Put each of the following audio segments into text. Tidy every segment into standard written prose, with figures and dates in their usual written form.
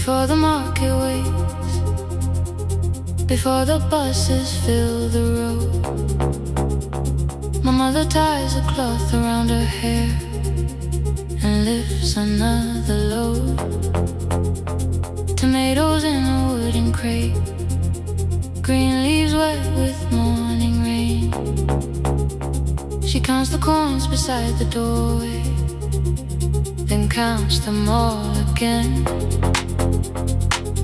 Before the market waits, before the buses fill the road, my mother ties a cloth around her hair and lifts another load. Tomatoes in a wooden crate, green leaves wet with morning rain. She counts the coins beside the doorway, then counts them all again.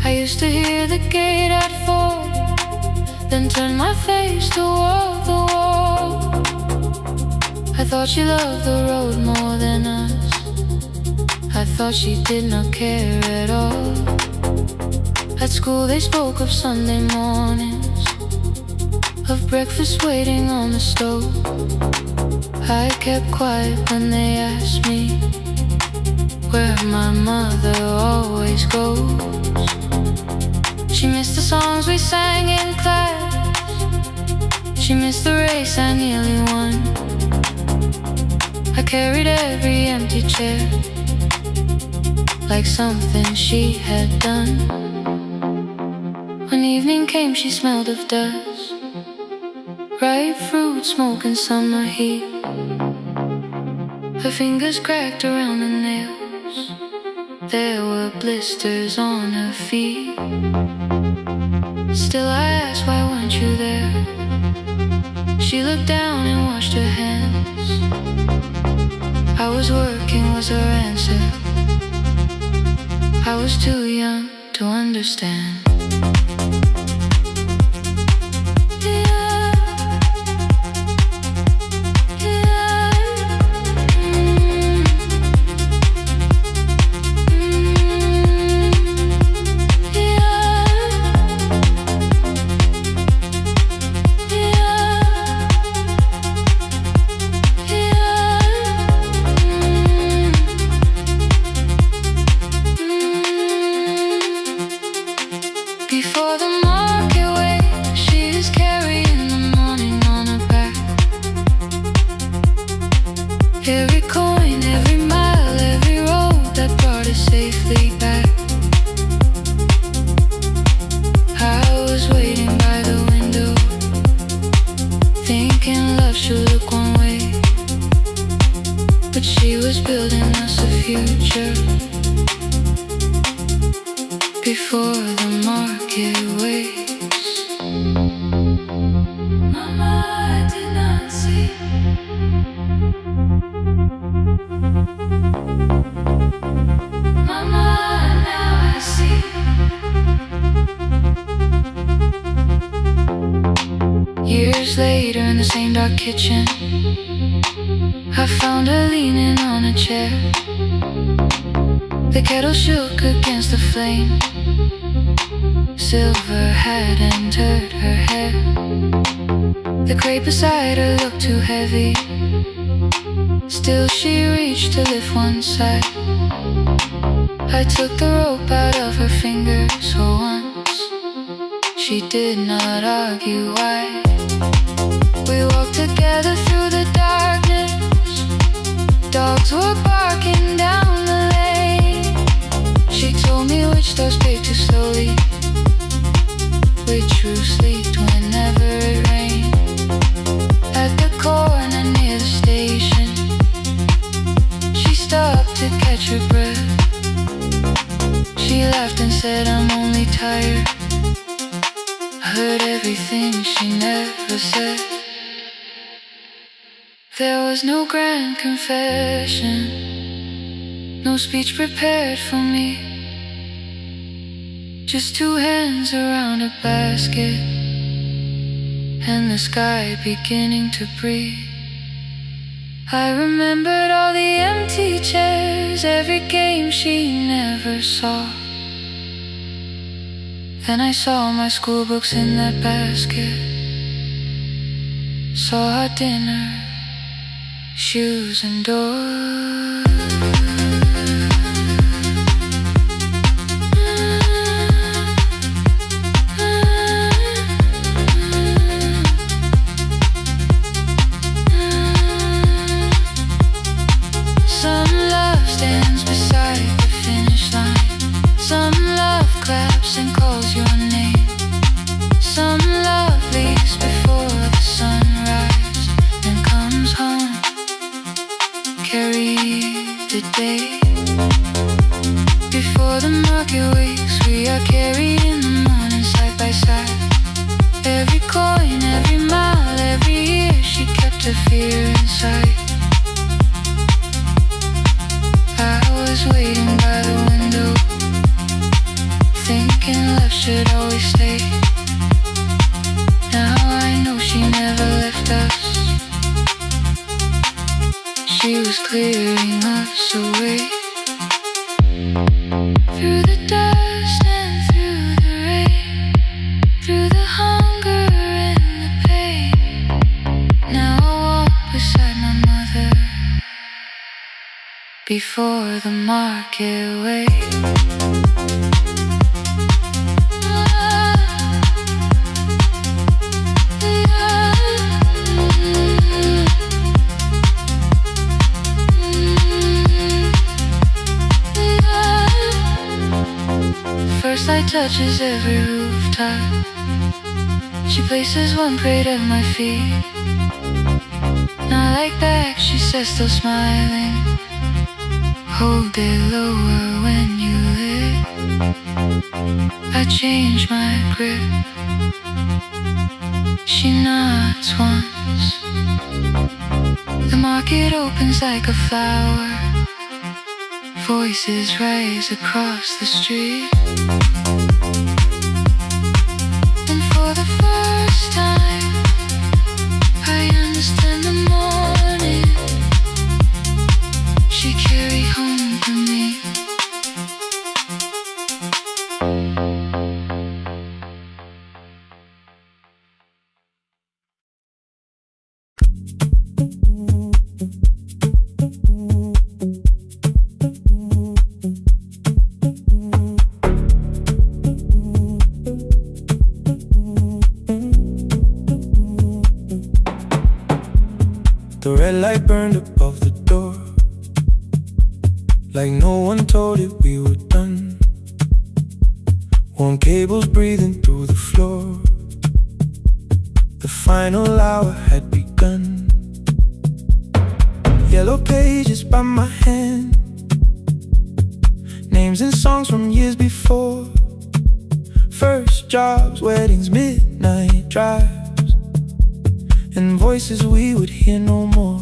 I used to hear the gate at 4, then turn my face toward the wall. I thought she loved the road more than us. I thought she did not care at all. At school they spoke of Sunday mornings, of breakfast waiting on the stove. I kept quiet when they asked me where my mother always goes. She missed the songs we sang in class, she missed the race I nearly won. I carried every empty chair like something she had done. When evening came she smelled of dust, ripe fruit, smoke and summer heat. Her fingers cracked around the nails, there were blisters on her feet. Still I asked, why weren't you there? She looked down and washed her hands. I was working was her answer. I was too young to understand. Before the market waits, she is carrying the morning on her back. Every coin, every mile, every road that brought us safely back. I was waiting by the window, thinking love should look one way, but she was building us a future. Before the market waits, Mama, I did not see. Mama, now I see. Years later in the same dark kitchen, I found her leaning on a chair. The kettle shook against the flame, silver had entered her hair. The crate beside her looked too heavy, still she reached to lift one side. I took the rope out of her fingers for once, she did not argue why. We walked together through the darkness, dogs were barking down the lane. She told me which doors paved too slowly, which roofs leaked whenever it rained. At the corner near the station, she stopped to catch her breath. She laughed and said, I'm only tired. I heard everything she never said. There was no grand confession, no speech prepared for me, just two hands around a basket and the sky beginning to breathe. I remembered all the empty chairs, every game she never saw. Then I saw my school books in that basket, saw our dinner, shoes and doors. Some love stands beside the finish line, some love to fear inside. I was waiting by the window, thinking love should always stay. Now I know she never left us. She was clearing us away. Through the dust and through the rain, through the hunger and the pain. Now I walk beside my mother before the market way. First light touches every rooftop. She places one plate at my feet. Not like back, she says, still smiling. Hold it lower when you lit. I change my grip. She nods once. The market opens like a flower. Voices rise across the street. And for the first time, I understand the morning she carried home for me. The red light burned above the door, like no one told it we were done. Warm cables breathing through the floor. The final hour had begun. Yellow pages by my hand, names and songs from years before. First jobs, weddings, midnight drives, and voices we would hear no more.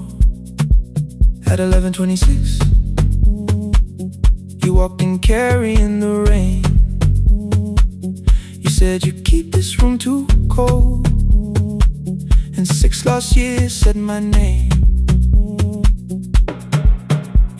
At 11:26, you walked in carrying the rain. You said you keep this room too cold, and 6 lost years said my name.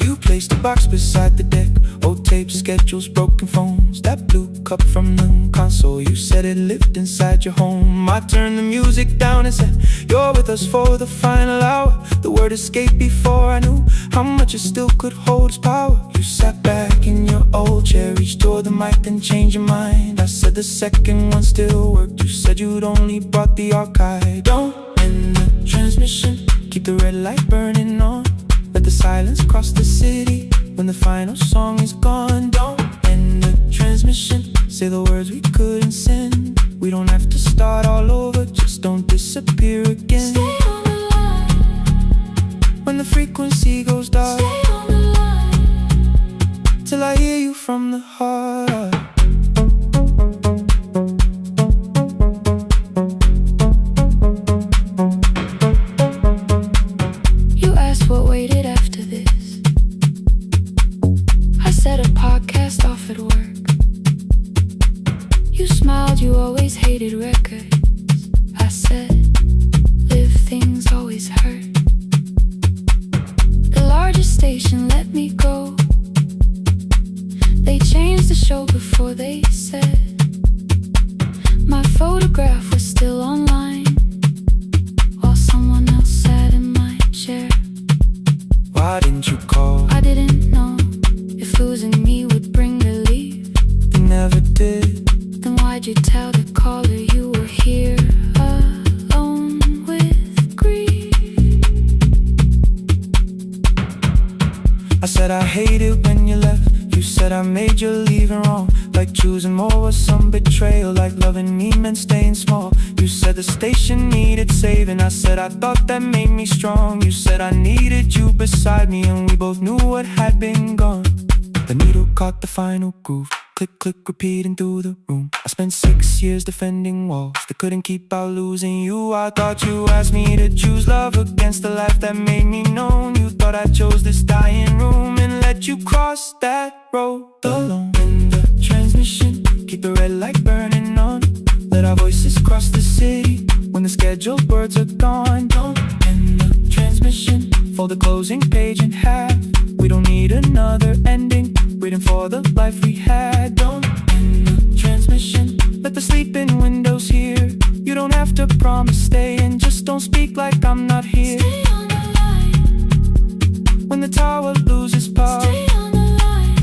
You placed a box beside the deck, old tapes, schedules, broken phones, that blue cup from the console. You said it lived inside your home. I turned the music down and said, you're with us for the final hour. The word escaped before I knew how much it still could hold its power. You sat back in your old chair, reached toward the mic, then changed your mind. I said the second one still worked. You said you'd only brought the archive. Don't end the transmission, keep the red light burning on. Let the silence cross the city when the final song is gone. Don't end the transmission, say the words we couldn't send. We don't have to start all over, just don't disappear again. Stay on the line when the frequency goes dark. Stay on the line till I hear you from the heart. You asked what waited after this. I said a podcast off at work. You smiled, you always hated records. I said, live things always hurt. The largest station let me go. They changed the show before they said my photograph was still online, while someone else sat in my chair. Why didn't you call? I didn't know if losing me would bring relief. You never did. Then why'd you tell the caller you were here alone with grief? I said I hate it when you left. You said I made you leaving wrong, like choosing more was some betrayal, like loving me meant staying small. You said the station needed saving. I said I thought that made me strong. You said I needed you beside me, and we both knew what had been gone. The needle caught the final groove. Click, click, repeating through the room. I spent 6 years defending walls that couldn't keep out losing you. I thought you asked me to choose love against the life that made me known. You thought I chose this dying room and let you cross that road alone. In the transmission, keep the red light burning on. Let our voices cross the city when the scheduled words are gone. Don't end the transmission, fold the closing page in half. We don't need another ending, waiting for the life we had. Don't end the transmission, let the sleeping windows hear. You don't have to promise staying, just don't speak like I'm not here. Stay on the line. When the tower loses power, Stay on the line.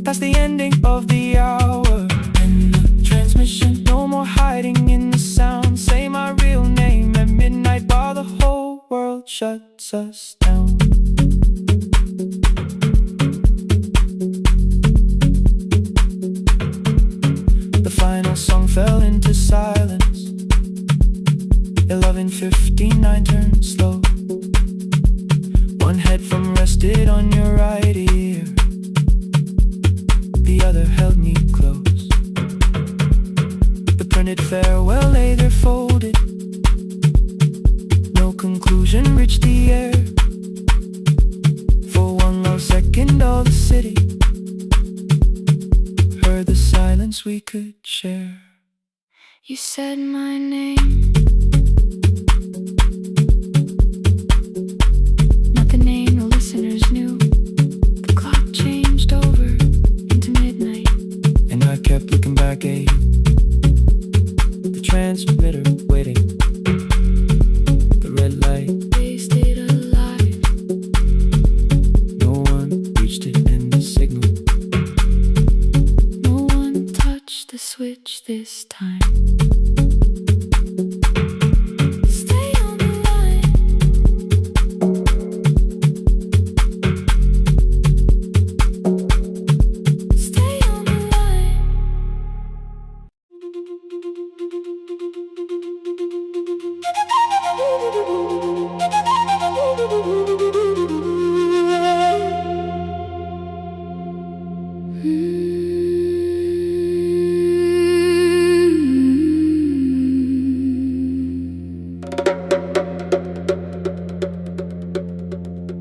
that's the ending of the hour. End the transmission, no more hiding in the sound. Say my real name at midnight while the whole world shuts us down. The final song fell into silence. 11:59 turned slow. One headphone rested on your right ear, the other held me close. The printed farewell lay there folded. No conclusion reached the air. For one low second all the city heard the silence we could share. You said my name, not the name the listeners knew. The clock changed over into midnight, And I kept looking back at you, the transmitter waiting, the red light. they stayed alive. No one reached it in the signal. No one touched the switch this time. Stay on the line. Stay on the line.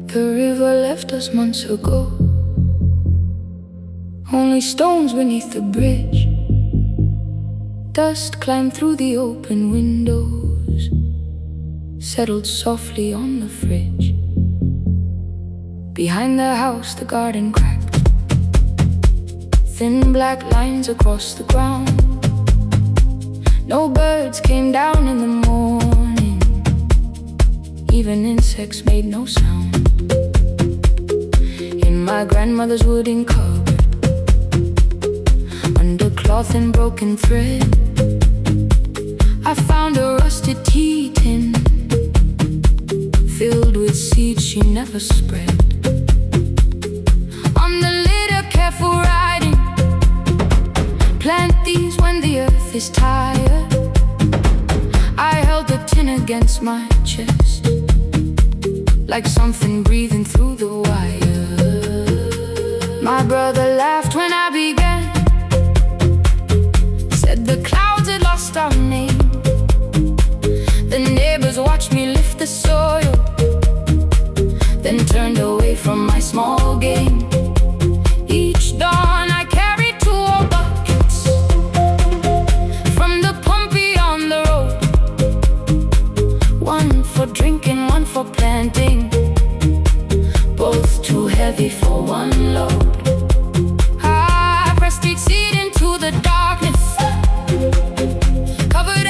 The river left us months ago. Only stones beneath the bridge. Dust climbed through the open windows, settled softly on the fridge. Behind the house the garden cracked, thin black lines across the ground. No birds came down in the morning, even insects made no sound. In my grandmother's wooden cupboard, under cloth and broken thread, I found a rusted tea tin filled with seeds she never spread. On the lid a careful writing, plant these when the earth is tired. I held the tin against my chest, like something breathing through the wire. My brother laughed when I began, said the clouds had lost our name. The neighbors watched me lift the soil, then turned away from my small game. Each dawn I carried 2 old buckets from the pump beyond the road, one for drinking, one for planting, both too heavy for one load. I pressed each seed into the darkness, covered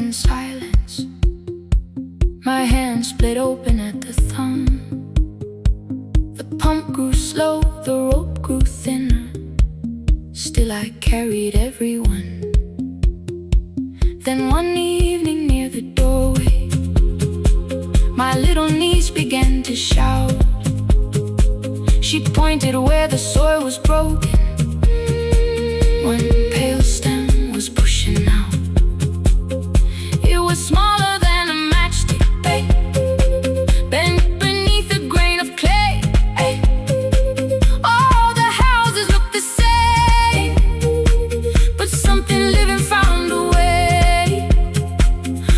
in silence. My hand split open at the thumb. The pump grew slow, the rope grew thinner. Still I carried everyone. Then one evening near the doorway, my little niece began to shout. She pointed where the soil was broken. One pale stem was pushing out. It was smaller than a matchstick, babe, bent beneath a grain of clay. All the houses looked the same, but something living found a way.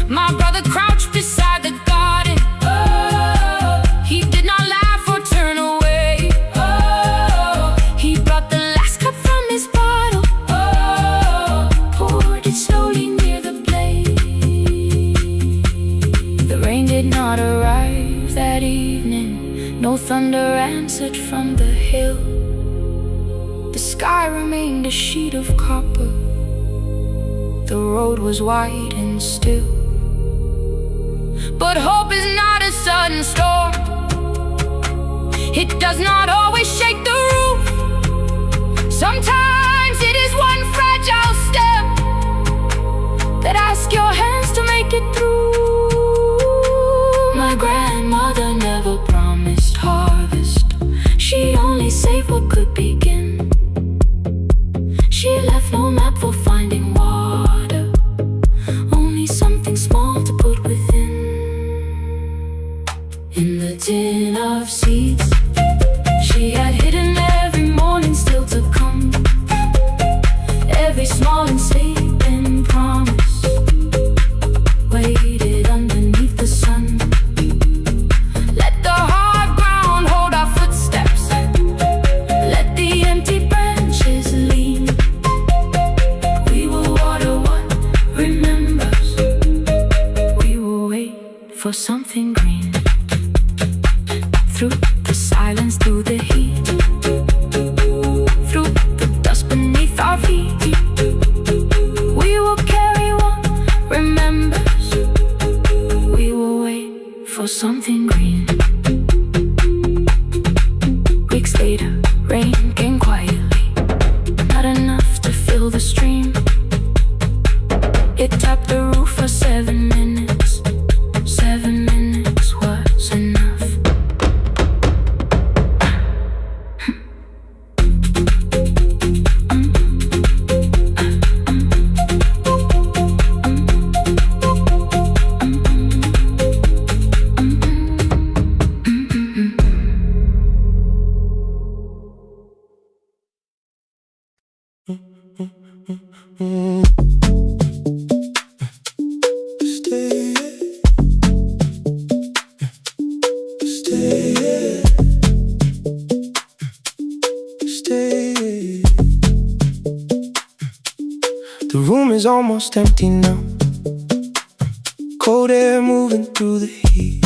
My brother crouched beside the garden. He did not laugh or turn away. He brought the last cup from his bottle, poured it slowly near the blaze. The rain did not arrive that evening. No thunder answered from the hill. The sky remained a sheet of copper. The road was wide and still. But hope is not a sudden storm. It does not always shake the roof. Sometimes it is one fragile step that asks your hands to make it through. My grandmother never promised harvest. She only saved what could begin. She left no map for finding water, only something small to put within. In the tin of seeds she had hidden every morning still to come. Every small and sleeping promise waited underneath the sun. Let the hard ground hold our footsteps. Let the empty branches lean. We will water what remembers. We will wait for something green. Through the silence, through the heat, through the dust beneath our feet, we will carry what remembers. We will wait for something green. Weeks later, rain came quietly, not enough to fill the stream. It tapped the roof for 7 minutes. 7 minutes was enough. The room is almost empty now. Cold air moving through the heat.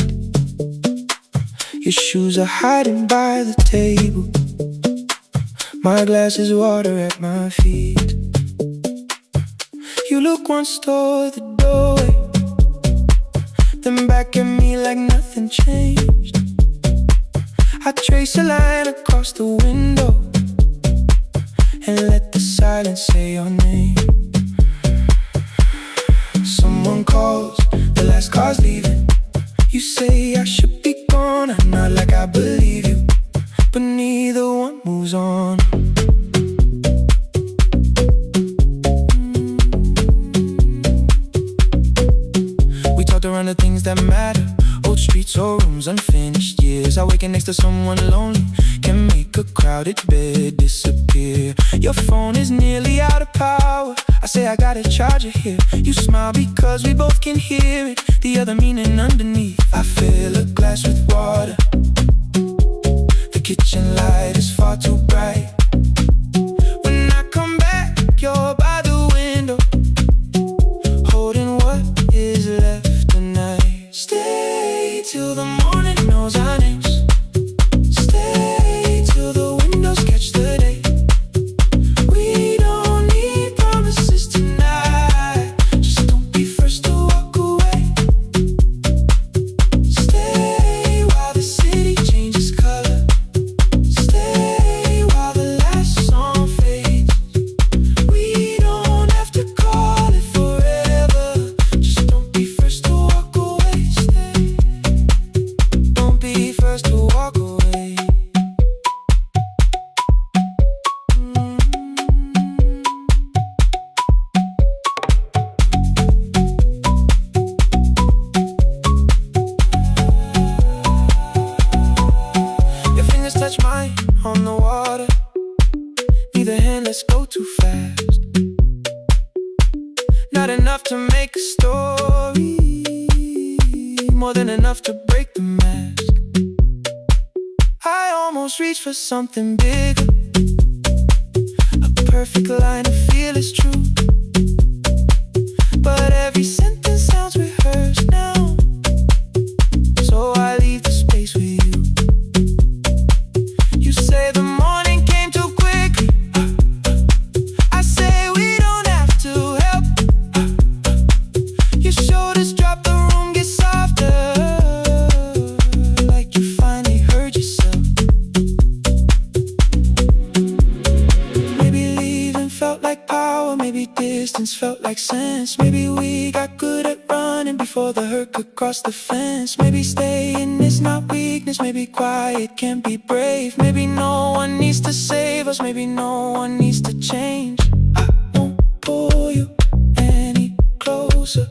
Your shoes are hiding by the table. My glass is water at my feet. You look once toward the doorway, then back at me like nothing changed. I trace a line across the window and let the silence say your name. Someone calls, the last car's leaving. You say I should be gone, I nod like I believe you, but neither one moves on. We talked around the things that matter, old streets or rooms, unfinished years. I waking next to someone lonely can make a crowded bed disappear. Your phone is nearly out of power. I say I got a charger here. You smile because we both can hear it, the other meaning underneath. I fill a glass with water. The kitchen light is far too bright. When I come back, you're by the window, holding what is left tonight. Stay till the morning knows our names. Stay till the windows catch the day. We don't need promises tonight. Just don't be first to walk enough to break the mask. I almost reached for something bigger, a perfect line of fearless truth. But every sentence sounds rehearsed now, so I leave the space with you. You say the morning came too quickly, I say we don't have to help. Your shoulders drop, the room gets softer, like you finally heard yourself. Maybe leaving felt like power, maybe distance felt like sense. Maybe we got good at running before the hurt could cross the fence. Maybe staying is not weakness, maybe quiet can be brave. Maybe no one needs to save us, maybe no one needs to change. I won't pull you any closer,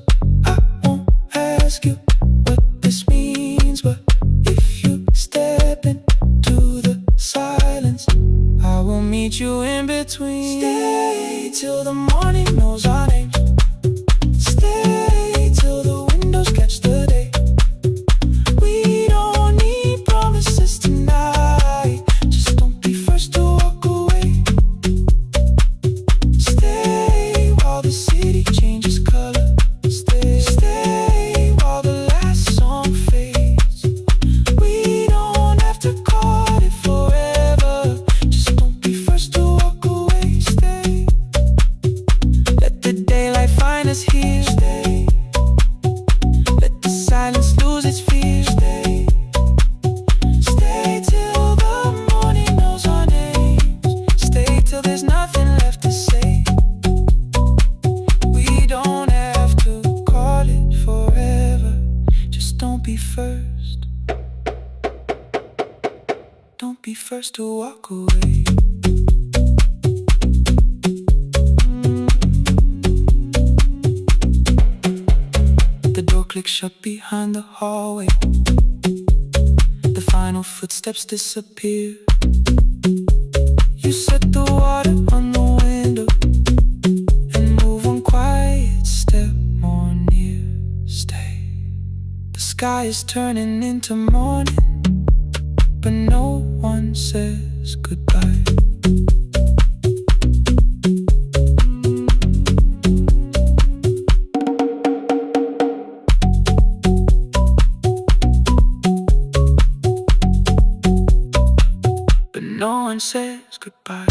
I won't ask you what this means, but if you step into the silence, I will meet you in between. Stay till the morning knows our names. Stay till the windows catch the day. We don't need promises tonight, just don't be first to walk away. Stay while the city changes color. Stay while the last song fades. We don't have to call it forever, just don't be first to walk away. Stay, let the daylight find us here. Stay, let the silence lose its fear. Stay, stay till the morning knows our names. Stay till there's nothing left to say. We don't have to call it forever, just don't be first. Don't be first to walk away. The door clicks shut behind the hallway. The final footsteps disappear. You set the water on the window and move one quiet step more near. Stay. The sky is turning into morning, but no one says goodbye. But no one says goodbye.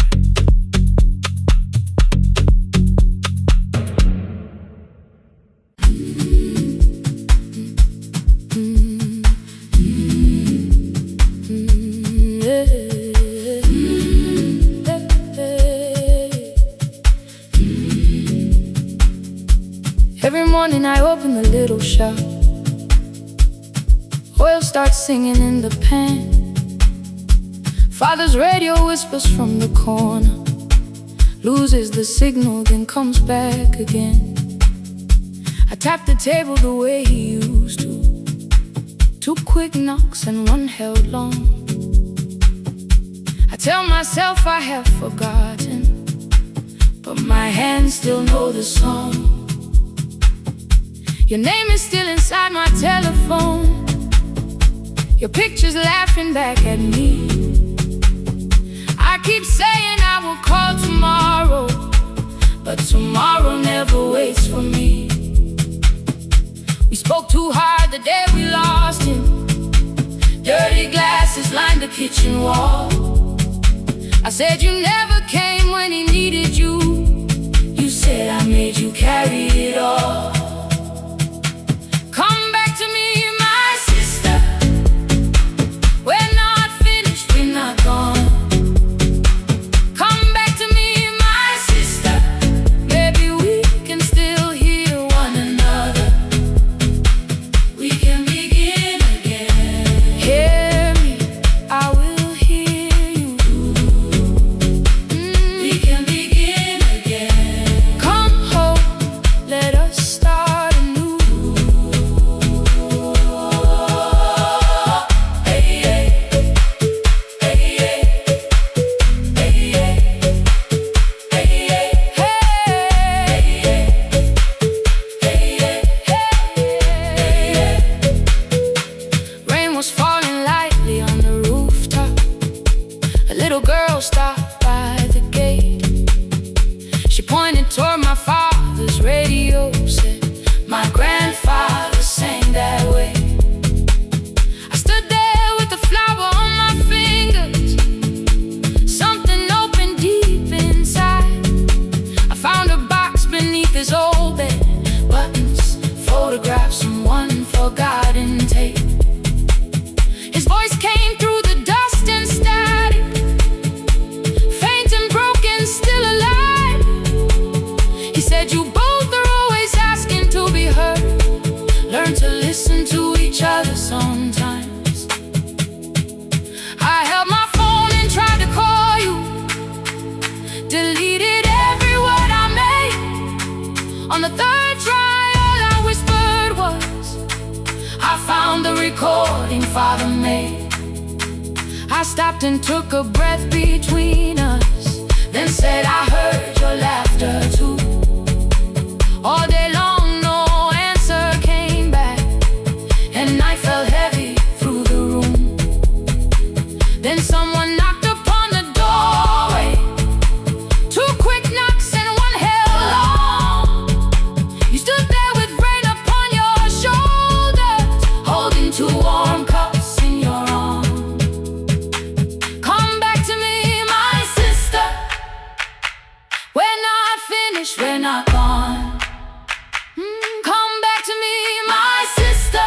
Every morning I open the little shop. Oil starts singing in the pan. Father's radio whispers from the corner, loses the signal, then comes back again. I tap the table the way he used to. 2 quick knocks and 1 held long. I tell myself I have forgotten, but my hands still know the song. Your name is still inside my telephone. Your picture's laughing back at me. I keep saying I will call tomorrow, but tomorrow never waits for me. We spoke too hard the day we lost him. Dirty glasses lined the kitchen wall. I said you never came when he needed you. You said I made you carry it all. Come back to me, my sister. We're not finished, we're not gone. Come back to me, my sister. Maybe we can still hear one another. We can begin again. Hear me, I will hear you. We can begin again. Come home, let us start learned to listen to each other sometimes. I held my phone and tried to call you, deleted every word I made. On the third try, all I whispered was, I found the recording Father made. I stopped and took a breath between us, then said I heard your laughter too. All day long no answer came back, and night fell heavy through the room. Then someone knocked upon the doorway, 2 quick knocks and one held long. You stood there with rain upon your shoulders, holding 2 warm cups in your arms. Come back to me, my sister, we're not finished, we're not gone. Come back to me, my sister,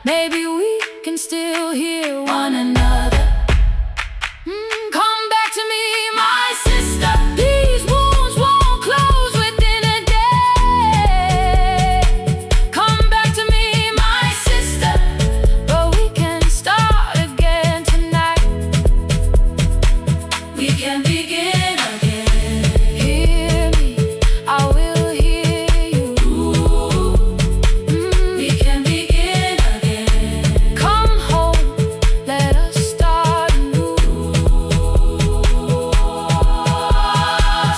maybe we can still hear one another. Come back to me, my sister, these wounds won't close within a day. Come back to me, my sister, but we can start again tonight. We can begin again. Hear me, I will hear you. We can begin again. Come home, let us start anew.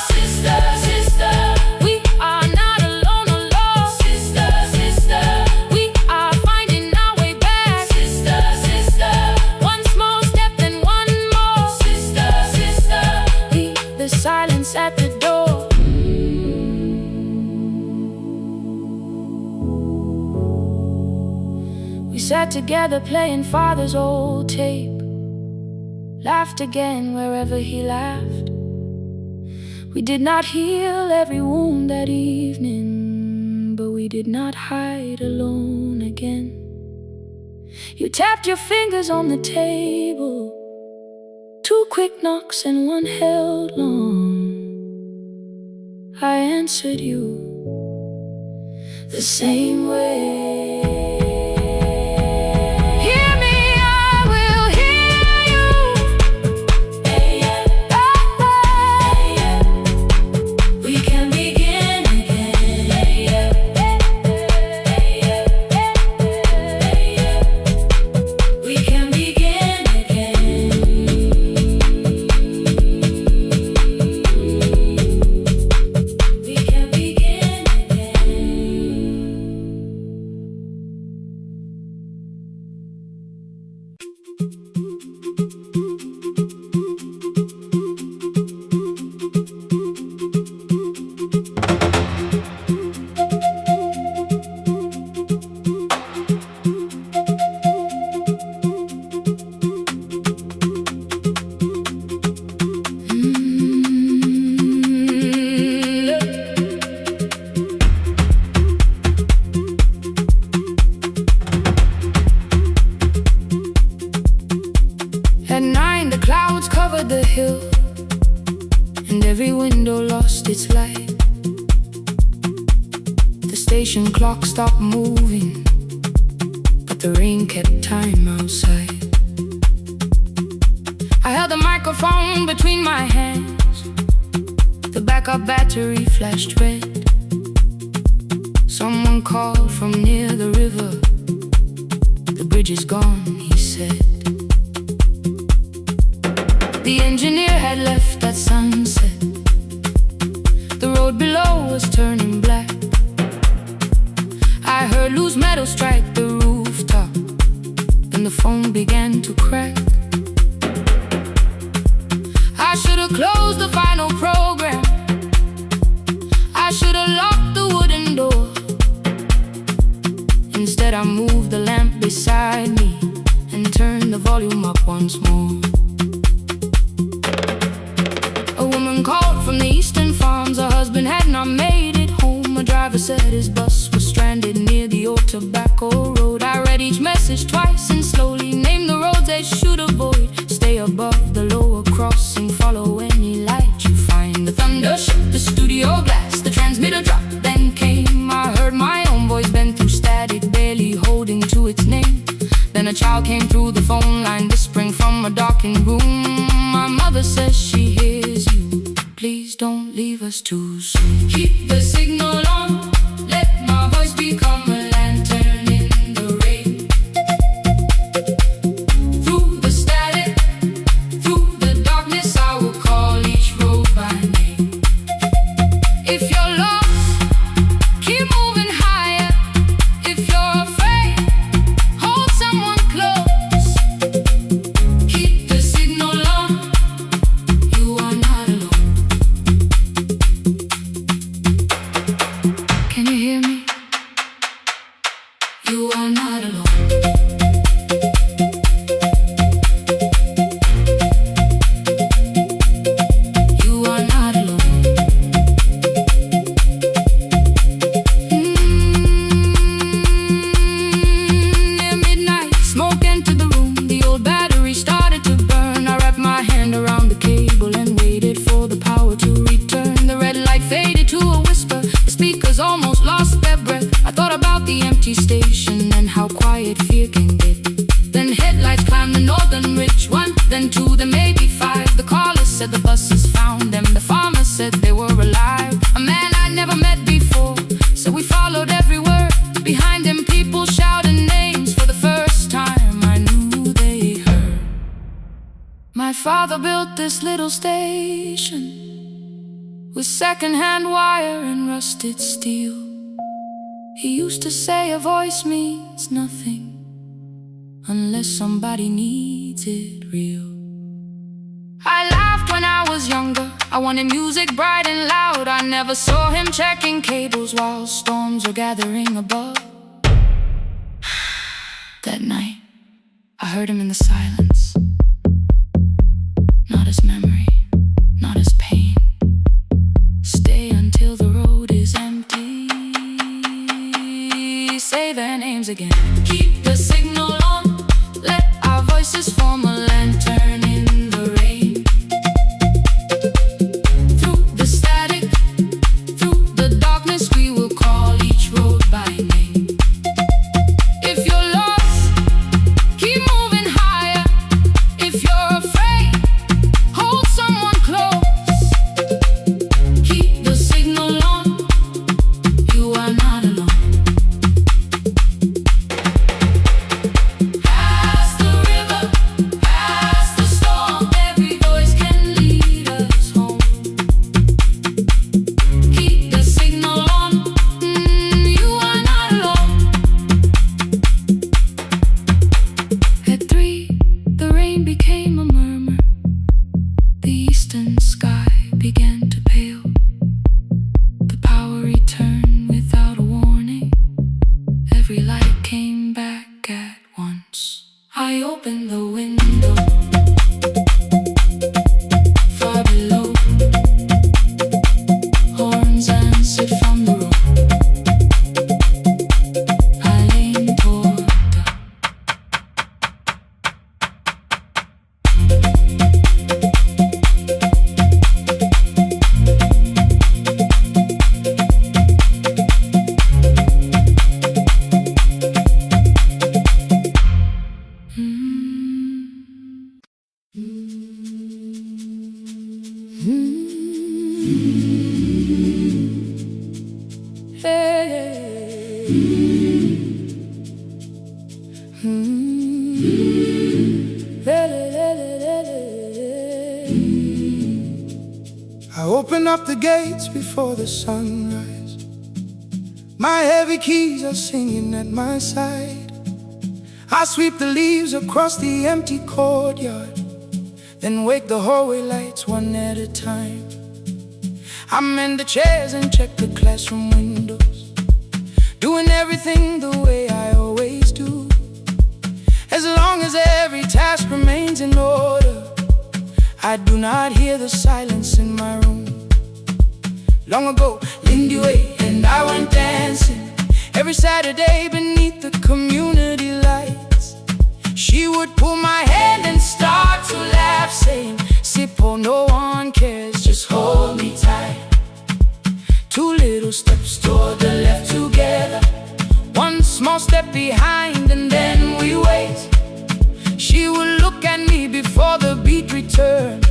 Sister, sister, we are not alone, alone. Sister, sister, we are finding our way back. Sister, sister, one small step then one more. Sister, sister, leave the silence at the door. We sat together playing Father's old tape, laughed again wherever he laughed. We did not heal every wound that evening, but we did not hide alone again. You tapped your fingers on the table, 2 quick knocks and one held long. I answered you the same way. Hear me, I will hear you. We can begin again. We can begin again. We can begin again. At 9 the clouds covered the hill, and every window lost its light. The station clock stopped moving, but the rain kept time outside. I held the microphone between my hands, the backup battery flashed red. Someone called from near the river, the bridge is gone, he said. The engineer had left at sunset, the road below was turning black. I heard loose metal strike the rooftop, and the phone began to crack. I should have closed the final program, I should have locked the wooden door. Instead I moved the lamp beside me and turned the volume up once more. A woman called from the eastern farms, her husband had not made it home. A driver said his bus was stranded near the old tobacco road. I read each message twice and slowly named the roads they should avoid. Stay above the lower crossing, follow any light you find. The thunder shook the studio glass, the transmitter dropped, then came. I heard my own voice bend through static, barely a child came through the phone line, whispering from a darkened room. My mother says she hears you. Please don't leave us too soon. Keep the signal on. Let my voice become a lantern in the rain. Through the static, through the darkness, I will call each road by name. If you're lost, keep moving higher. If you're afraid, hold someone close. Keep the signal on. You are not alone. Can you hear me? You are not alone. You are not alone. Near midnight, smoke entered the room. The old battery started to burn. I wrapped my hand around the cable and waited for the power to return. The red light faded to a whisper. The speakers almost lost their breath. I thought about the empty station and how quiet fear can get. Then headlights climbed the northern ridge. One, then two, then maybe five. The caller said the buses found them. The farmer said they were alive. A man I'd never met before, so we followed every word. Behind him people shouted names. For the first time I knew they heard. My father built this little station with second-hand wire and rusted steel. He used to say a voice means nothing unless somebody needs it real. I laughed when I was younger. I wanted music bright and loud. I never saw him checking cables while storms were gathering above. That night, I heard him in the silence. Not as memory, not as pain. Stay until the road is empty. Say their names again. Keep the signal on. Let our voices form a lantern in the rain. Through the static, through the darkness, we will call each road by name. If you're lost, keep moving higher. If you're afraid, hold someone close. Keep the signal on. You are not alone. Past the river, past the storm, every voice can lead us home. Keep the signal on. You are not alone. At 3, the rain became a murmur. The eastern sky began to pale. The power returned without a warning. Every light came back at once. I opened the window. Far below, horns answered from the road. I leaned toward the I open up the gates before the sunrise. My heavy keys are singing at my side. I sweep the leaves across the empty courtyard, then wake the hallway lights one at a time. I mend the chairs and check the classroom windows, doing everything the way I always do. As long as every task remains in order, I do not hear the silence in my room. Long ago, Lindy Way and I went dancing every Saturday beneath the community lights. She would pull my hand and start to laugh, saying, "Sippo, no one cares, just hold me tight." 2 little steps toward the left together, 1 small step behind, and then we wait return,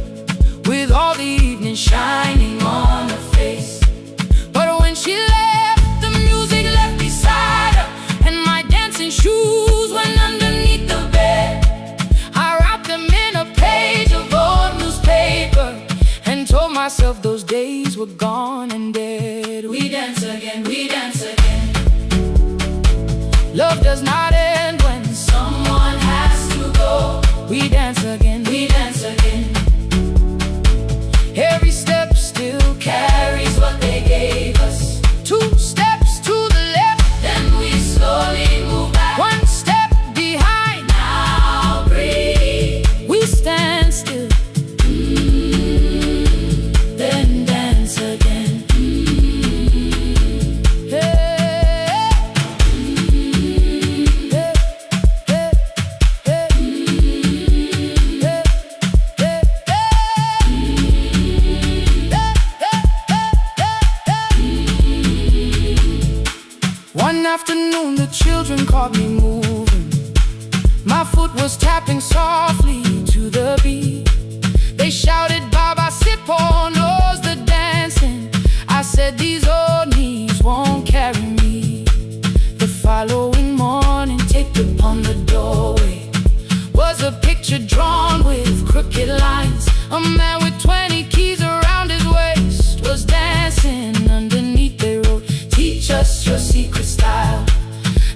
with all the evening shining on her face. But when she left, the music left beside her, and my dancing shoes went underneath the bed. I wrapped them in a page of old newspaper and told myself those days were gone and dead. We dance again, we dance again. Love does not end when someone has to go. We dance again, we dance again. Every step still carries what they gave us. 2 steps to the left, then we slowly move back. 1 step behind, now breathe. We stand still, then dance again. Hey. One afternoon the children caught me moving. My foot was tapping softly to the beat. They shouted, "Baba, Sipo knows the dancing." I said, "These old knees won't carry me." The following morning, taped upon the doorway was a picture drawn with crooked lines. A man with 20 keys around his waist was dancing. Underneath they wrote, "Teach us your secret style."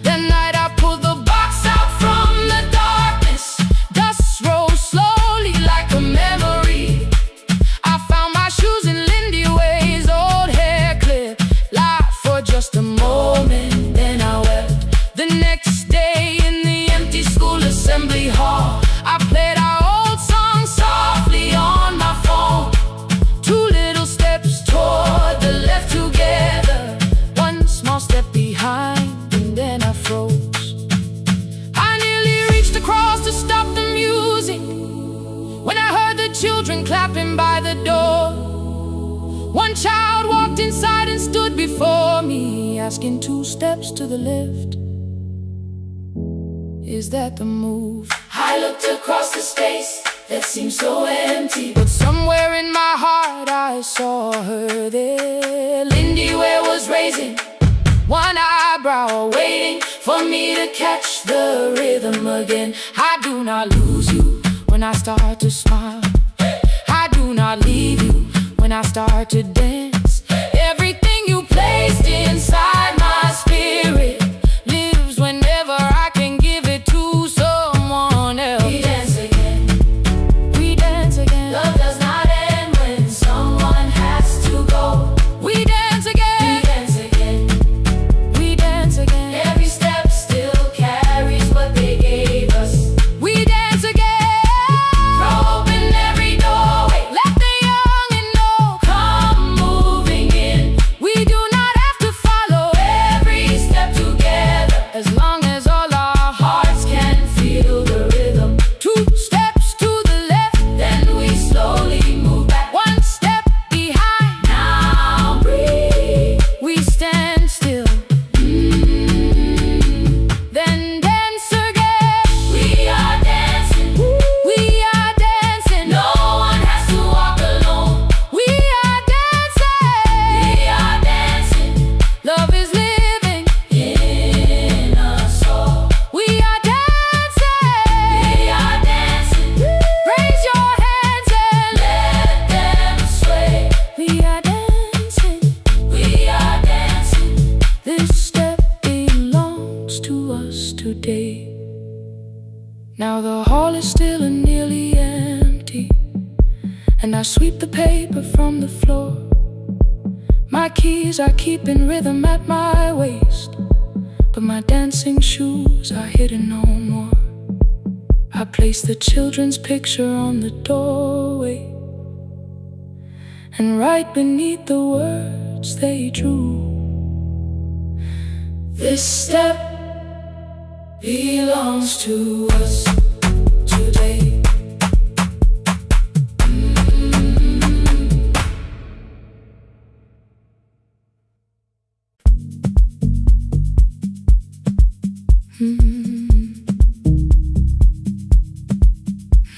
That night I pulled the box out from the darkness. Dust rose slowly like a memory. I found my shoes in Lindy Way's old hair clip. Laughed for just a moment, then I wept. The next day in the empty school assembly hall, I played our old song softly on my phone. 2 little steps toward the left together, 1 small step behind, and then I froze. I nearly reached across to stop the music when I heard the children clapping by the door. 1 child walked inside and stood before me, asking 2 steps to the left, "Is that the move?" I looked across the space that seemed so empty, but somewhere in my heart I saw her there. Lindy Ware was raising 1 eyebrow, waiting for me to catch the rhythm again. I do not lose you when I start to smile. I do not leave you when I start to dance. Everything you placed inside my spirit lives whenever I can give it to someone else. We dance again, we dance again. Love does not end when someone has to go. We dance again, we dance again. We dance again. Every step still carries what they gave us. We dance again. Throw open every doorway, let the young and old come moving in. We do not have to follow every step together, as long as all our hearts can feel the rhythm. 2 steps to the left, then we slowly move back. 1 step behind, now breathe. We stand still, then dance again. We are dancing, we are dancing. No one has to walk alone. We are dancing, we are dancing. Love is living in us all. We are dancing, we are dancing. Raise your hands and let them sway. We are dancing, we are dancing. This step belongs to us today. Now the hall is still and nearly empty, and I sweep the paper from the floor. My keys I keep in rhythm at my waist, but my dancing shoes are hidden no more. I place the children's picture on the doorway, and right beneath the words they drew, "This step belongs to us today."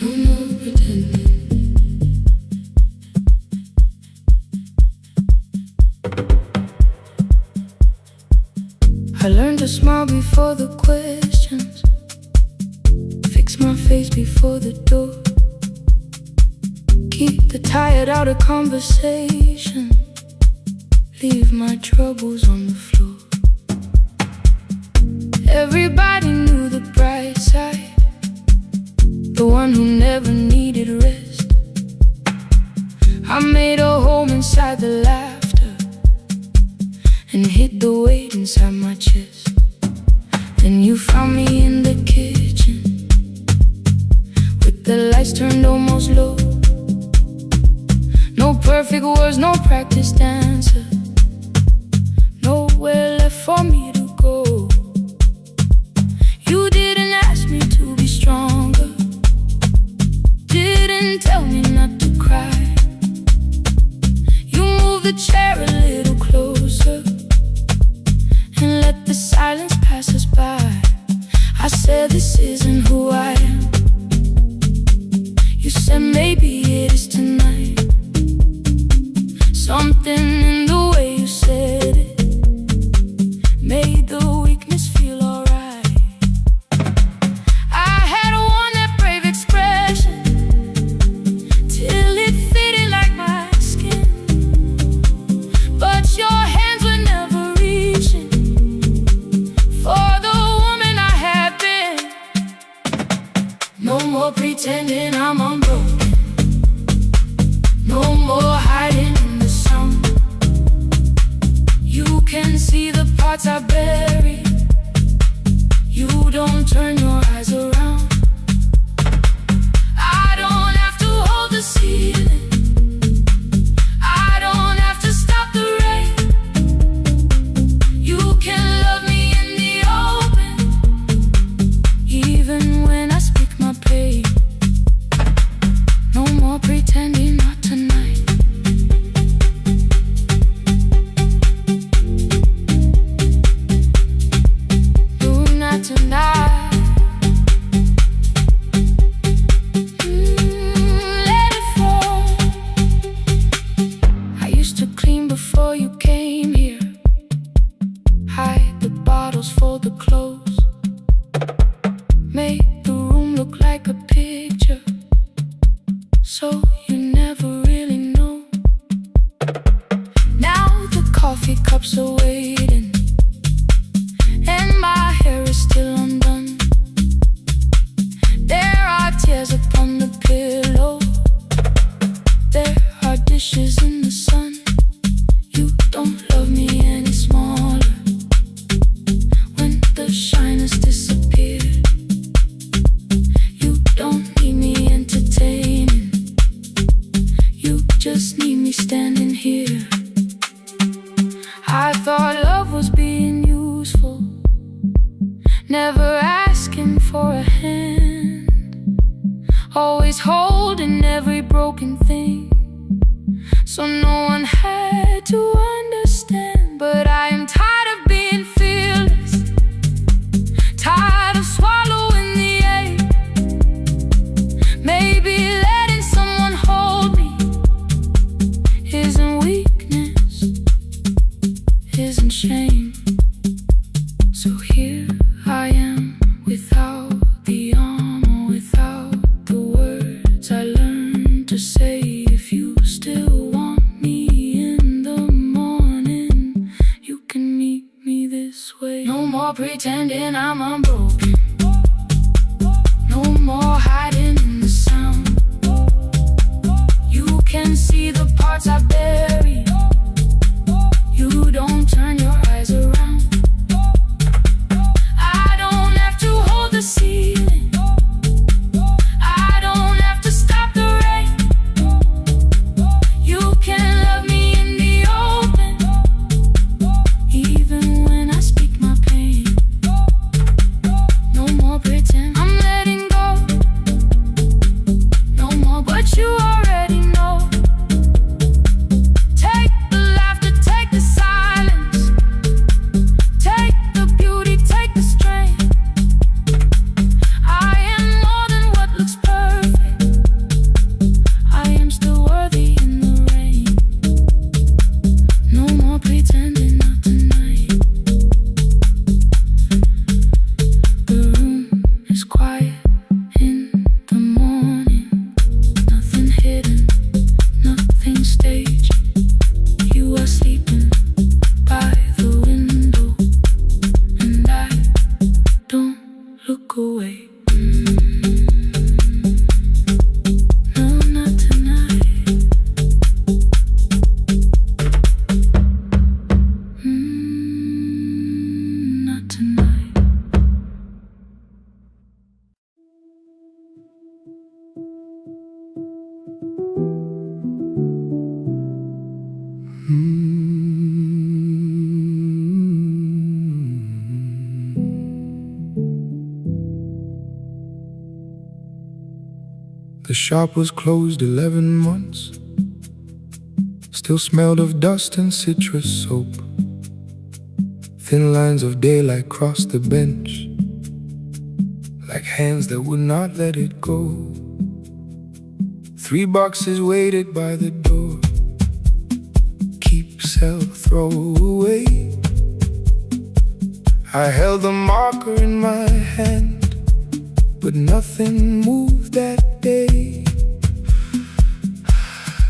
No more pretending. smile before the questions, fix my face before the door, keep the tired out of conversation, leave my troubles on the floor. Everybody knew the bright side, the one who never needed rest. I made a home inside the laughter and hid the weight inside my chest. Then you found me in the kitchen with the lights turned almost low. No perfect words, no practice dancer, nowhere left for me to go. You didn't ask me to be stronger, didn't tell me not to cry. You moved the chair a little closer and let the silence pass us by. I said this isn't who I am. You said maybe it is tonight. Something in the way you said it made the weakness feel alright. I had worn that brave expression till it fitted like my skin, but your hands were never reaching for the woman I had been. No more pretending I'm unbroken, no more hiding in the sound. You can see the parts I bury, you don't turn your eyes around. I don't have to hold the ceiling, I don't have to stop the rain. You can love me in the open, even when I speak my pain. No more pretending, not tonight. No, not tonight. Let it fall. I used to clean before you came here, hide the bottles, fold the clothes, make the room look like a picture, so you never really know. Now the coffee cups are waiting and my hair is still undone. There are tears upon the pillow, there are dishes in the sun. You don't love me any smaller when the shyness disappeared. You don't need me entertaining, you just need me standing here. I thought love was being useful, never asking for a hand, always holding every broken thing, so no one had to understand. But I am tired of being fearless, tired of swallowing the ache. Maybe letting someone hold me isn't weakness, isn't shame. So here I am, without the armor, without the words I learned to say. If you still want me in the morning, The shop was closed 11 months. Still smelled of dust and citrus soap. Thin lines of daylight crossed the bench, like hands that would not let it go. 3 boxes waited by the door. Keep, sell, throw away. I held the marker in my hand, but nothing moved that day.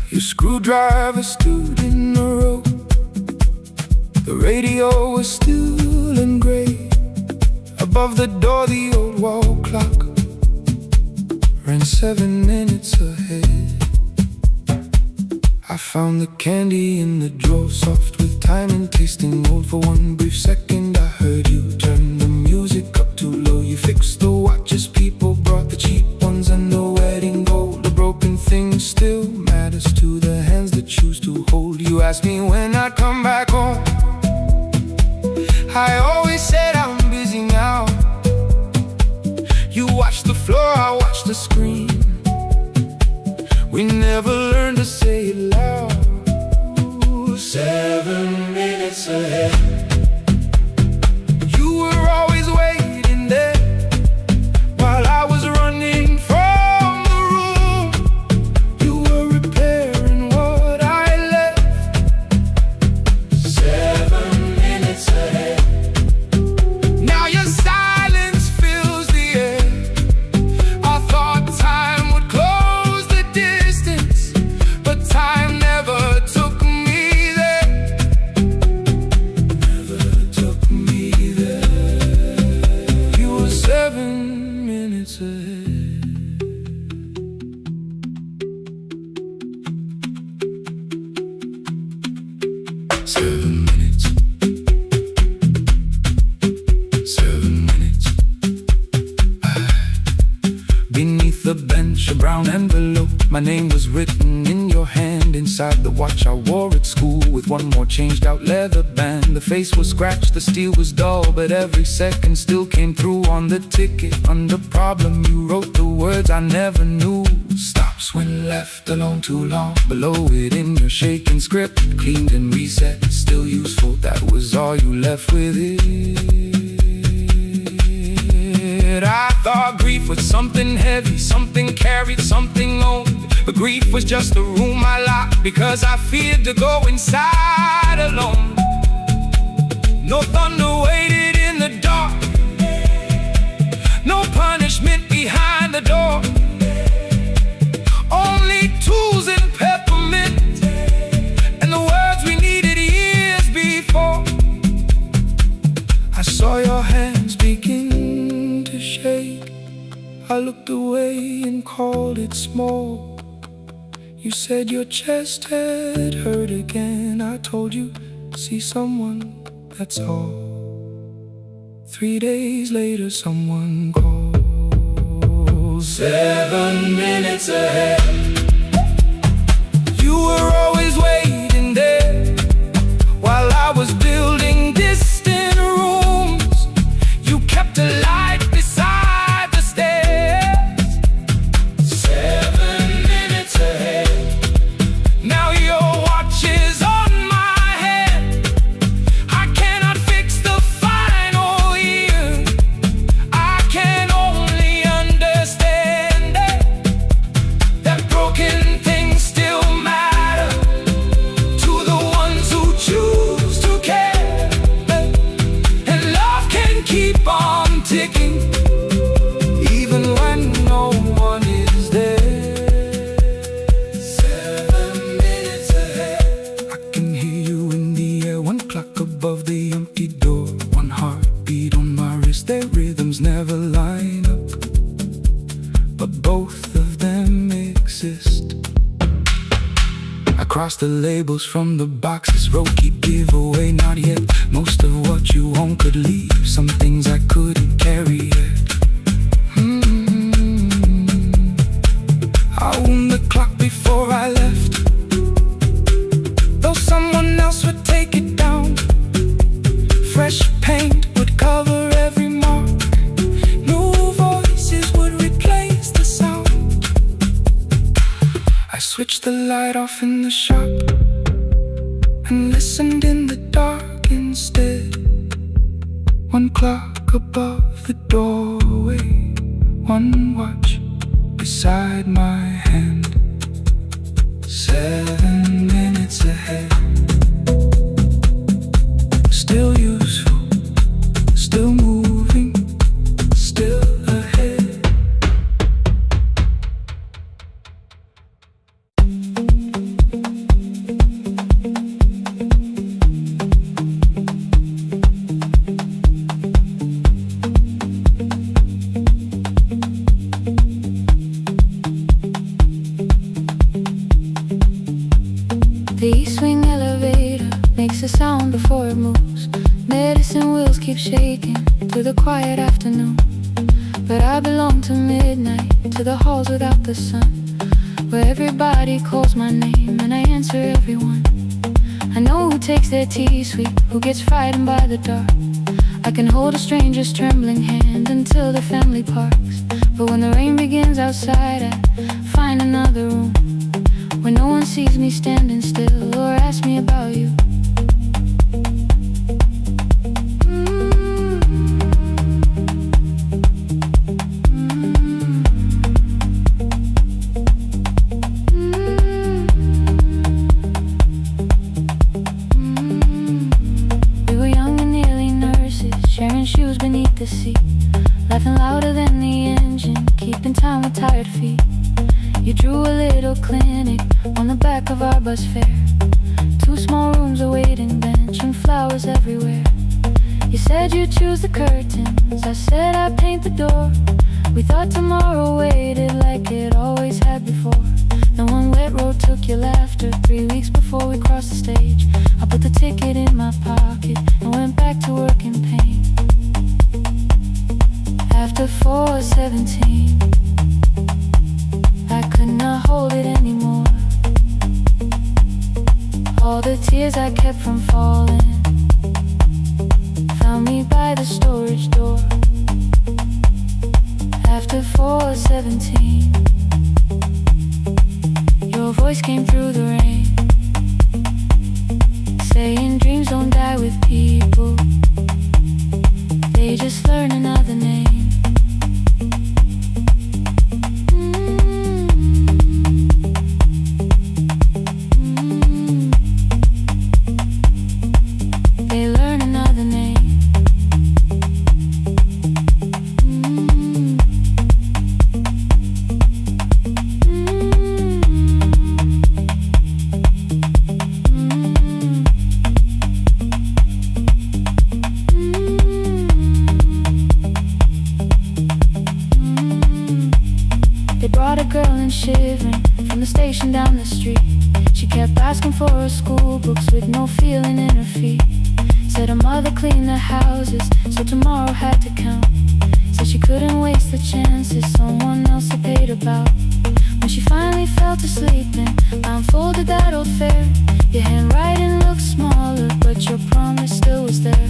Your screwdriver stood in a row. The radio was still and gray. Above the door the old wall clock ran 7 minutes ahead. I found the candy in the drawer, soft with time and tasting old. For one brief second I heard you turn the music up too low. You fixed the watches, people brought the cheap ones and the wedding gold. The broken thing still matters to the hands that choose to hold. You asked me when I'd come back home. I always said I'm busy now. You watched the floor, I watched the screen. We never learned to say it loud. 7 minutes ahead. You were always waiting there while I was running from the room. You were repairing what I left. 7 minutes ahead. Now your silence fills the air. I thought time would close the distance, but time never took me there. Never took me there. You were 7 minutes ahead. Seven minutes. 7 minutes. Beneath the bench, a brown envelope. My name was written in your hand. Inside the watch I wore at school, with one more changed out leather band. The face was scratched, the steel was dull, but every second still came through on the ticket. Under problem you wrote the words I never knew. Stops when left alone too long. Below it in your shaking script, cleaned and reset, still useful. That was all you left with it. I thought grief was something heavy, something carried, something owned. But grief was just a room I locked because I feared to go inside alone. No thunder waited in the dark, no punishment behind the door. Only tools and peppermint, and the words we needed years before. I saw your hands begin to shake. I looked away and called it small. You said your chest had hurt again. I told you, see someone, that's all. 3 days later someone called. 7 minutes ahead. You were always waiting there while I was building distant rooms. You kept a light beside the stairs. 7 minutes ahead. Now your watch is on my head. I cannot fix the final year. I can only understand that broken things still matter to the ones who choose to care. And love can keep on ticking even when no one is there. 7 minutes ahead. I can hear you in the air, 1 clock above the empty door. 1 heartbeat on my wrist, their rhythms never line up, but both of them exist. I cross the labels from the boxes, wrote keep, give away, not yet. Most of what you own could leave, some things I couldn't carry yet. I wound the clock before I left, though someone else would take it down. Fresh paint would cover every mark, new voices would replace the sound. Switched the light off in the shop and listened in the dark instead. One clock above the doorway, one watch beside my hand. 7 minutes ahead. Still useful, still moving, still ahead. The E-swing elevator makes a sound before it moves. Medicine wheels keep shaking through the quiet afternoon. But I belong to midnight, to the halls without the sun, where everybody calls my name and I answer everyone. I know who takes their tea sweet, who gets frightened by the dark. I can hold a stranger's trembling hand until the family parks. But when the rain begins outside, I find another room where no one sees me standing still or asks me about you. We were young and nearly nurses, sharing shoes beneath the seat, laughing louder than the engine, keeping time with tired feet. You drew a little clinic on the back of our bus fare. 2 small rooms, a waiting bench, and flowers everywhere. You said you'd choose the curtains, I said I'd paint the door. We thought tomorrow waited like it always had before. Then one wet road took your laughter. 3 weeks before we crossed the stage, I put the ticket in my pocket and went back to work in pain. After 4:17, I could not hold it anymore. All the tears I kept from falling found me by the storage door. After 4:17, your voice came through the rain, saying dreams don't die with people, they just learn another name. Shivering from the station down the street, she kept asking for her school books with no feeling in her feet. Said her mother cleaned the houses, so tomorrow had to count. Said she couldn't waste the chances someone else had paid about. When she finally fell to sleeping, I unfolded that old fare. Your handwriting looked smaller, but your promise still was there.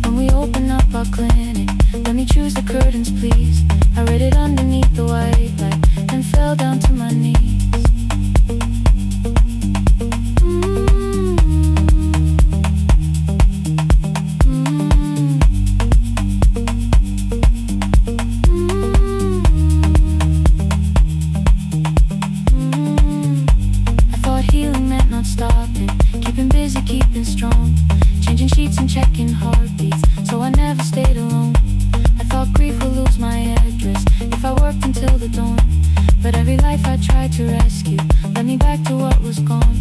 When we opened up our clinic, let me choose the curtains please. I read it underneath the white light and fell down to my knees. I thought healing meant not stopping, keeping busy, keeping strong, changing sheets and checking heartbeats, so I never stayed alone. I thought grief would lose my address if I worked until the dawn. But every life I tried to rescue led me back to what was gone.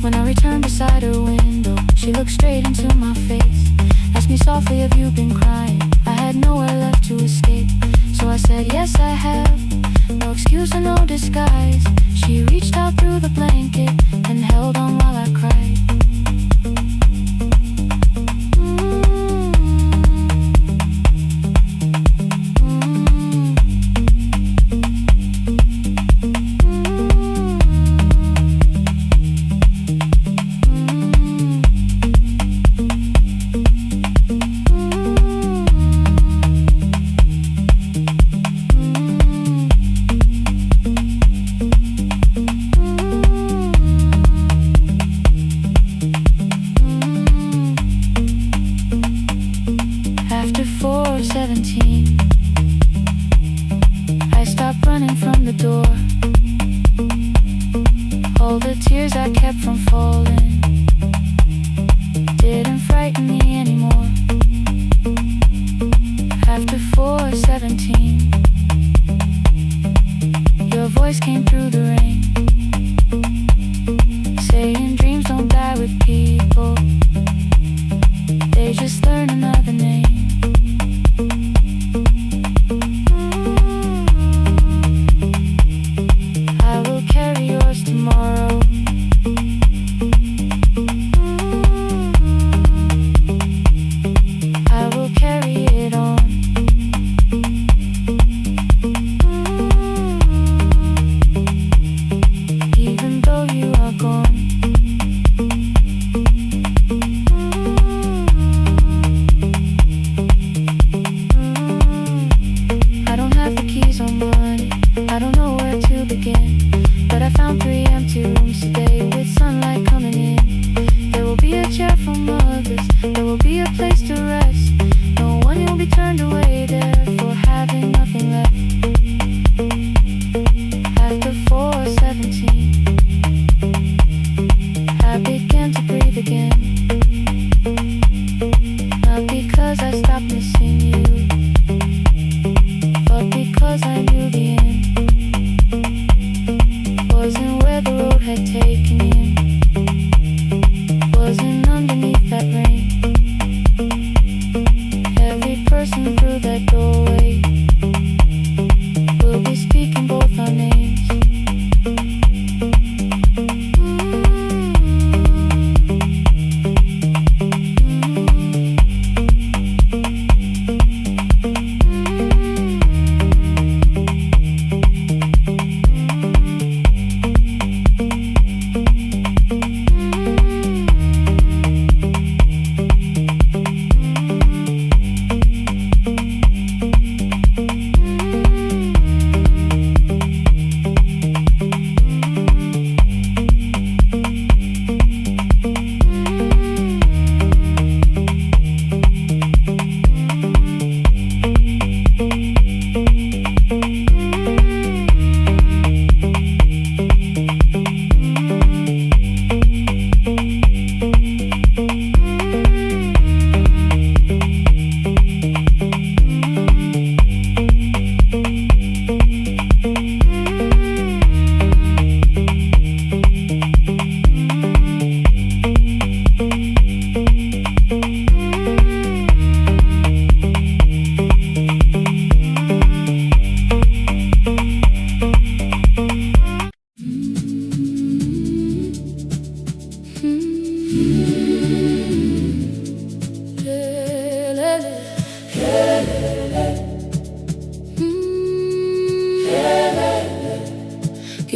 When I returned beside her window, she looked straight into my face, asked me softly, have you been crying? I had nowhere left to escape, so I said, yes I have. No excuse or no disguise. She reached out through the blanket and held on while I cried. running from the door. All the tears I kept from falling didn't frighten me anymore. After 4:17, your voice came through the rain, saying dreams don't die with people, they just learn another name. I will carry yours tomorrow. I will carry it on. Even though you are gone. I don't have the keys or money, I don't know where to begin, but I found 3 empty rooms today with sunlight coming in. There will be a chair for mothers, there will be a place to rest. No one will be turned away there for having nothing left. After 4:17, I began to breathe again. Not because I stopped missing you, but because I knew the end wasn't where the road had taken him, wasn't underneath that rain. Every person through that doorway will be speaking both our names.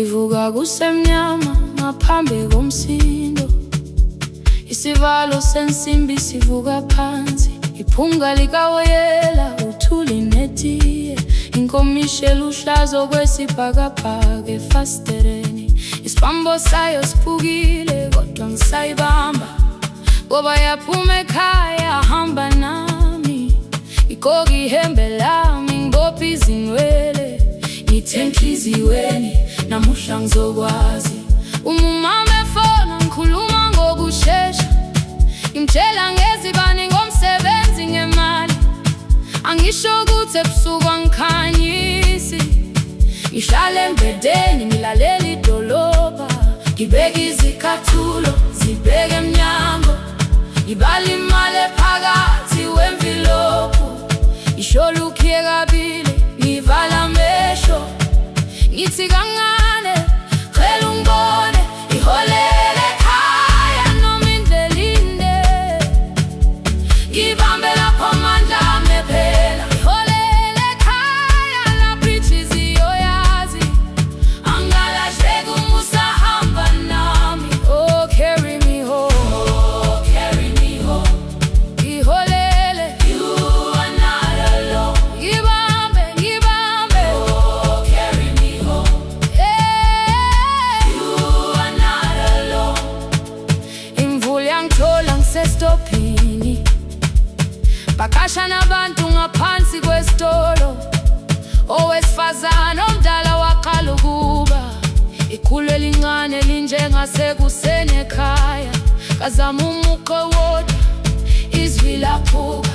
Ngivuka kusemnyama ngaphambi komsindo, isivalo sensimbi sivuka phansi, iphunga likawoyela uthuli netiye, inkomishi eluhlaza okwesibhakabhaka efasitereni, isibambo sayo siphukile kodwa ngisayibamba, ngoba yaphuma ekhaya hamba nami, igqoka ihembe lami ngibopha izinwele, ngithe enhliziyweni namuhla ngizokwazi. Umama efona ngikhuluma ngokushesha, ngimtshela ngezibani ngomsebenzi ngemali, angisho ukuthi ebusuku angikhanyisi, ngihlale embedeni ngilalela idolobha, ngibeke izikhathulo zibheke emnyango, ngibala imali ephakathi wemvilophu, isho lukhiye kabili ngivala amehlo, ngithi kancane cela ungibone, iholele ekhaya noma indlela inde, ngibambe lapho amandla ami ephela, iholele ekhaya lapho inhliziyo yazi, angalahleki uma usahamba nami. Oh carry me home, oh carry me home, iholele, you are not alone, ngibambe ngibambe, oh carry me home, you are not alone. Imvula yangithola ngisestopini, bakasha nabantu ngaphansi kwesitolo, owesifazane omdala ikhulu elincane linjengasekuseni ekhaya. Ngazama umuqo wodwa, izwi laphuka.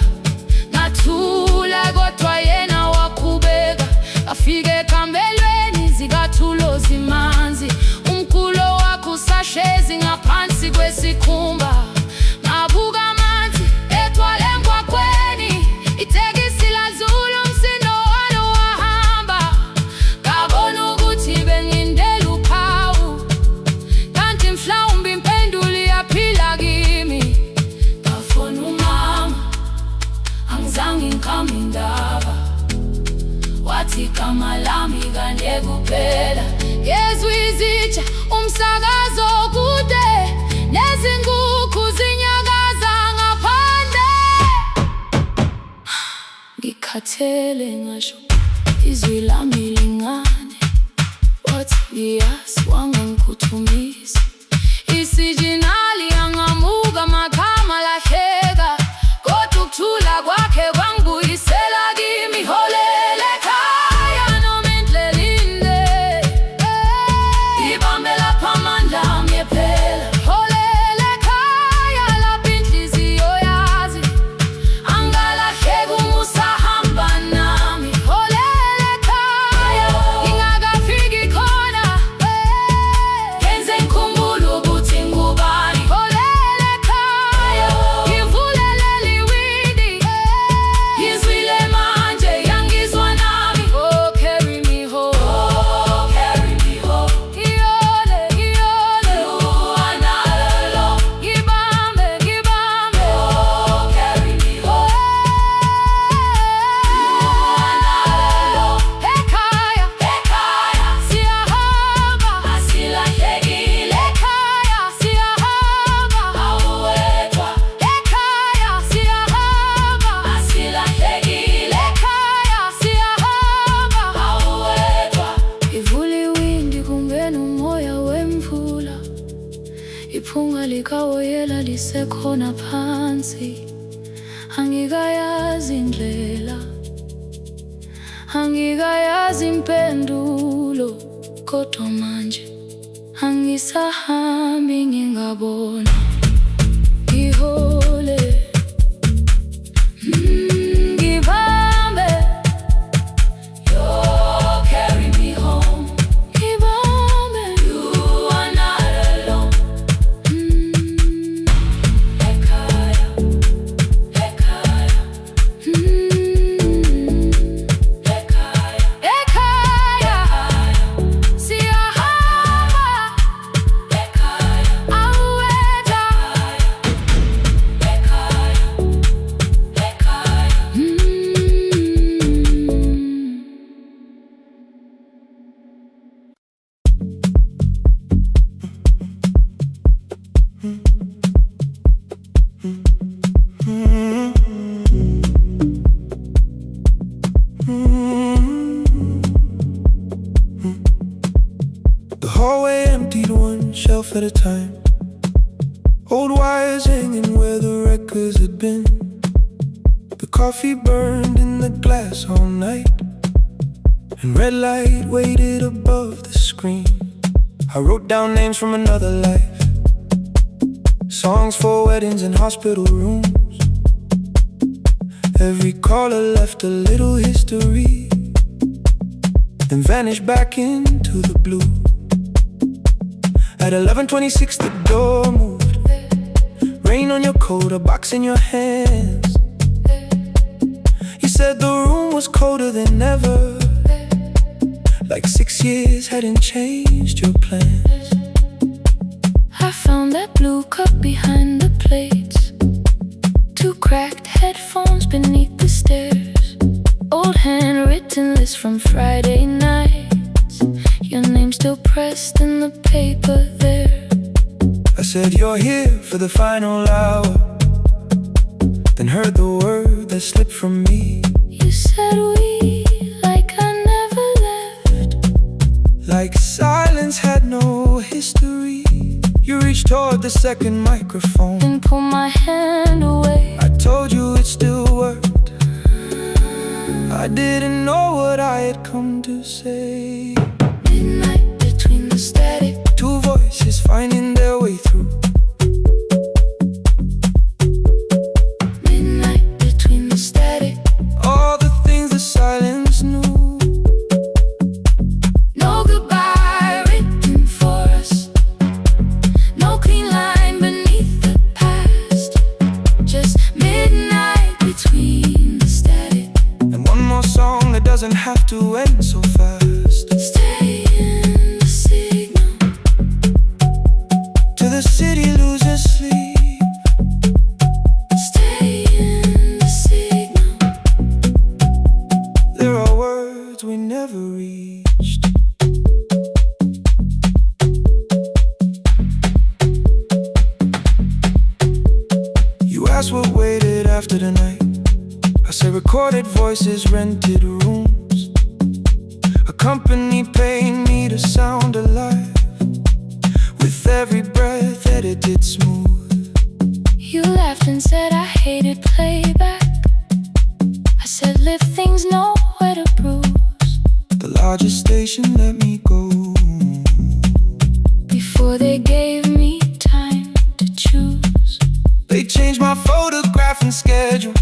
Ngathula kodwa yena waqhubeka. Afike ekambelweni zikathulo zimanzi. Umkhulo wakhe usahlezi ngaphansi kwesikhumba. Ngabuka amanzi ethwala emgwaqweni. Itekisi ladlula umsindo walo wahamba. Ngabona ukuthi bengindela uphawu, kanti mhlawumbe impendulo iyaphila kimi. Ngafona umama, angizange ngikhambe indaba. Wathi igama lami kanye kuphela. Ngezwe izitsha, umsakazo kude, nezinkukhu zinyakaza ngaphandle. Ngikhathele ngasho izwi lami lincane. Wathi ngiyazi, wangangikhuthumisa. Isijinali angamuka amakhama lahleka, kodwa ukuthula kwakhe kwangibuyisela kimi. Holela ekhaya noma indlela inde, ibambe lapha amandla ami ephela. Holela ekhaya lapha inhliziyo yazi, angalahleki uma usahamba nami. Holela ekhaya, ngingakafiki khona, ngenze ngikhumbule ukuthi ngubani. Holela ekhaya, ngivulelele iwindi, ngizwile manje yangizwa nami. Oh, carry me home, oh, carry me home. Iyole, iyole, you are not alone. Ngibambe, ngibambe, oh, carry me home. You are not alone. Ekhaya, ekhaya, siyahamba, asilahlekile. Ekhaya, siyahamba, awuwedwa. Ekhaya, siyahamba, asilahlekile. Ekhaya, siyahamba, awuwedwa. Ivula iwindi kungena umoya wemvula. Iphunga likawoyela lisekhona phansi. Angikayazi indlela, angikayazi impendulo, kodwa manje angisahambi ngingabona. Ngihole, ngibambe, you carry me home. Ngibambe, you are not alone. Ekhaya, ekhaya, ekhaya, ekhaya, siyahamba. Ekhaya, awuwedwa. Ekhaya, ekhaya. The hallway emptied one shelf at a time. Old wires hanging where the records had been. The coffee burned in the glass all night, and red light waited above the screen. I wrote down names from another life, songs for weddings and hospital rooms. Every caller left a little history, then vanished back into the blue. At 11:26 the door moved. Rain on your coat, a box in your hands. You said the room was colder than ever, like 6 years hadn't changed your plans. I found that blue cup behind the plates, 2 cracked headphones beneath the stairs, old handwritten list from Friday nights, your name still pressed in the paper there. I said you're here for the final hour, then heard the word that slipped from me. You said we, like I never left, like silence had no history. You reached toward the second microphone, then pulled my hand away. I told you it still worked. I didn't know what I had come to say. Midnight between the static. Two voices finding their way through. Midnight between the static. All the things the silence knew. No goodbye written for us. No clean line beneath the past. Just midnight between the static. And one more song that doesn't have to end so fast. Stay in the signal Till the city loses sleep. Stay in the signal. There are words we never reached. You asked what waited after the night. I say recorded voices, rented rooms. A company paying me to sound alive. With every breath edited smooth. You laughed and said I hated playback. I said live things nowhere to bruise. The largest station let me go. Before they gave me time to choose. They changed my photograph and schedule,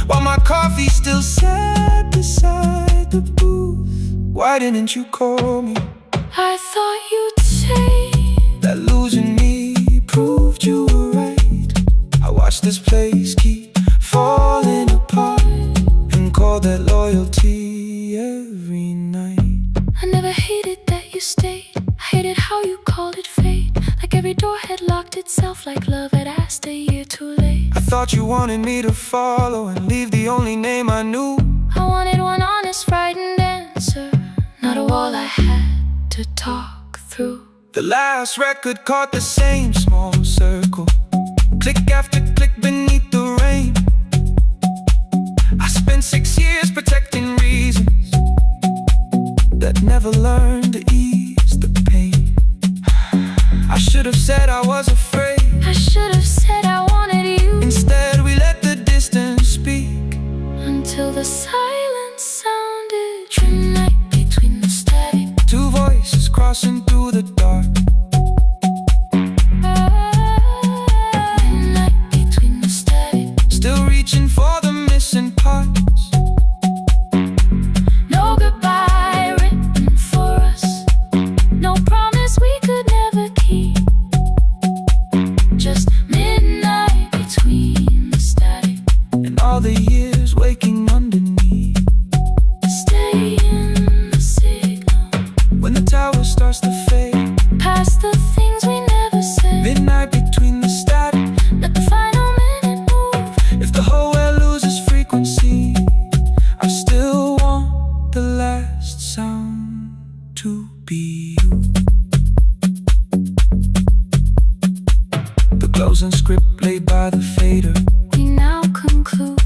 while my coffee still sat beside the booth. Why didn't you call me? I thought you'd say That losing me proved you were right. I watched this place keep falling apart, and called that loyalty every night. I never hated that you stayed. I hated how you called it fate. Like every door had locked itself, like love had asked a year too late. I thought you wanted me to follow and leave the only name I knew. I wanted one honest, frightened answer, not a wall I had to talk through. The last record caught the same small circle, click after click beneath the rain. I spent 6 years protecting reasons that never learned to ease the pain. I should have said I was afraid. I should have said I wanted you. Instead we let the distance speak. Until the silence sounded. Midnight between the static. Two voices crossing through the dark. Midnight between the static. Still reaching for the missing parts. No goodbye written for us. No promise we could never keep. Just midnight between the static. And all the years waking underneath. Stay in the signal. When the tower starts to fade. Past the things we never said. Midnight between the static. Let the final minute move. If the whole world loses frequency, I still want the last sound to be you. The closing script laid by the fader. We now conclude.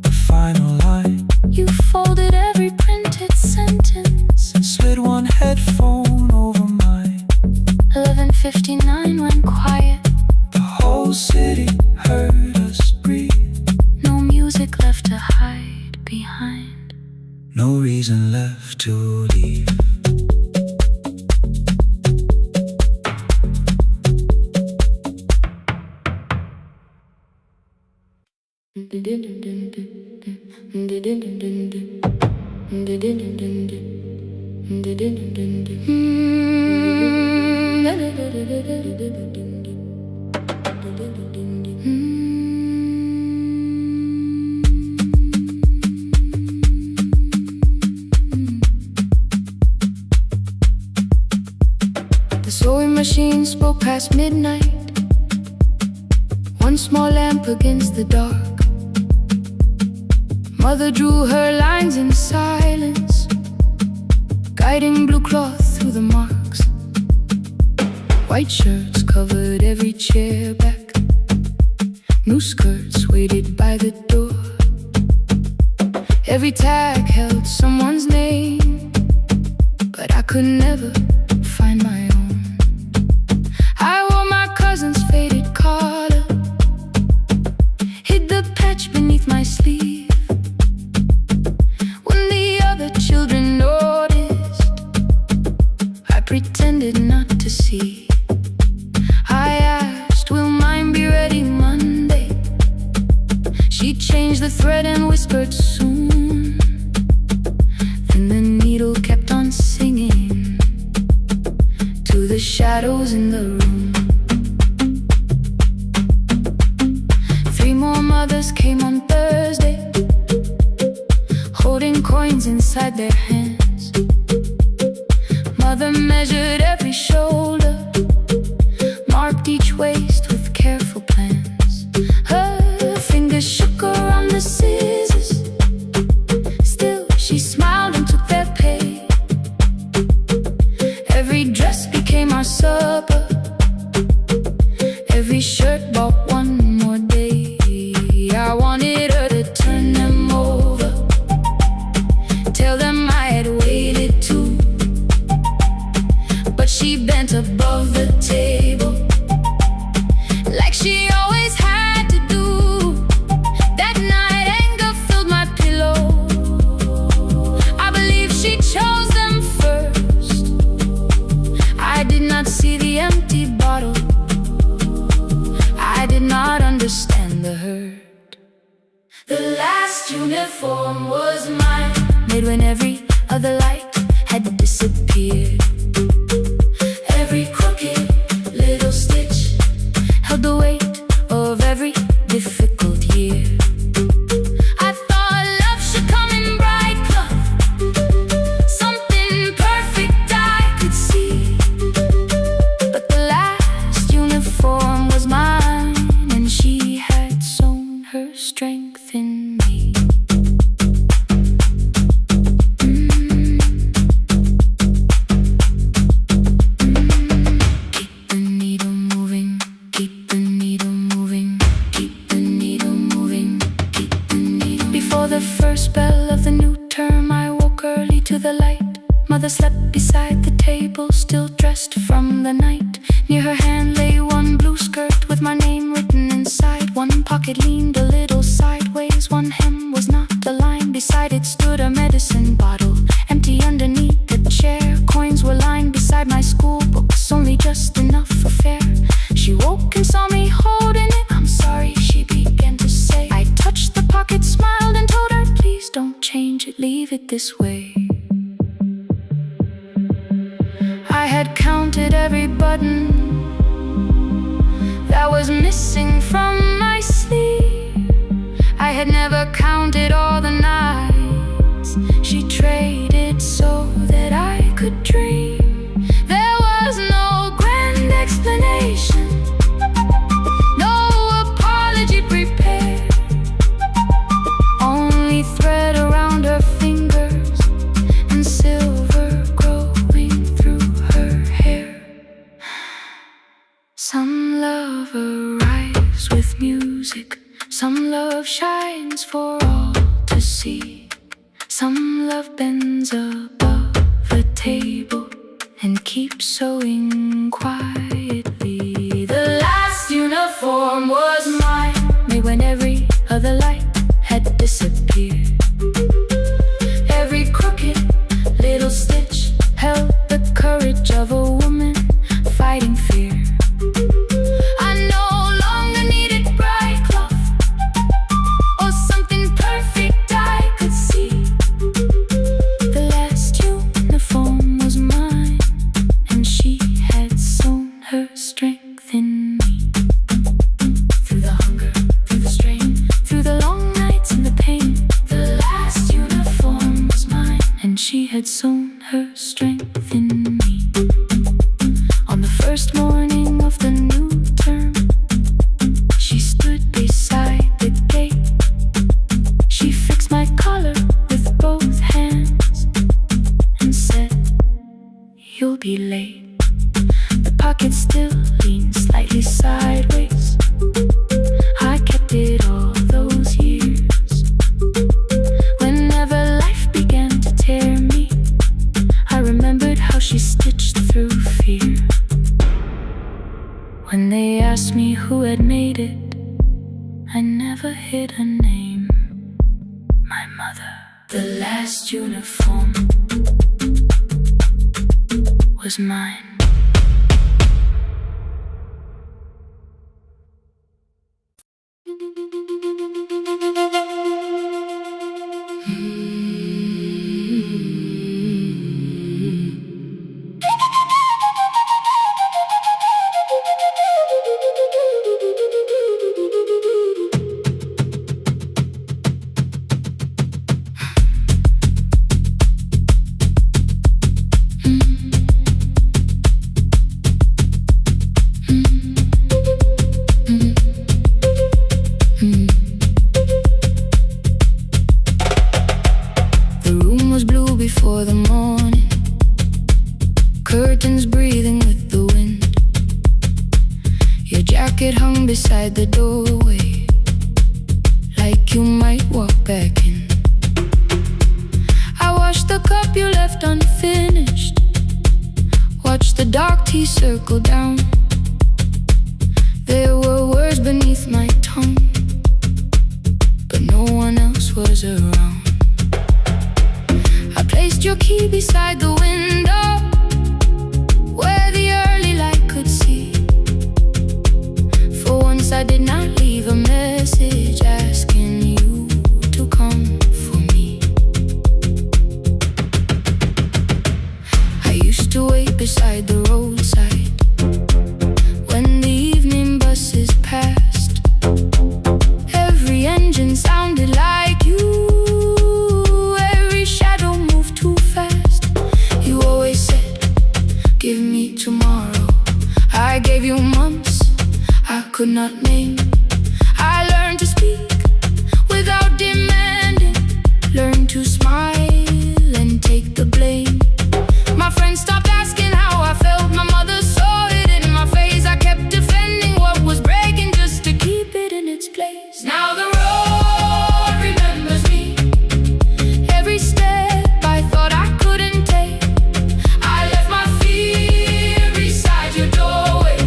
The final line. You folded every printed sentence. And slid one headphone over mine. 11:59 went quiet. The whole city heard us breathe. No music left to hide behind. No reason left to leave. The sewing machine spoke past midnight. One small lamp against the dark. Mother drew her lines in silence, guiding blue cloth through the marks. White shirts covered every chair back. New skirts waited by the door. Every tag held someone's name, but I could never find my own. I wore my cousin's faded collar, hid the patch beneath my sleeve. When the other children noticed, I pretended inside their hands. Mother measured every shoulder, marked each waist with careful plans. Her fingers shook around the scissors, still she smiled and took their pay. Every dress became our supper, every shirt bought one more day. I wanted her to turn them over, tell them I had waited too. But she bent above the table, like she always had to do. That night anger filled my pillow. I believe she chose them first. I did not see the empty bottle, I did not understand the hurt. The last uniform was mine, made when every other light had disappeared. Every crooked little stitch held the weight of every difficult year. I thought love should come in bright cloth, something perfect I could see. But the last uniform was mine, and she had sewn her strength in me. The light, mother slept beside the table, still dressed from the night. Near her hand lay one blue skirt with my name written inside. One pocket leaned a little sideways, one hem was not aligned. Beside it stood a medicine bottle, empty underneath the chair. Coins were lined beside my school books, only just enough for fare. She woke and saw me holding it. I'm sorry, she began to say. I touched the pocket, smiled and told her, please don't change it, leave it this way. I had counted every button that was missing from my sleeve. I had never counted all the nights she traded so that I could dream. There was no grand explanation, no apology prepared, only thread around her fingers and silver growing through her hair. Some love arrives with music, some love shines for all to see. Some love bends above the table and keeps sewing quietly. The last uniform was mine, made when every other light had disappeared. Every crooked little stitch held the courage of a woman fighting fear. I no longer needed bright cloth or something perfect I could see. The last uniform was mine, and she had sewn her strength in me. Through the hunger, through the strain, through the long nights and the pain, the last uniform was mine, and she had sewn her strength in me. On the first morning of the new term, she stood beside the gate. She fixed my collar with both hands and said, you'll be late. The pocket still leaned slightly sideways. I kept it all those years. Whenever life began to tear me, I remembered how she stitched through fear. When they asked me who had made it, I never hid her name. My mother. The last uniform was mine. was blue before the morning, curtains breathing with the wind. Your jacket hung beside the doorway, like you might walk back in. I washed the cup you left unfinished, watched the dark tea circle down. There were words beneath my tongue, but no one else was around. I placed your key beside the window, where the early light could see. For once I did not leave a message asking you to come for me. I used to wait beside the roadside when the evening buses passed. Every engine sounded like you, every shadow moved too fast. You always said, give me tomorrow. I gave you months I could not name. I learned to speak without demanding, learned to smile and take the blame. My friends stopped asking how I felt, my mother saw it in my face. I kept defending what was breaking just to keep it in its place. Now the road remembers me, every step I thought I couldn't take. I left my fear beside your doorway,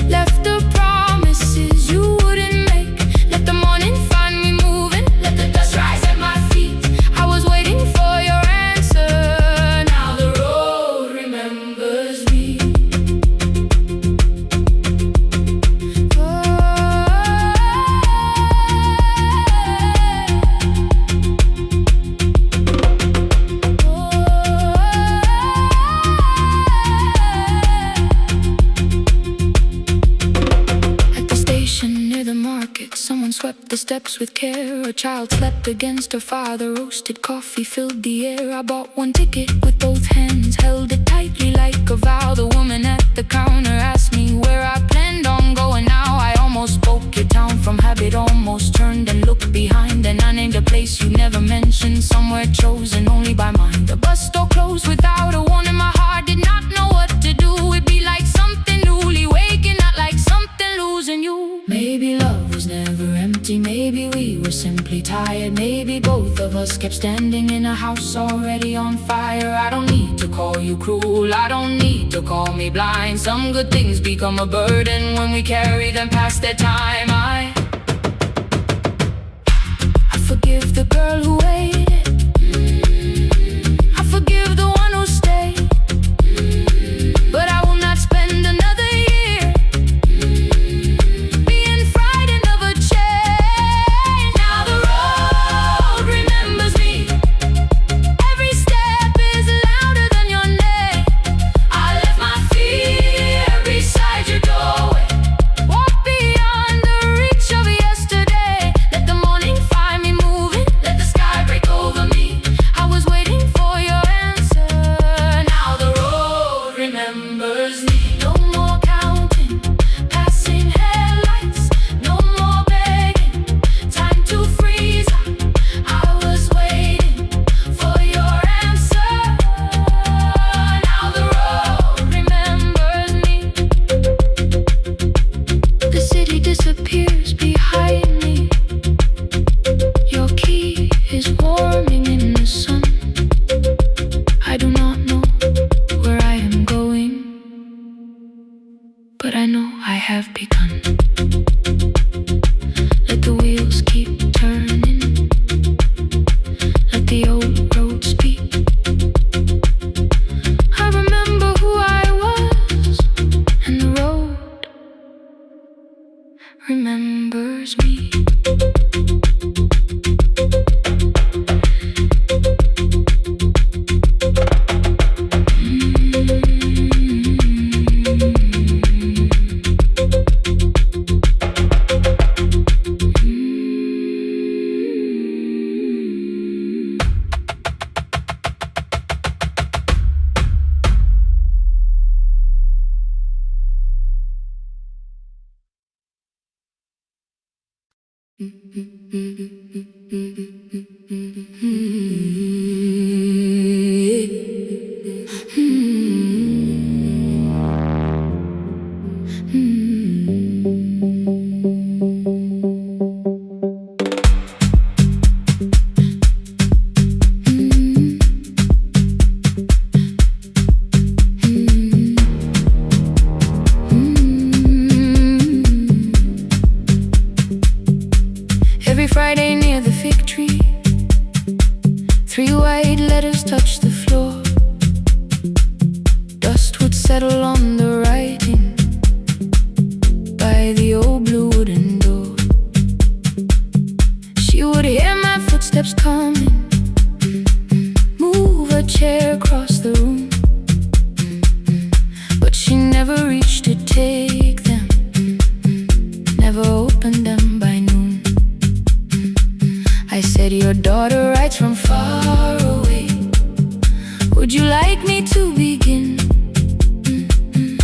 left the promises you wouldn't make. Let the morning find me moving, let the dust rise at my feet. I was waiting for your answer. Now the road remembers me. At the station near the market, someone swept the steps with care. A child slept against her father, roasted coffee filled the air. I bought one ticket with both hands, held it tightly like a vow. The woman at the counter asked me where I planned on going now. I almost spoke your town from habit, almost turned and looked behind. And I named a place you never mentioned, somewhere chosen only by mine. The bus store closed without a warning, my heart did not know what to do. It'd be like something newly waking, not like something losing you. Maybe love was never empty, maybe we were simply tired. Maybe both of us kept standing in a house already on fire. I don't need to call you cruel, I don't need to call me blind. Some good things become a burden when we carry them past their time. I forgive the girl who waited, I forgive the one who stayed, but I will not spend another year being frightened of a change. Now the road remembers me, every step is louder than your name. I left my fear beside your doorway, walk beyond the reach of yesterday. Let the morning find me moving, let the sky break away. chair across the room, but she never reached to take them, never opened them by noon. I said, your daughter writes from far away. Would you like me to begin?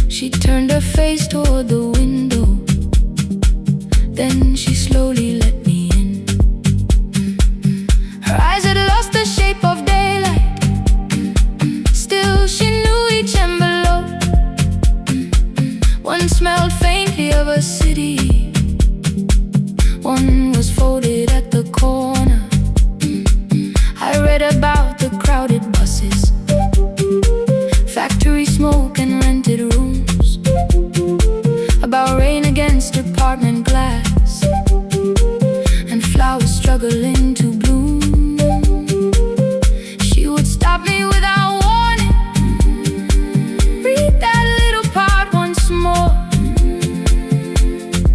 She turned her face toward the window, then she slowly let me in. Her eyes had lost the shape of daylight, still she knew each envelope. One smelled faintly of a city, one was folded at the corner. I read about the crowded buses, factory smoke and rented rooms, about rain against apartment glass, and flowers struggling to bloom. She would stop me without warning, read that little part once more.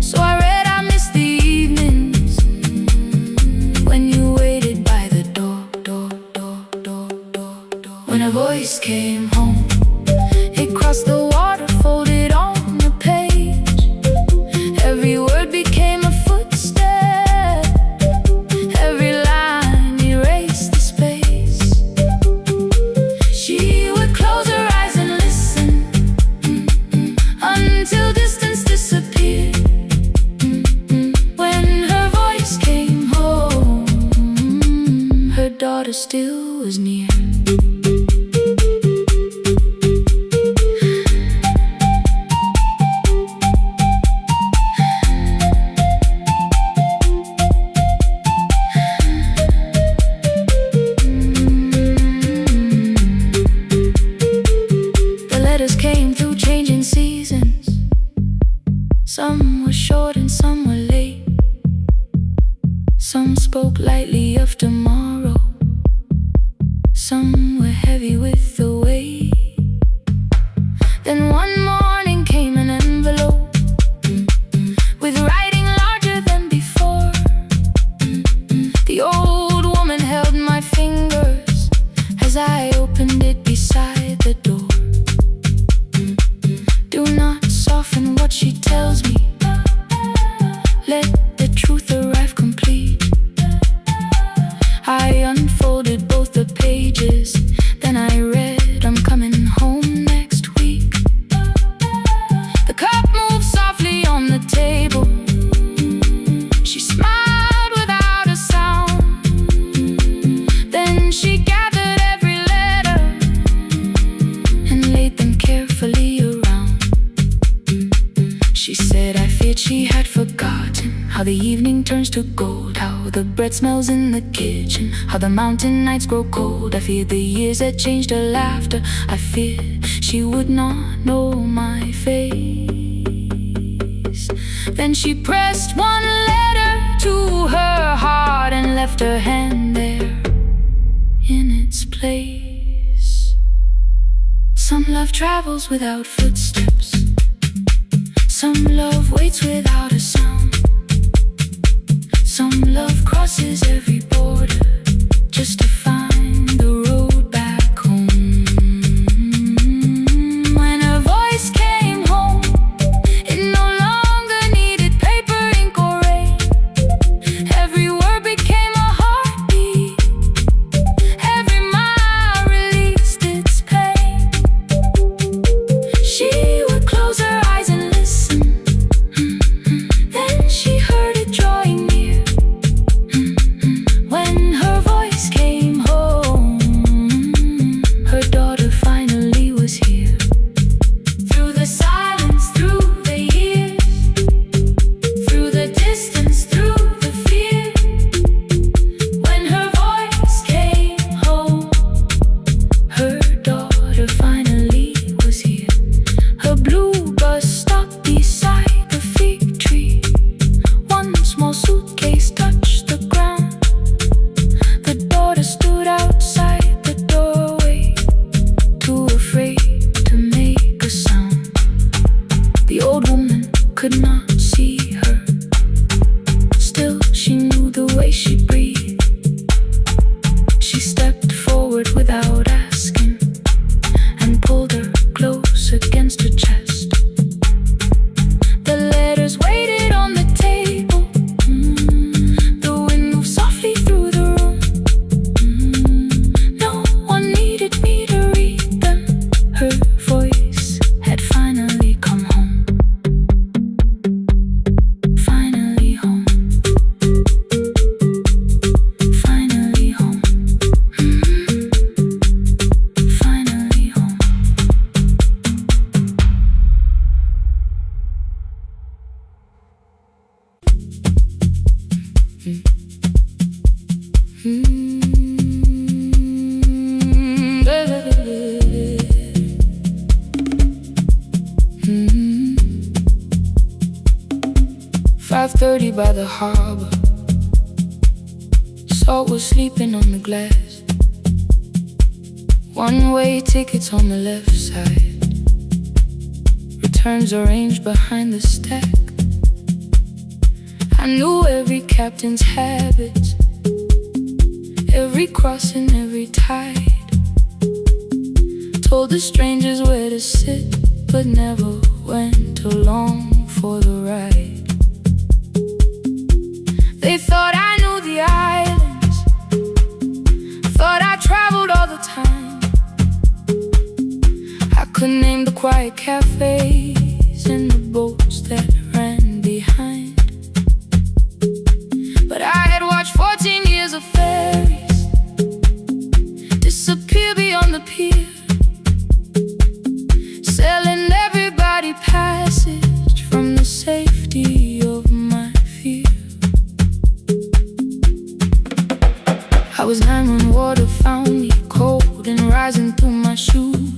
So I read, I miss the evenings when you waited by the door. When a voice came home, it crossed the water, folded on the page. Every word became a footstep, every line erased the space. She would close her eyes and listen, until distance disappeared. When her voice came home, her daughter still was near. Came through changing seasons. Some were short and some were late. Some spoke lightly of tomorrow, some were heavy with the weight. Then one morning came an envelope with writing larger than before. The old woman held my fingers as I opened it beside the door. Do not soften what she tells me, let the truth arrive complete. I unfolded both the pages, then I read, I'm coming home next week. The cup moved softly on the table. She smiled without a sound, then she gathered every letter and laid them carefully around. She said, I feared she had forgotten how the evening turns to gold, how the bread smells in the kitchen, how the mountain nights grow cold. I feared the years had changed her laughter. I feared she would not know my face. Then she pressed one letter to her heart and left her hand there in its place. Some love travels without footsteps, some love waits without a sound, some love crosses every border just to find the road back home. When her voice came home, it no longer needed paper, ink, or rain. Every word became a heartbeat, every mile released its pain. She would close her eyes and listen, then she heard it drawing near. When her voice came 30 by the harbor. Salt was sleeping on the glass. One-way tickets on the left side. Returns arranged behind the stack. I knew every captain's habits, every crossing, every tide. Told the strangers where to sit, but never went along for the ride. They thought I knew the islands, thought I traveled all the time. I could name the quiet cafes and the boats that ran behind. But I had watched 14 years of ferries disappear beyond the pier, selling everybody passage from the safety of my fear. I was 9 when water found me, cold and rising through my shoes.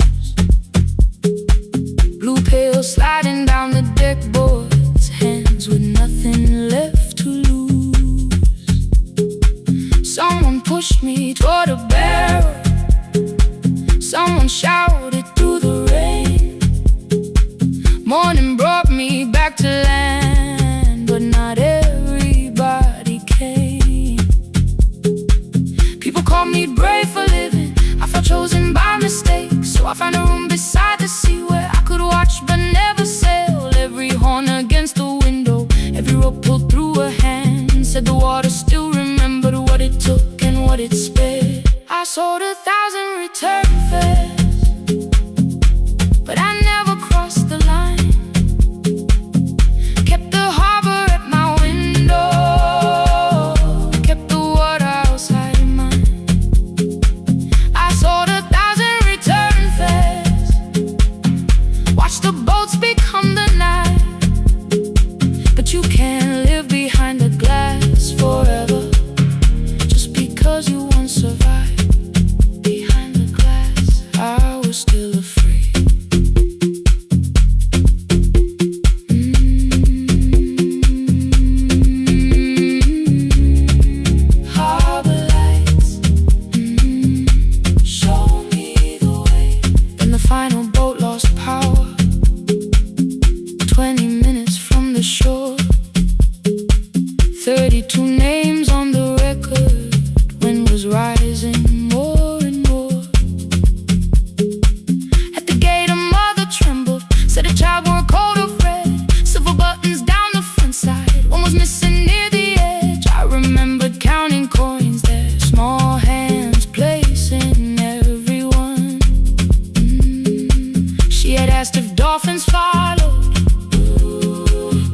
Blue pail sliding down the deck boards, hands with nothing left to lose. Someone pushed me toward a barrel, someone shouted through the rain. Morning brought me back to land, but not everybody came. People called me brave for living, I felt chosen by mistake. So I found a room beside the sea where I could watch but never sail. Every horn against the window, every rope pulled through a hand, said the water still remembered what it took and what it spared. I sold 1,000 return fares, but I never crossed the line. Kept the harbor at my window, kept the water outside of mine. I sold 1,000 return fares, watched the boats become the night. But you can't live behind the glass forever, just because you once survived. Behind the glass, I was still afraid. Harbor lights, show me the way. Then the final boat lost power, 20 minutes from the shore. 32 names on the record, wind was rising more and more. At the gate a mother trembled, said a child wore a coat of red, silver buttons down the front side, one was missing near the edge. I remembered counting coins there, small hands placing everyone. She had asked if dolphins followed,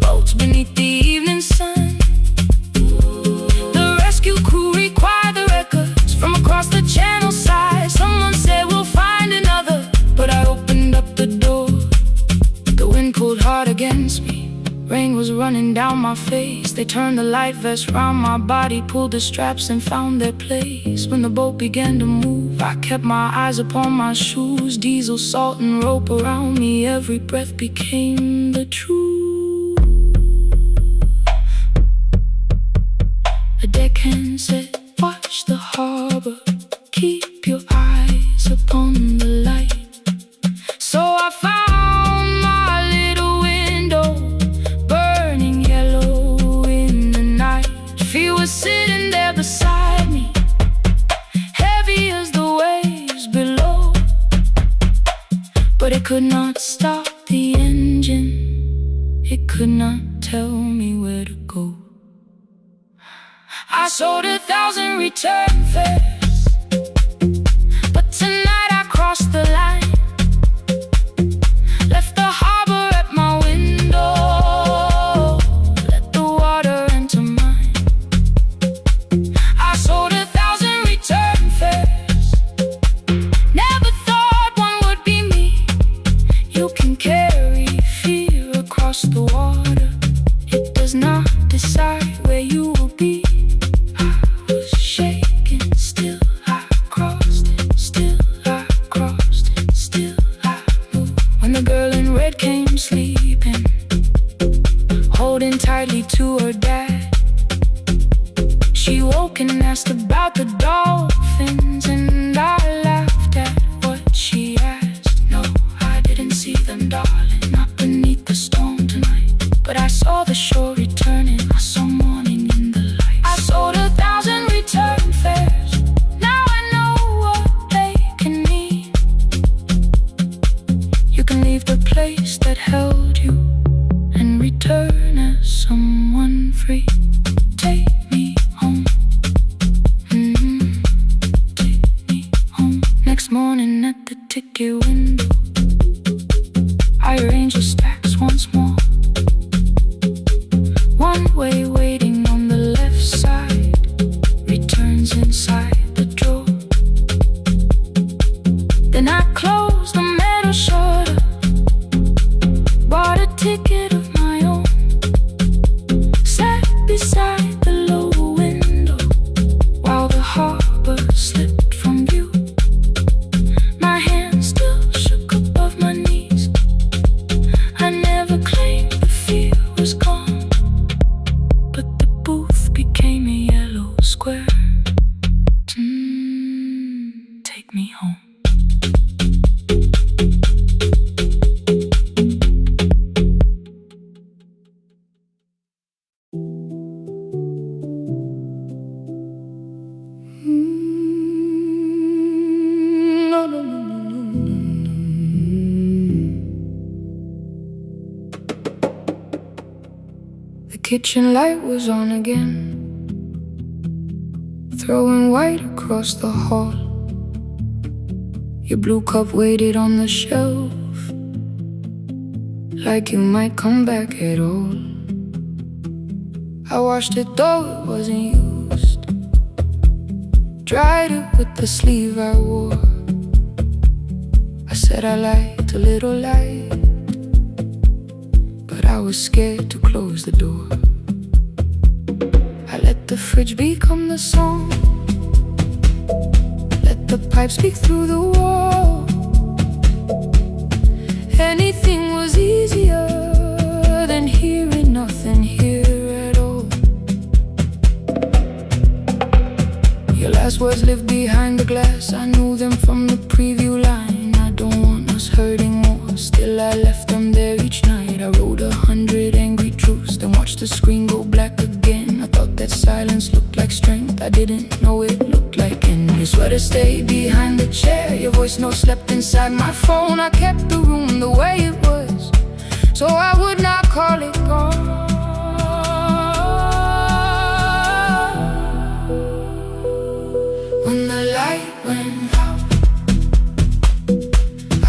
boats beneath the evening sun. The rescue crew required the records from across the channel side. Someone said we'll find another, but I opened up the door. The wind pulled hard against me, rain was running down my face. They turned the light vest round my body, pulled the straps and found their place. When the boat began to move, I kept my eyes upon my shoes. Diesel, salt and rope around me, every breath became the truth. A deckhand said, watch the harbor, keep your eyes upon the light. So I found my little window, burning yellow in the night. She was sitting there beside me, heavy as the waves below, but it could not stop the engine, it could not tell me where to go. I sold 1,000 return fares, but tonight I crossed the line. Left the harbor at my window, let the water enter mine. I sold 1,000 return fares, never thought one would be me. You can carry fear across the water, it does not decide where you will be. I was shaking still. morning at the ticket window, I arrange the stacks once more. One way waiting on the left side, returns inside the drawer. Then I close the metal shutter, bought a ticket of my own, sat beside the lower window while the harbor slipped from view. My hands still shook above my knees. I never claimed the fear was gone, but the booth became a yellow square. Take me home. The kitchen light was on again, throwing white across the hall. Your blue cup waited on the shelf, like you might come back at all. I washed it though it wasn't used, dried it with the sleeve I wore. I said I liked a little light, but I was scared to close the door. I let the fridge become the song, let the pipe speak through the wall. Anything was easier than hearing nothing here at all. Your last words lived behind the glass, I knew them from the preview line. I don't want us hurting more, still I left them there each night. I wrote 100 angry truths, then watched the screen go black again. I thought that silence looked like strength, I didn't know it looked like end. Your sweater stayed behind the chair, your voice note slept inside my phone. I kept the room the way it was, so I would not call it gone. When the light went out,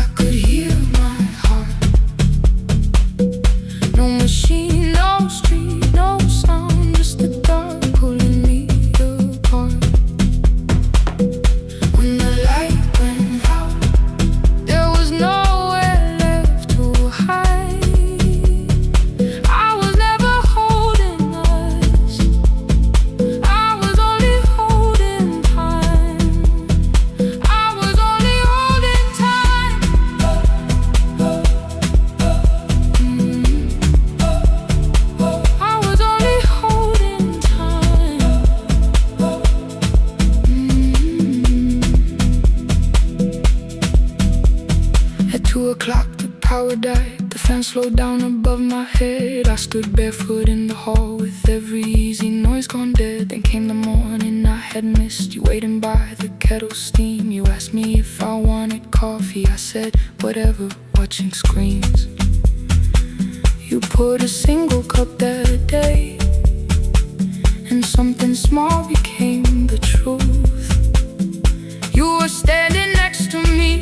I could hear my heart. No machine, no street, no sound, just the dark pulling me apart. When the light went out, there was nowhere left to hide. I was never holding us, I was only holding time. I was only holding time. I was only holding time. At 2 o'clock the power died, the fan slowed down above my head. I stood barefoot in the hall with every easy noise gone dead. Then came the morning I had missed, you waiting by the kettle steam. You asked me if I wanted coffee, I said whatever, watching screens. You poured a single cup that day, and something small became the truth. You were standing next to me,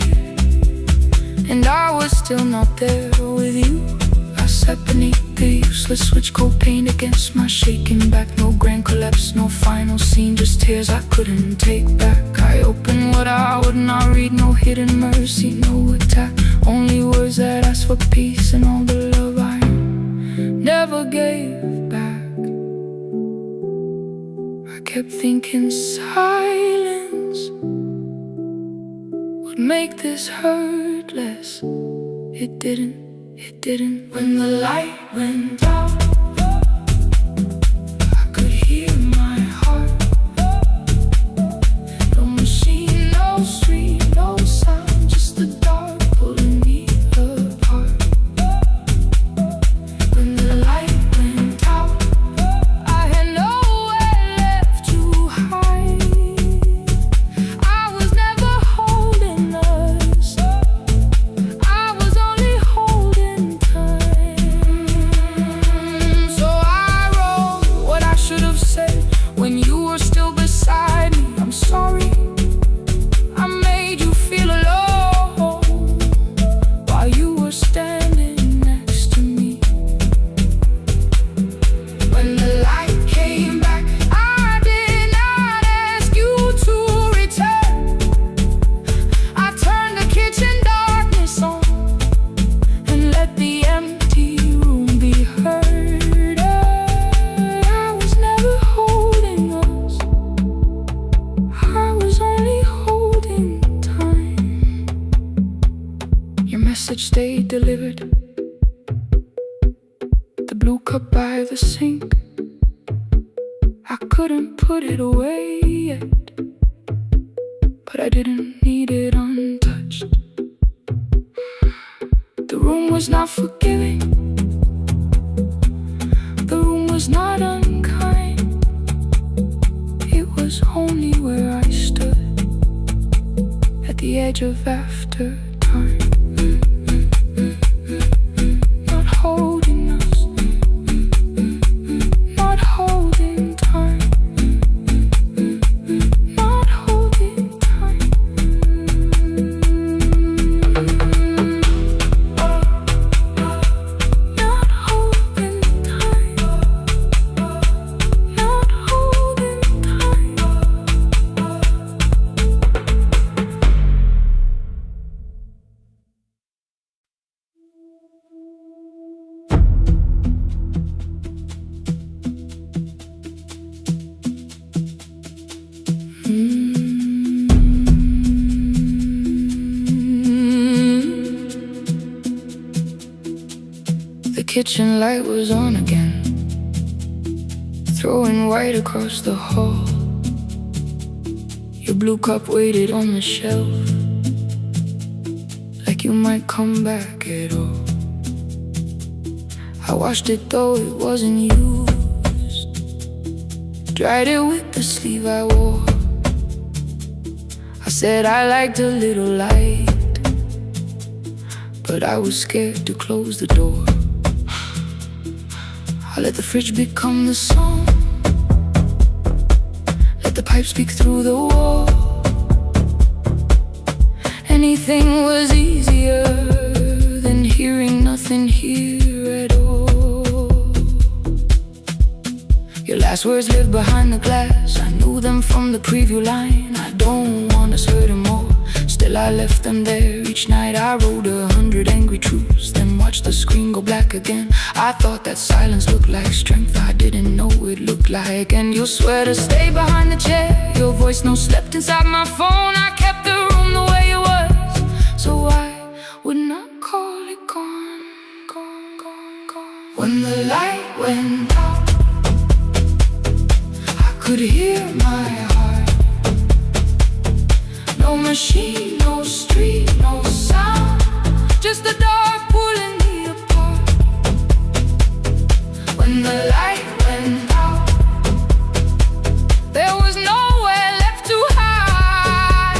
and I was still not there with you. I sat beneath the useless switch, cold paint against my shaking back. No grand collapse, no final scene, just tears I couldn't take back. I opened what I would not read, no hidden mercy, no attack, only words that asked for peace and all the love I never gave back. I kept thinking silence would make this hurt less. It didn't. When the light went out, I could hear my heart. No machine, no street, no sound, just the dark pulling me apart. When the light went out, I had nowhere left to hide. I was never holding us, I was only holding time. message they delivered. The blue cup by the sink, I couldn't put it away yet, but I didn't need it untouched. The room was not forgiving, the room was not unkind. It was only where I stood at the edge of after time. Not holding us, not holding time, not holding time. Not holding time, not holding time. The kitchen light was on again, throwing white across the hall. Your blue cup waited on the shelf, like you might come back at all. I washed it though it wasn't used, dried it with the sleeve I wore. I said I liked a little light, but I was scared to close the door. I let the fridge become the song, let the pipe speak through the wall. Anything was easier than hearing nothing here at all. Your last words lived behind the glass, I knew them from the preview line. I don't want us hurting more, still I left them there. Each night I wrote 100 angry truths, then watched the screen go black again. I thought that silence looked like strength, I didn't know it looked like. And you'll swear to stay behind the chair, your voice no slept inside my phone. I kept the room the way it was, so I would not call it gone, gone, gone, gone. When the light went out, I could hear my heart. No machine, no street, no sound, just the dark pulling me apart. When the light went out, there was nowhere left to hide.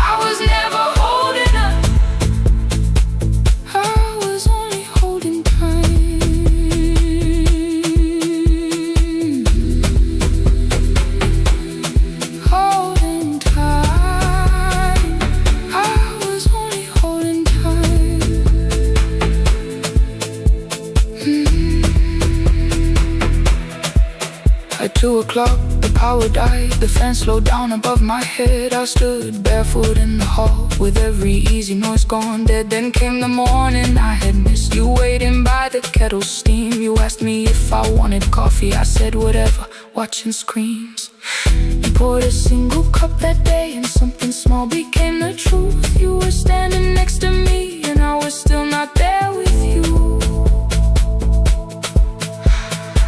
I was never holding up, I was only holding time. Holding time, I was only holding time. At 2 o'clock, the power died, the fan slowed down above my head. I stood barefoot in the hall, with every easy noise gone dead. Then came the morning I had missed, you waiting by the kettle steam. You asked me if I wanted coffee, I said whatever, watching screens. You poured a single cup that day, and something small became the truth. You were standing next to me, and I was still not there with you.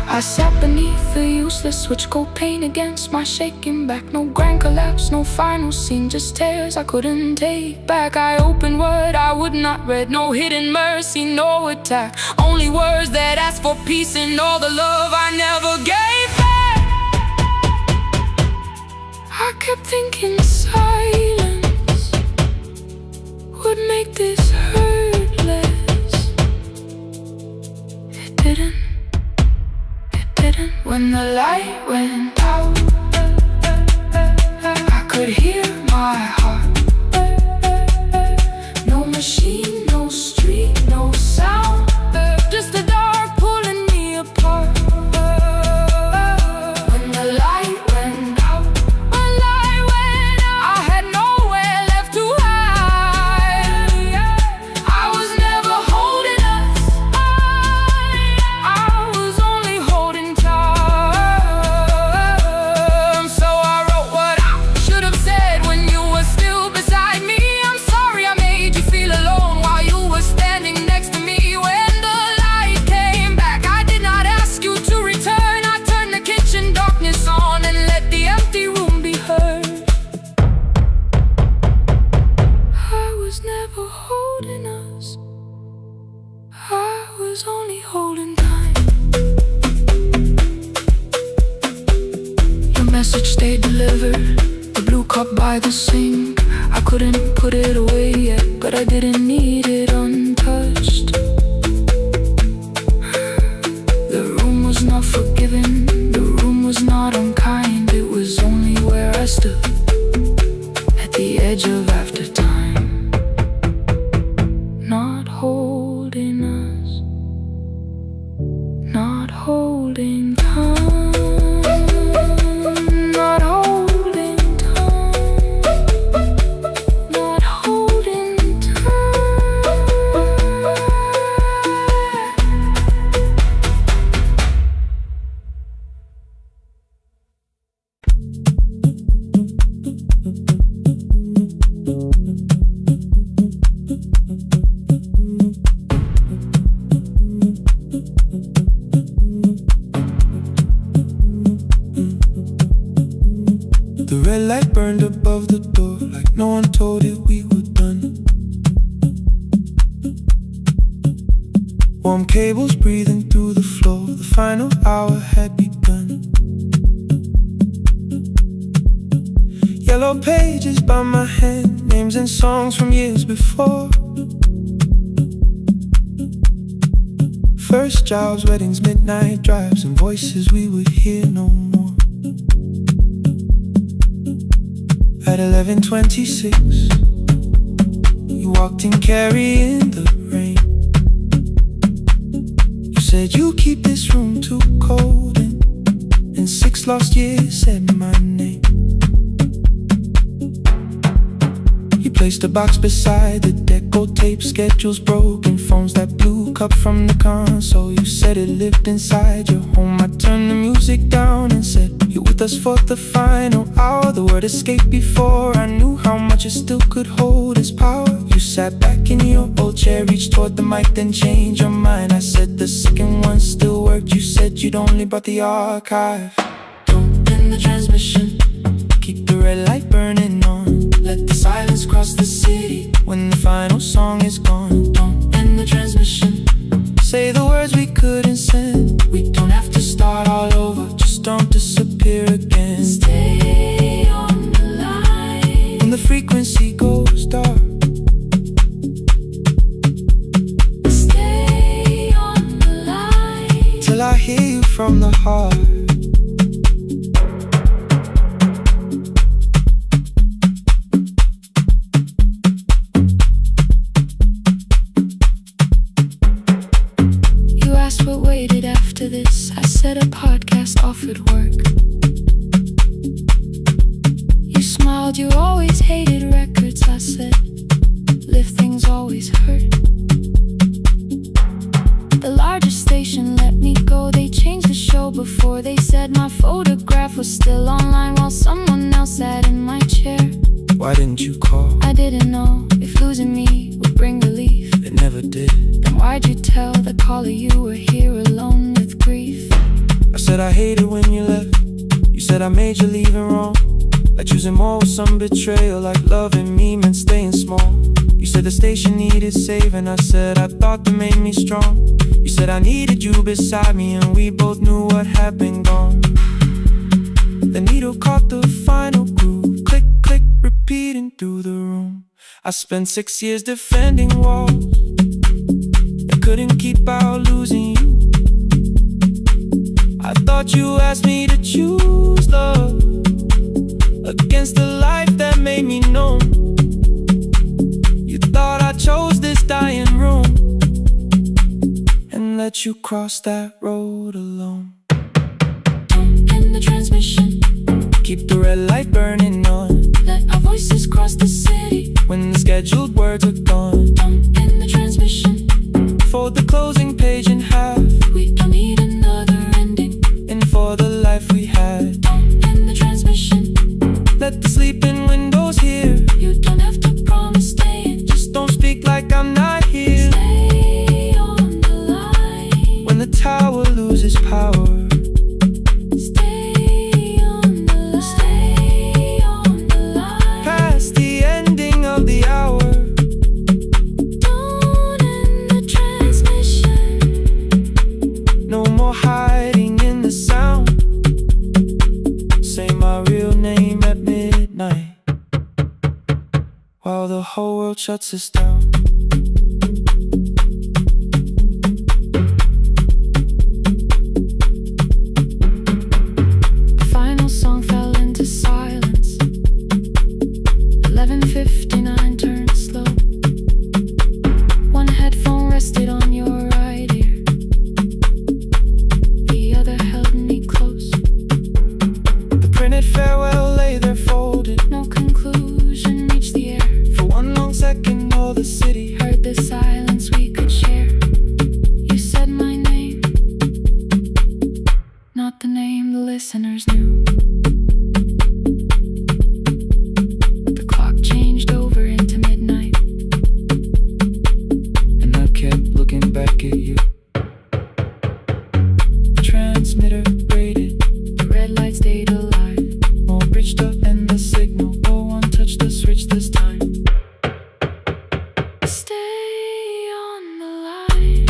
I sat beneath the useless switch, cold pain against my shaking back. No grand collapse, no final scene, just tears I couldn't take back. I opened what I would not read, no hidden mercy, no attack. Only words that asked for peace and all the love I never gave back. I kept thinking silence would make this hurt less. It didn't. When the light went out, I could hear my heart. No machine, no street, no sound, just the dark pulling me apart. When the light went out, I had nowhere left to hide. I was never holding us, I was only holding tight. was only holding time. Your message stayed delivered, the blue cup by the sink. I couldn't put it away yet, but I didn't need it untouched. The room was not forgiving, the room was not unkind. It was only where I stood, at the edge of after time. Not holding us, not holding time, not holding time, not holding time. The red light burned above the door, like no one told it we were done. Warm cables breathing through the floor, the final hour had begun. Yellow pages by my hand, names and songs from years before. First jobs, weddings, midnight drives, and voices we would hear no more. At 11:26, you walked in carrying the rain. You said you keep this room too cold, and in 6 lost years said my name. You placed a box beside the deck, old tape, schedules, broken phones, that blue cup from the console. You said it lived inside your home. I turned the music down and said, you're with us for the final hour. The word escaped before I knew how much it still could hold its power. You sat back in your old chair, reached toward the mic, then changed your mind. I said the second one still worked. You said you'd only brought the archive. Don't end the transmission, keep the red light burning on. Let the silence cross the city when the final song is gone. Don't end the transmission, say the words we couldn't send. We don't have to start all over, just don't disappear again. Stay on the line when the frequency goes dark. Stay on the line till I hear you from the heart. What waited after this? I said a podcast offered work. You smiled, you always hated records. I said, live things always hurt. The largest station let me go. They changed the show before they said my photograph was still online while someone else sat in my chair. Why didn't you call? I didn't know if losing me would bring relief. It never did. Then why'd you tell the caller you were here alone with grief? I said I hated when you left. You said I made you leaving wrong, like choosing more with some betrayal, like loving me meant staying small. You said the station needed saving. I said I thought that made me strong. You said I needed you beside me, and we both knew what had been gone. The needle caught the final groove, click, click, repeating through the room. I spent 6 years defending walls that couldn't keep out losing you. I thought you asked me to choose love against the life that made me numb. You thought I chose this dying room and let you cross that road alone. Don't end the transmission, keep the red light burning on. Let our voices cross the city when the scheduled words are gone. Don't end the transmission, fold the closing page in half. We don't need another ending, and for the life we had. Don't end the transmission, let the sleeping windows hear. You don't have to promise staying, just don't speak like I'm not here. Stay on the line when the tower loses power. Stay on the line, stay on the line, past the ending of the hour. Don't end the transmission. world shuts us down. The final song fell into silence. 11:59 turned slow. One headphone rested on your right ear, the other held me close. The printed farewell lay there folded. No conclusion reached the air. For one long second all the city Heard the silence we could share. You said my name, not the name the listeners knew. The clock changed over into midnight, and I kept looking back at you. The transmitter braided, the red light stayed alive. more bridged up and the signal. No one touched the switch this time. Stay on the line.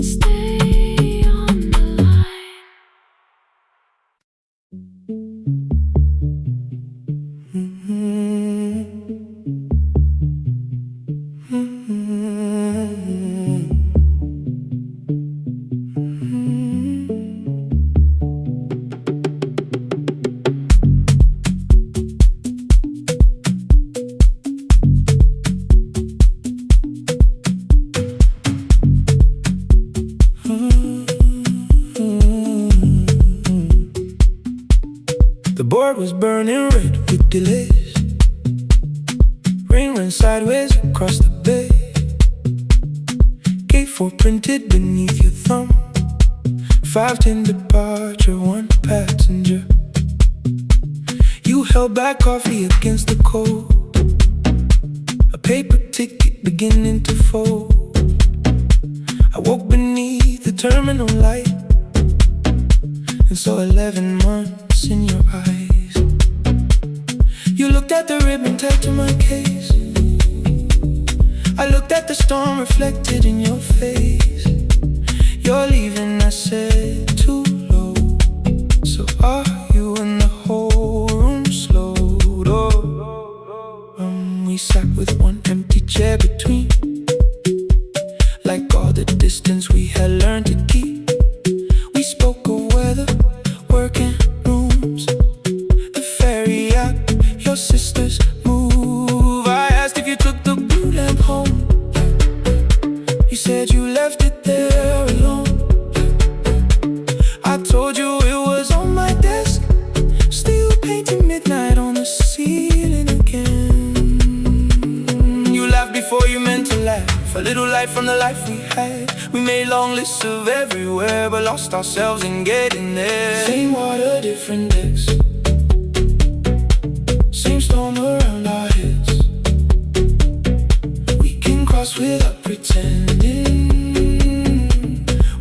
Stay on the line. The board was burning red with delays. Rain ran sideways across the bay. Gate 4 printed beneath your thumb. 5:10 departure, 1 passenger. You held back coffee against the cold. A paper ticket beginning to fold. I woke beneath the terminal light and saw 11 months in your eyes. You looked at the ribbon tied to my case. I looked at the storm reflected in your face. You're leaving, I said, too low. So are you? And the whole room slowed. We sat with one empty chair between, like all the distance we had learned to keep. We spoke of weather, working rooms, the ferry app, your sister's move. I asked if you took the blue lamp home. You said you left it there alone. I told you it was on my desk, still painting midnight on the ceiling again. You laughed before you meant to laugh. A little light from the life we had. We made long lists of everywhere, but lost ourselves in getting there. Same water, different decks. Same storm around our heads. We can cross without pretending.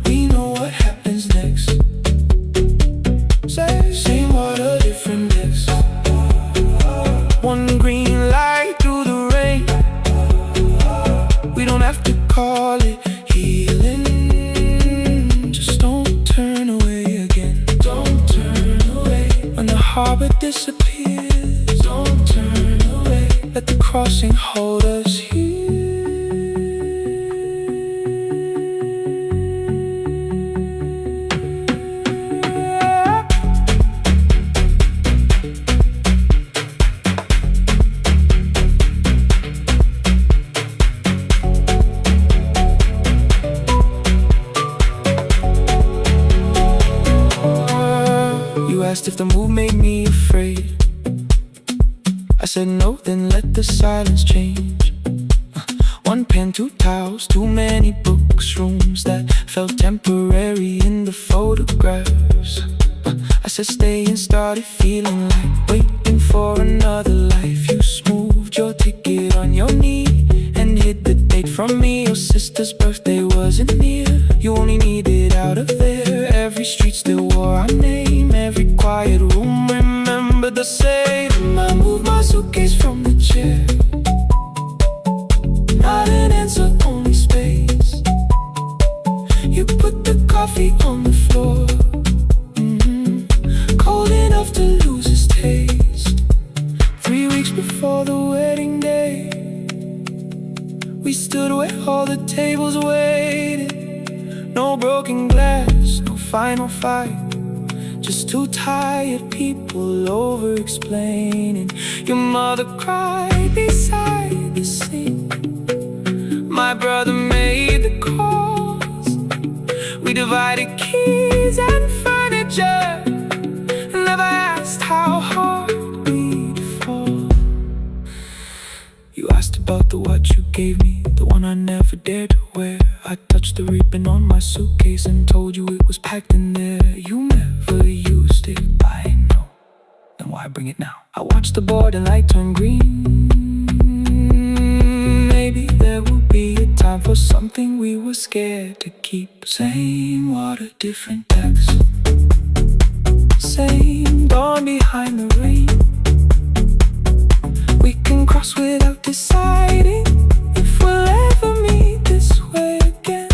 We know what happens next. Same water, different decks. One green light through the rain. We don't have to call it healing. Just don't turn away again. Don't turn away. When the harbor disappears, don't turn away. Let the crossing hold us here. You asked if the move made me afraid. I said no, then let the silence change. One pen, 2 towels, too many books, rooms that felt temporary in the photographs. I said stay and started feeling like waiting for another life. You smoothed your ticket on your knee and hid the date from me. Your sister's birthday wasn't near. You only needed out of there. Every street still wore our name. Every quiet room remembered the same. I moved my suitcase from the chair. Not an answer, only space. You put the coffee on the floor, cold enough to lose its taste. all the tables waited. No broken glass, no final fight. Just two tired people over-explaining. Your mother cried beside the sink. My brother made the calls. We divided keys and furniture. Never asked how hard we'd fall. You asked about the watch you gave me, the one I never dared to wear. I touched the ribbon on my suitcase and told you it was packed in there. You never used it, I know. Then why bring it now? I watched the border light turn green. Maybe there will be a time for something we were scared to keep. Same water, different decks. Same dawn behind the rain. We can cross without deciding if we'll ever meet this way again.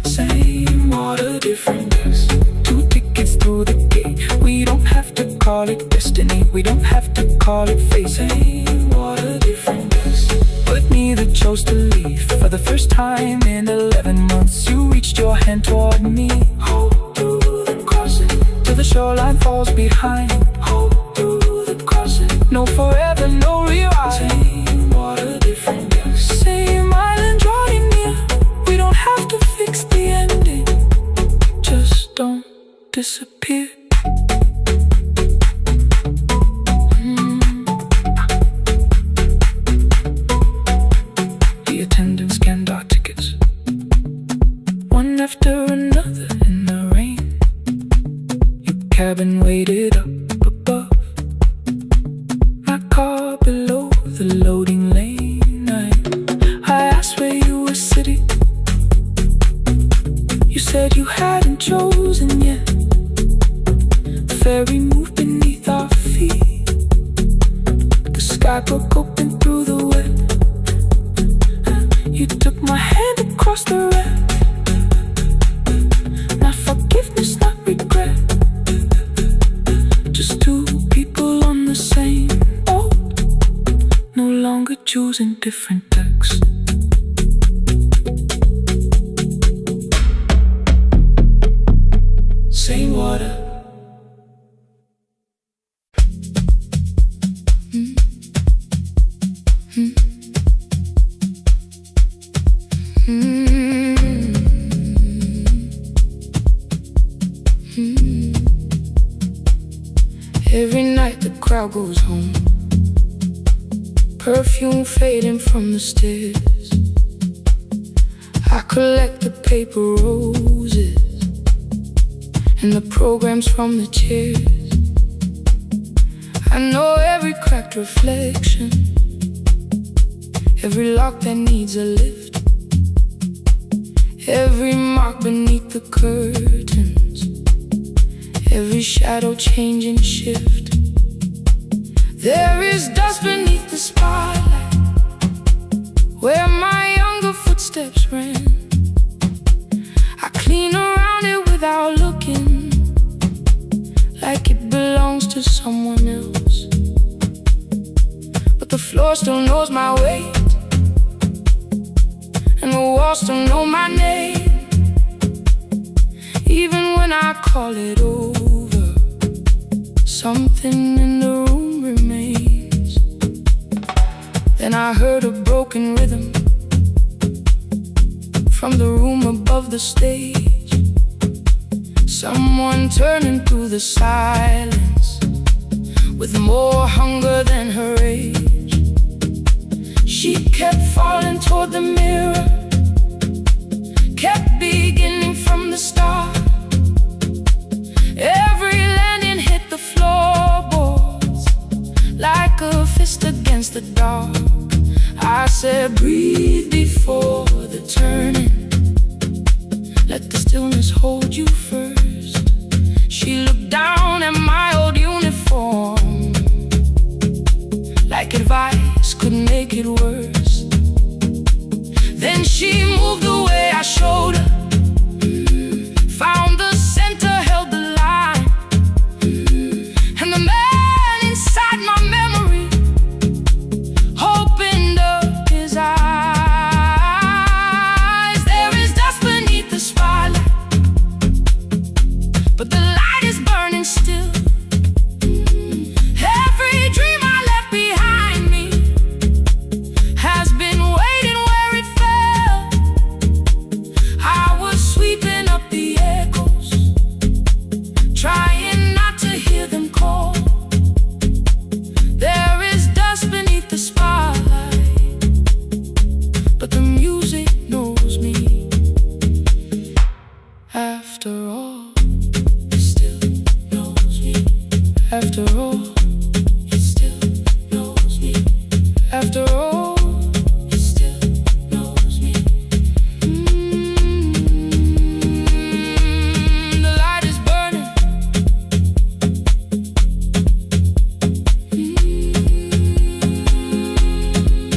Same water, different decks. Two tickets through the gate. We don't have to call it destiny. We don't have to call it fate. Same water, different decks. But neither chose to leave. For the first time in 11 months, you reached your hand toward me. Hold through the crossing till the shoreline falls behind. Hold through the crossing. No forever, no rewrite. Same water, different decks. Same island drawing near. We don't have to fix the ending. Just don't disappear. The attendants scanned our tickets, one after another in the rain. Your cabin waited up above, my car below the loading lane. I asked where you were sitting. You said you hadn't chosen yet. The ferry moved beneath our feet. The sky broke open through the wet. You took my hand across the wreck. Not forgiveness, not regret. Just two people on the same boat, no longer choosing different decks. Same water. Every night the crowd goes home, perfume fading from the stairs. I collect the paper roses and the programs from the chairs. I know every cracked reflection, every lock that needs a lift, every mark beneath the curtains, every shadow change and shift. There is dust beneath the spotlight where my younger footsteps ran. I clean around it without looking, like it belongs to someone else. But the floor still knows my weight, and the walls still know my name. Even when I call it over, something in the room remains. Then I heard a broken rhythm from the room above the stage. Someone turning through the silence with more hunger than her age. She kept falling toward the mirror, kept beginning from the start. Every landing hit the floorboards like a fist against the dark. I said, breathe before the turning. Let the stillness hold you first. She looked down at my old uniform, like advice could make it worse. Then she moved the way I showed her, found the center, held the line, and the man inside my memory opened up his eyes. After all, he still knows me. After all, he still knows me. The light is burning.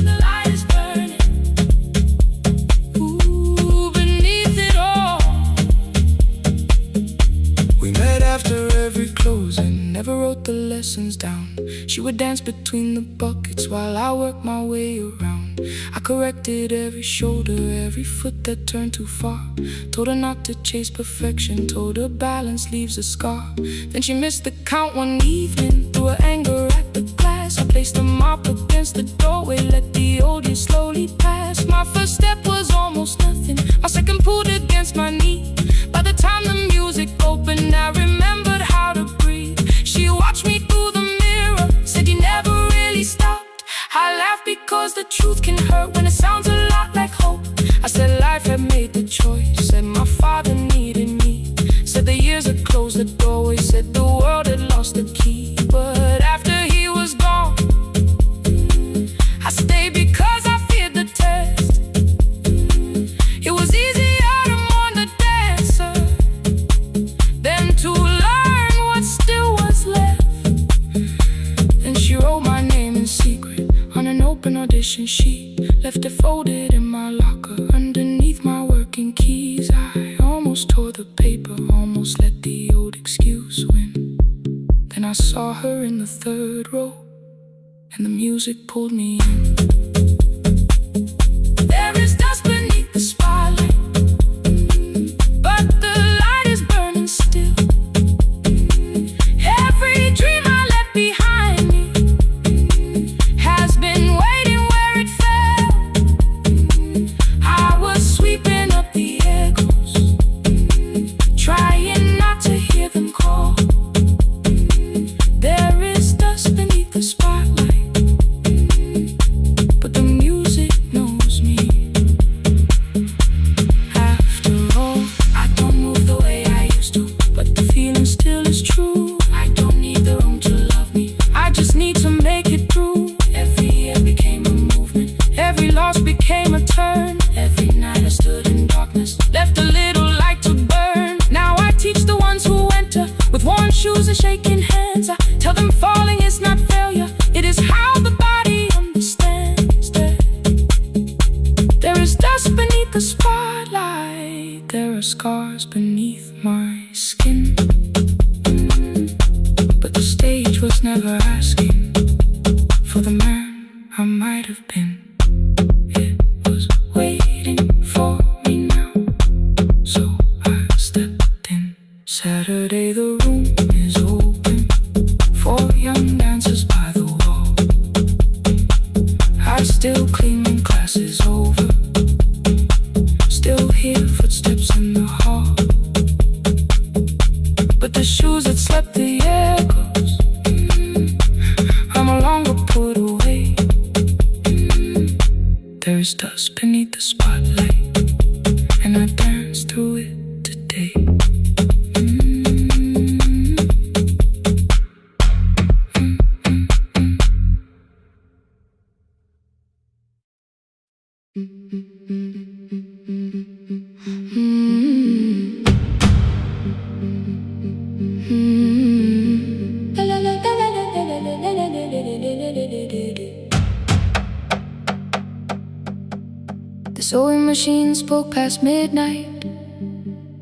The light is burning. Ooh, beneath it all. We met after every closing, never wrote the lessons down. She would dance between the buckets while I worked my way around. I corrected every shoulder, every foot that turned too far. Told her not to chase perfection, told her balance leaves a scar. Then she missed the count one evening, threw her anger at the glass. I placed the mop against the doorway, let the old years slowly pass. My first step was almost nothing, my second pulled against my knee. By the time the music opened, I remembered how to breathe. She watched me through the mirror, said you never really stopped. I laughed because the truth can hurt when it sounds a lot like hope. I said life had made the choice, said my father needed me. Said the years had closed the doorway, said the world had lost the key. But after he was gone, I stayed because I feared the test. It was easier to mourn the dancer than to learn what still was left. Then she wrote my name in secret on an open audition sheet, left it folded in my locker underneath my working keys. I almost tore the paper, almost let the old excuse win. Then I saw her in the third row, and the music pulled me in. There is dust beneath the spotlight, but the light is burning still. Every dream I left behind me has been waiting where it fell. I was sweeping up the echoes, trying not to hear them call. There is dust beneath the spotlight, but the music knows me. After all, I don't move the way I used to, but the feeling still is true. I don't need the room to love me, I just need to make it through. Every year became a movement, every loss became a turn. Every night I stood in darkness, left a little light to burn. Now I teach the ones who enter with worn shoes and shaking hands. I tell them falling is not failure, it is how the body understands that there is dust beneath the spotlight, there are scars beneath my skin. But the stage was never asking for the man I might have been. It was waiting for me now, so I stepped in. Saturday the room is open for young dancers by the wall. I still clean when class is over, still hear footsteps in the hall. But the shoes that slept the echoes, I'm no longer put away. There is dust beneath the spotlight, and I dance through it today. The sewing machine spoke past midnight,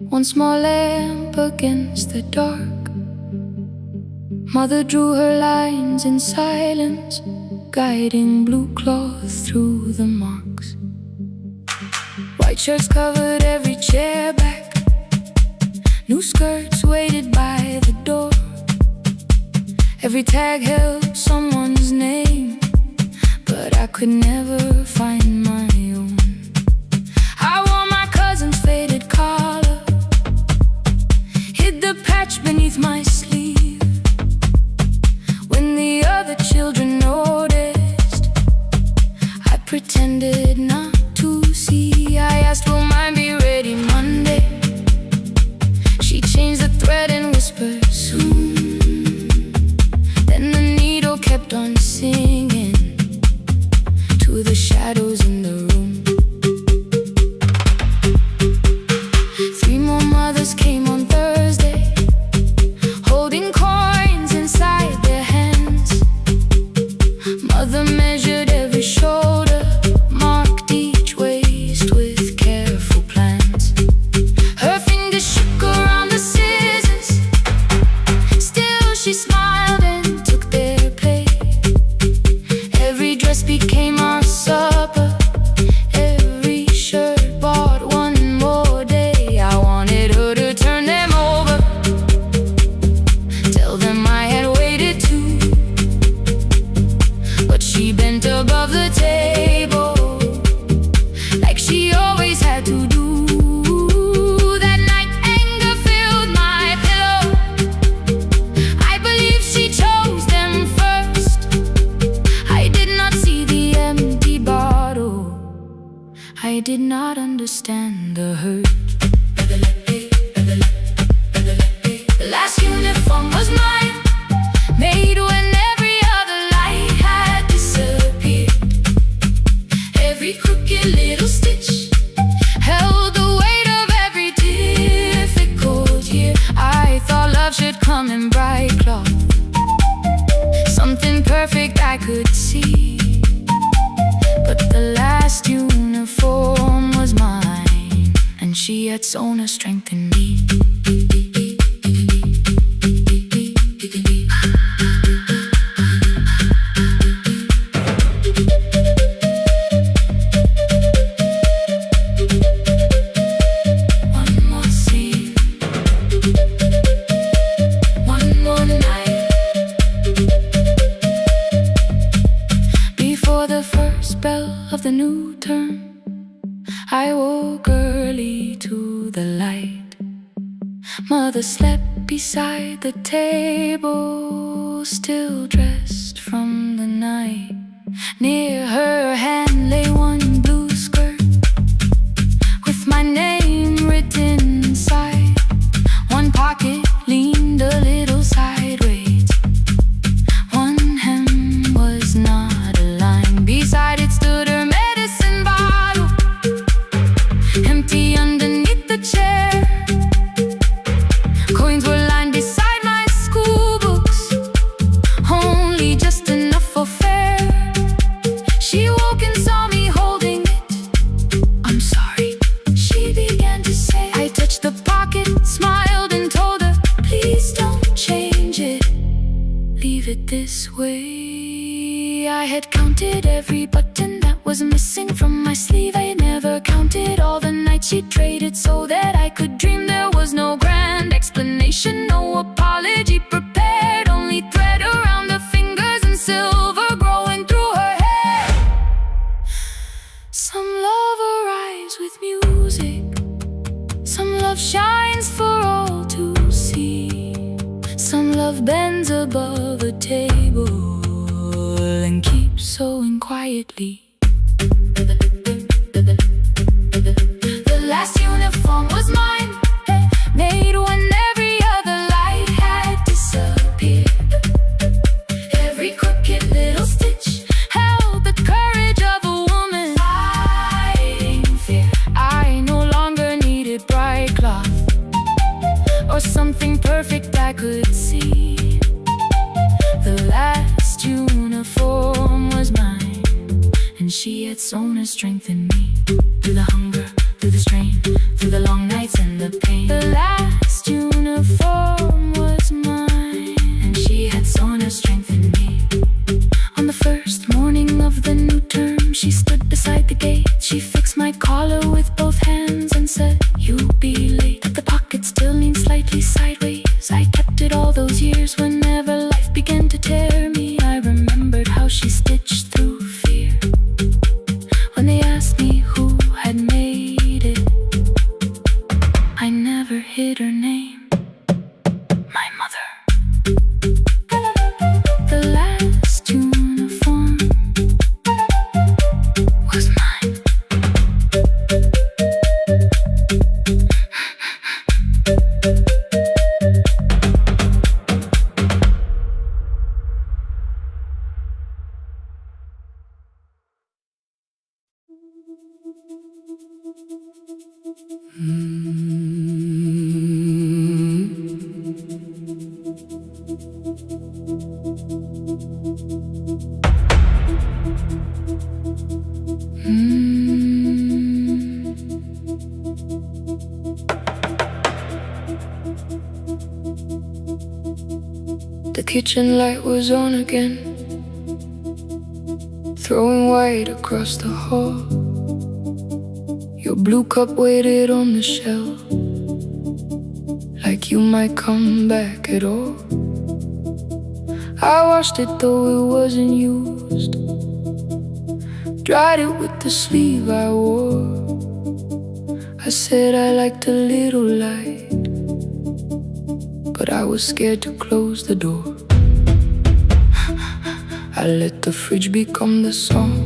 one small lamp against the dark. Mother drew her lines in silence, guiding blue cloth through the marks. White shirts covered every chair back, new skirts waited by the door. Every tag held someone's name, but I could never find my own. I wore my cousin's faded collar, hid the patch beneath my sleeve. When the other children noticed, I pretended not to see. I asked, will mine be ready Monday? She changed the thread and whispered, soon. on singing to the shadows in the room. 3 more mothers came on Thursday, holding coins inside their hands. Mother measured every shoulder, marked each waist with careful plans. Her fingers shook around the scissors, still she smiled and took their pay. Every dress became our supper, every shirt bought one more day. I wanted her to turn them over, tell them I had waited too. But she bent above the table, like she always had to do. That night anger filled my pillow, I believe she chose them first. I did not see the empty bottle, I did not understand the hurt. The last uniform was mine, made when every other light had disappeared. Every crooked little stitch held the weight of every difficult year. I thought love should come in bright cloth, something perfect I could see. But the last uniform was mine, and she had sewn her strength in me. One more scene, one more night. Before the first bell of the new term, I woke early to the light. Mother slept beside the table, still dressed from the night. Near her hand lay one blue skirt with my name written inside. One pocket leaned a little sideways, one hem was not aligned. Beside it stood her medicine bottle, empty underneath the chair. Coins were lined beside my school books, only just enough for fare. She woke and saw me holding it. I'm sorry, she began to say. I touched the pocket, smiled and told her, please don't change it, leave it this way. I had counted every button that was missing from my sleeve. I had never counted all the nights she traded so that I could dream. There was no grand explanation, no apology prepared, only thread around the fingers and silver growing through her hair. Some love arrives with music, some love shines for all to see. Some love bends above a table and keeps sewing quietly. The last uniform was mine, made when every other light had disappeared. Every crooked little stitch held the courage of a woman fighting fear. I no longer needed bright cloth or something perfect I could see. The last uniform was mine, and she had sewn her strength in me. Through the hunger, through the strain, through the long nights and the pain. The last uniform was mine, and she had sewn her strength in me. On the first morning of the new term, she stood beside the gate. She fixed my collar with both hands and said, you'll be late. The pocket still leaned slightly sideways. I kept it all those years. Whenever life began to tear me, I remembered how she stitched through fear. When they asked me who had made it, I never hid her name. kitchen light was on again, throwing white across the hall. Your blue cup waited on the shelf, like you might come back at all. I washed it though it wasn't used, dried it with the sleeve I wore. I said I liked a little light, but I was scared to close the door. I let the fridge become the song,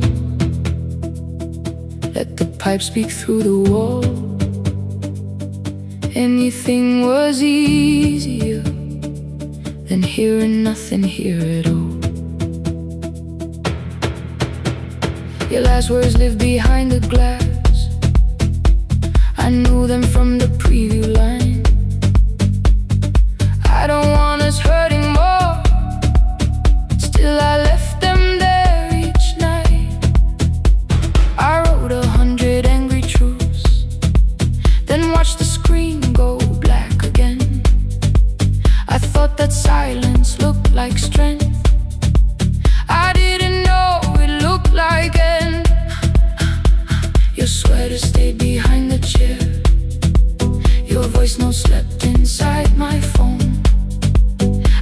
let the pipe speak through the wall. Anything was easier than hearing nothing here at all. Your last words live behind the glass, I knew them from the preview line. I don't want us hurting more, still I left them there each night. I wrote 100 angry truths, then watched the screen go black again. I thought that silence looked like strength, I didn't know it looked like end. Your sweater stayed behind the chair, your voice no slept inside my phone.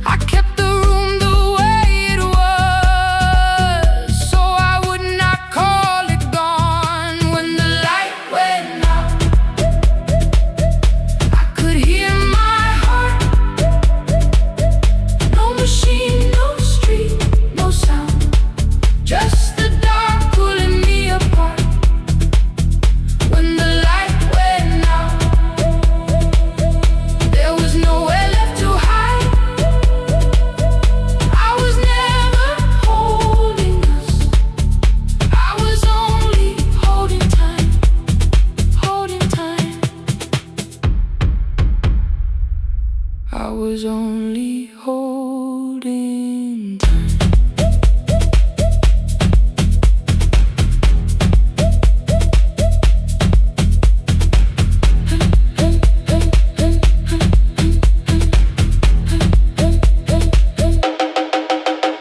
I kept the room the way it was, so I would not call it gone. When the light went out, I could hear my heart. No machine, no street, no sound, just the dark pulling me apart. When the light went out, there was nowhere left to hide. I was never holding us, I was only holding time, holding time. I was only holding time.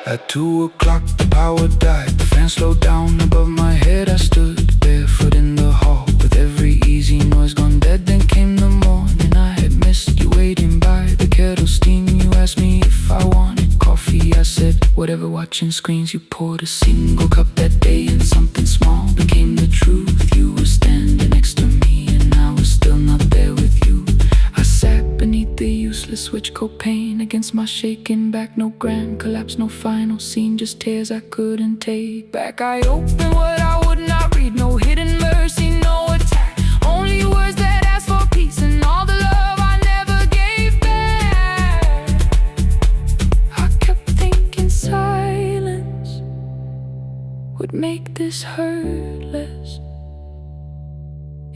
At 2 o'clock the power died, the fan slowed down above my head. I stood barefoot in the hall with every easy noise gone dead. Then came the morning, I had missed you waiting by the kettle steam. You asked me if I wanted coffee, I said whatever. Watching screens, you poured a single cup that day, and something small became the truth. You were standing next to me and I was still not there with you. I sat beneath the useless switch, copain against my shaking back. No grand collapse, no final scene, just tears I couldn't take back. I opened what I would not read, no hidden mercy, no attack, only words that asked for peace and all the love I never gave back. I kept thinking silence would make this hurt less.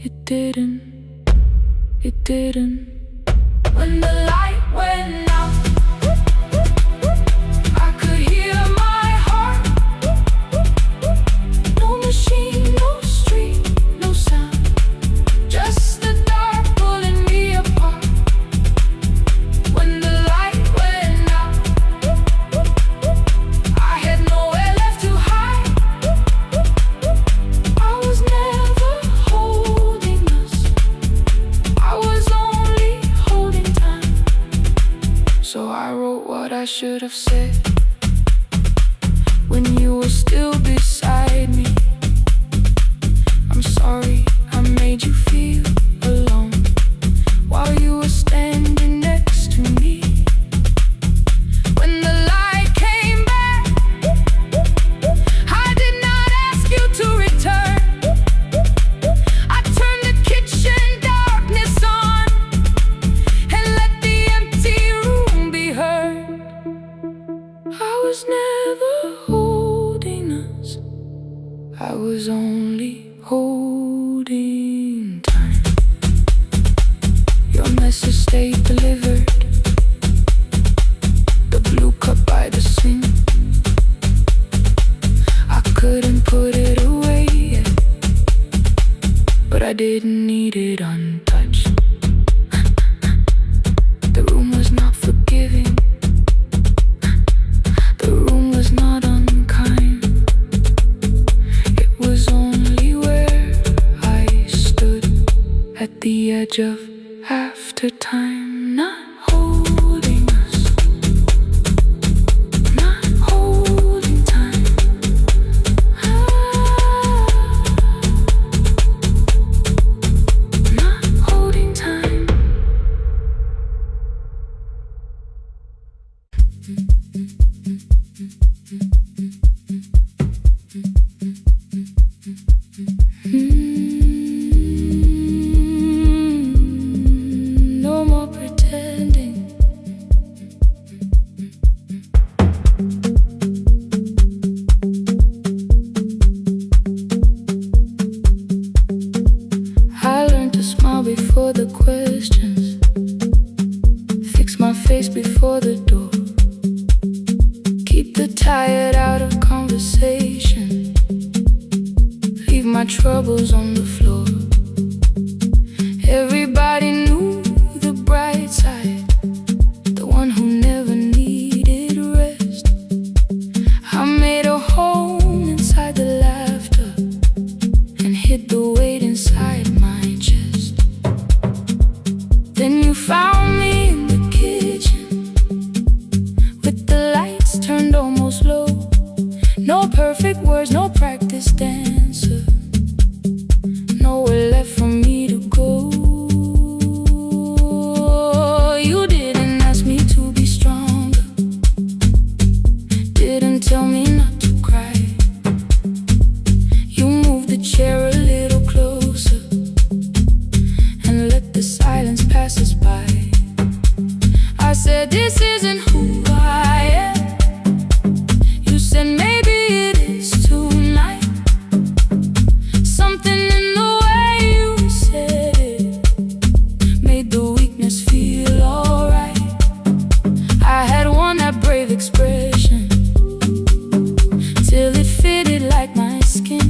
It didn't, it didn't. When the light went out, I could hear my heart. No machine, no street, no sound, just the dark pulling me apart. When the light went out, I had nowhere left to hide. I was never holding us, I was only holding time. So I wrote what I should have said when you were still beside me. I'm sorry I made you feel alone while you were standing next to me. When the light came back, I did not ask you to return. I turned the kitchen darkness on and let the empty room be heard. I was never holding us, I was only holding time. Your message stayed delivered, the blue cup by the sink. I couldn't put it away yet, but I didn't need it untouched. The room was not forgiving, edge of after time, not holding us, not holding time. Not holding time. No more pretending. I learned to smile before the questions, fix my face before the door, keep the tired out of conversation, leave my troubles on the floor. Everybody knew the bright side, the one who never needed rest. I made a home inside the laughter and hid the weight inside my chest. Then you found me in the kitchen with the lights turned almost low. No perfect words, no practice dancer, nowhere left for me to go. You didn't ask me to be stronger, didn't tell me not to cry. You moved the chair a little closer and let the silence pass us by. I said, this isn't who I am. You said, maybe it is tonight. Something in the way you said it made the weakness feel alright. I had worn that brave expression till it fitted like my skin,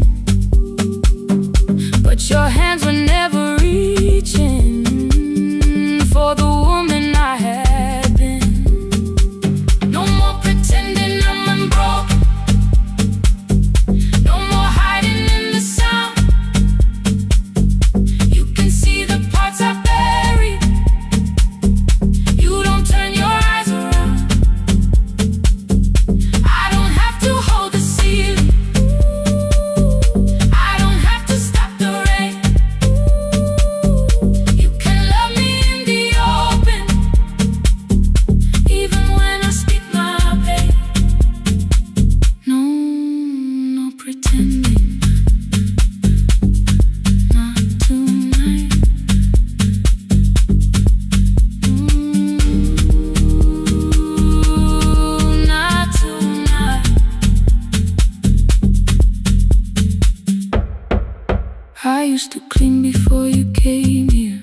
but your hands were never reaching for the woman I had been. No more pretending I'm unbroken, no more hiding in the sound. You can see the parts I buried, you don't turn your eyes around. I don't have to hold the ceiling, I don't have to stop the rain. You can love me in the open, even when I speak my pain. No pretending, not tonight. Not tonight. I used to clean before you came here,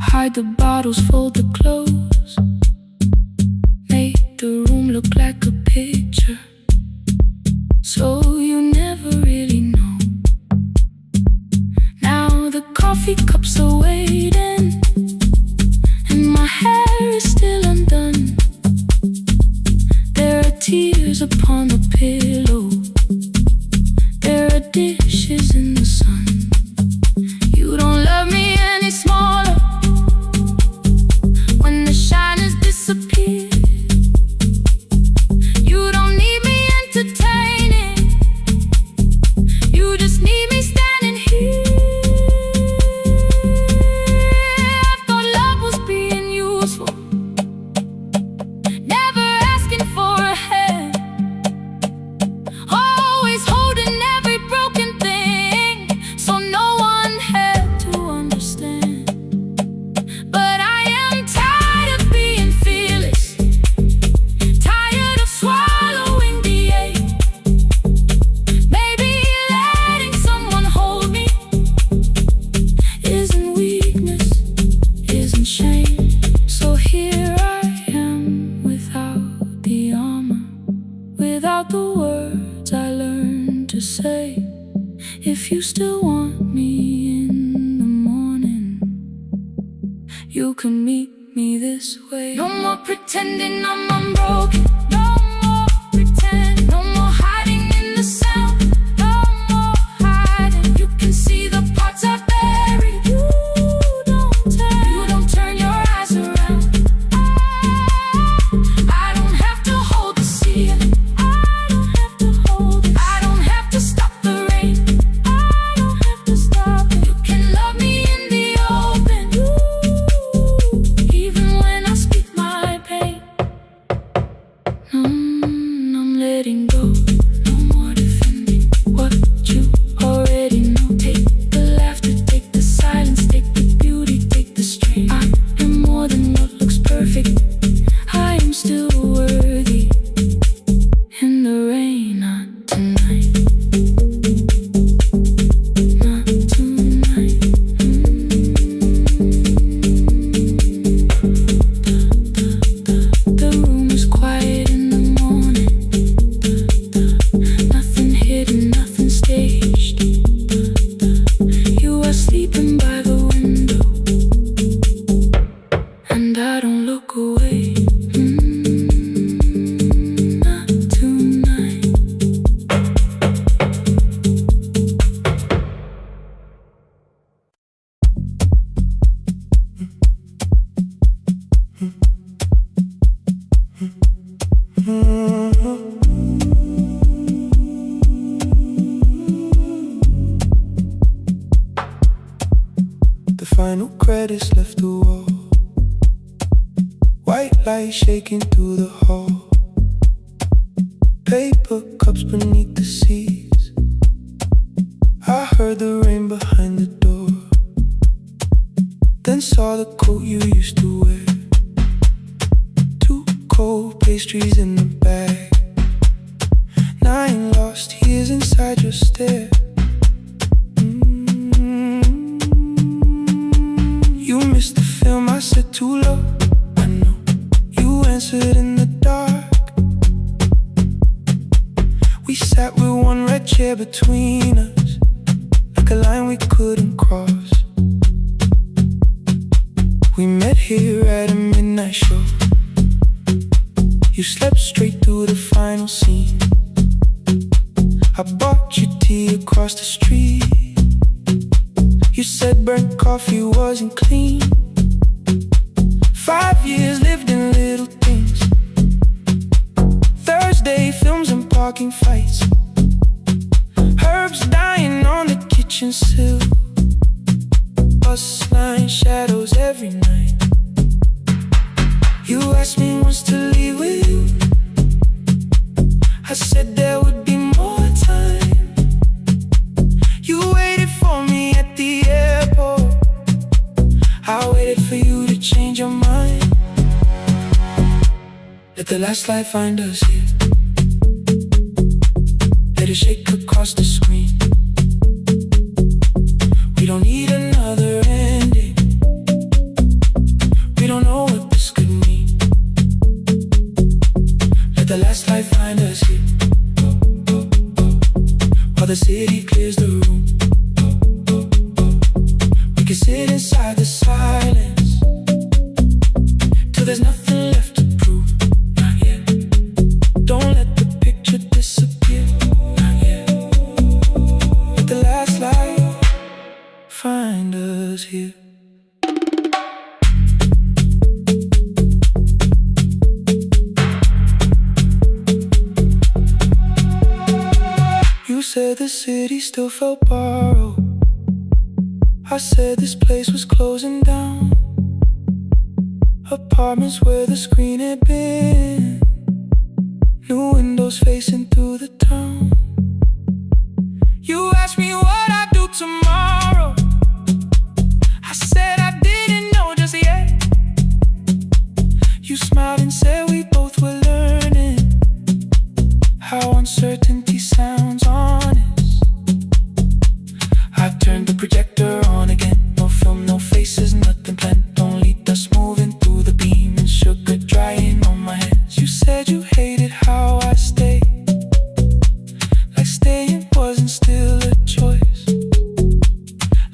hide the bottles, fold the clothes, make the room look like a picture, so you never really know. Now the coffee cups are waiting and my hair is still undone. There are tears upon the pillow, there are dishes in the sun. You don't love me any smaller when the shine has disappeared. You don't need me entertaining, you just need me standing here. I thought love was being useful, never asking for a hand, always holding every broken thing, so no one had to understand. But I am tired of being fearless, tired of swallowing the ache. Maybe letting someone hold me isn't weakness, isn't shame. So here I am without the armor, without the words I learned to say. If you still want me in the morning, you can meet me this way. No more pretending I'm unbroken, no more pretend, no more hiding in the sound, no more hiding. You can see the parts I buried, you letting go, no more defending what you already know. Take the laughter, take the silence, take the beauty, take the strain. I am more than what looks perfect. I am still worthy. In the rain, not tonight. Not tonight. The room is quiet in the morning. Nothing hidden, nothing staged. You are sleeping by the window, and I don't look away. Not tonight. The final credits left the wall, white light shaking through the hall. Paper cups beneath the seats. I heard the rain behind the door, then saw the coat you used to wear. 2 cold pastries in the bag, 9 lost years inside your stare. You missed the film, I said too low. I know you answered in the dark. We sat with one red chair between us, like a line we couldn't cross. We met here at a midnight show. You slept straight through the final scene. I bought you tea across the street. You said burnt coffee wasn't clean. 5 years lived in little things. Thursday films and parking fights. Herbs dying on the kitchen sill. Bus line shadows every night. You asked me once to leave with you. I said there would be more time. You waited for me at the airport. I waited for you to change your mind. Let the last light find us here. Let it shake across the screen. We don't need another ending. We don't know what this could mean. Let the last light find us here, while the city clears the room. We can sit inside the silence till there's nothing left to prove. Not yet. Don't let the picture disappear. Not yet. Let the last light find us here. You said the city still felt borrowed. I said this place was closing down. Apartments where the screen had been. New windows facing through the town. You asked me what I'd do tomorrow. I said I didn't know just yet. You smiled and said we both were learning how uncertainty sounds honest. I turned the projector on again. No film, no faces, nothing planned. Only dust moving through the beam and sugar drying on my hands. You said you hated how I stayed, like staying wasn't still a choice.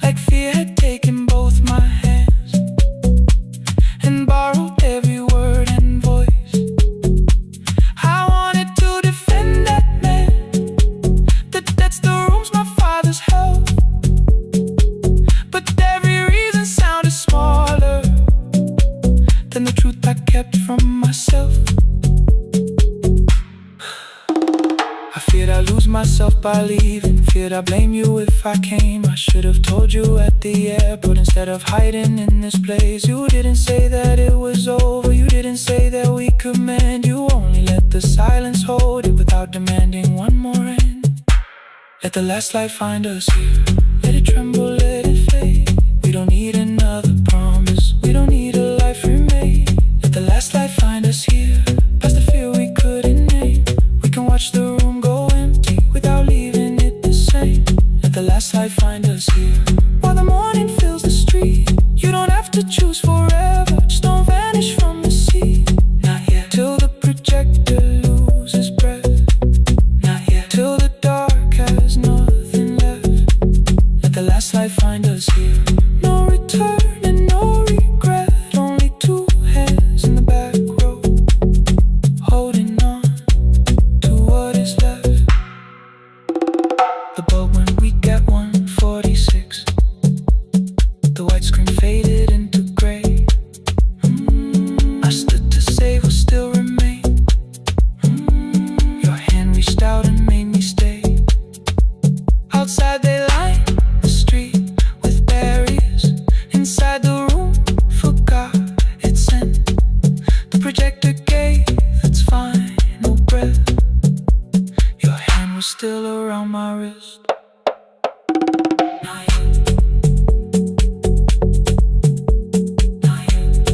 Like fear had taken both my hands and borrowed every word and voice. I wanted to defend that man, that's the rooms my father's held. But every reason sounded smaller than the truth I kept from myself. I feared I'd lose myself by leaving. Feared I'd blame you if I came. I should have told you at the airport instead of hiding in this place. You didn't say that it was over. You didn't say that we could mend. You only let the silence, hold it without demanding one more end. Let the last light find us here. Let it tremble, let it fade. We don't need another promise, we don't need a life remade. Let the last light find us here. Past the fear we couldn't name. We can watch the room go empty without leaving it the same. Let the last light find us here. While the morning fills the street, you don't have to choose forever. Just don't vanish from the sea. Not yet. Till the projector loses breath. Not yet. Till the dark has nothing left. Let the last light find us here. No return and no regret. Only two hands in the back row, holding on to what is left. The bulb when we get 146. The white screen faded into gray. I stood to save what still remained. Your hand reached out and made me stay. Outside they line the street with barriers. Inside the room forgot its scent. The projector gave its final breath. Your hand was still around my wrist. Not yet.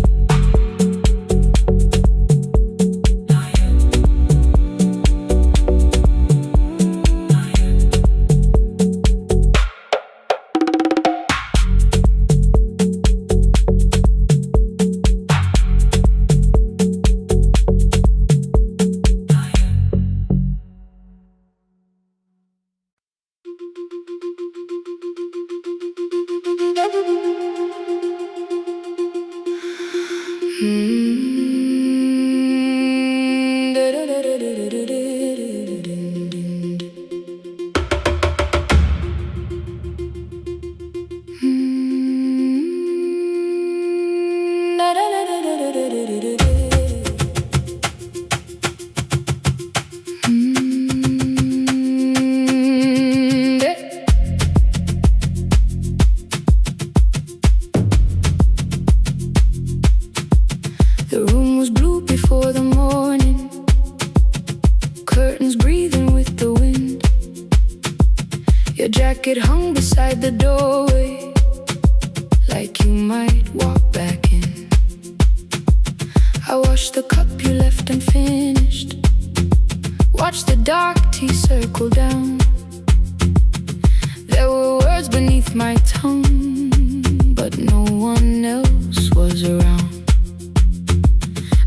The room was blue before the morning, curtains breathing with the wind. Your jacket hung beside the doorway, like you might walk back in. I washed the cup you left unfinished, watched the dark tea circle down. There were words beneath my tongue, but no one else was around.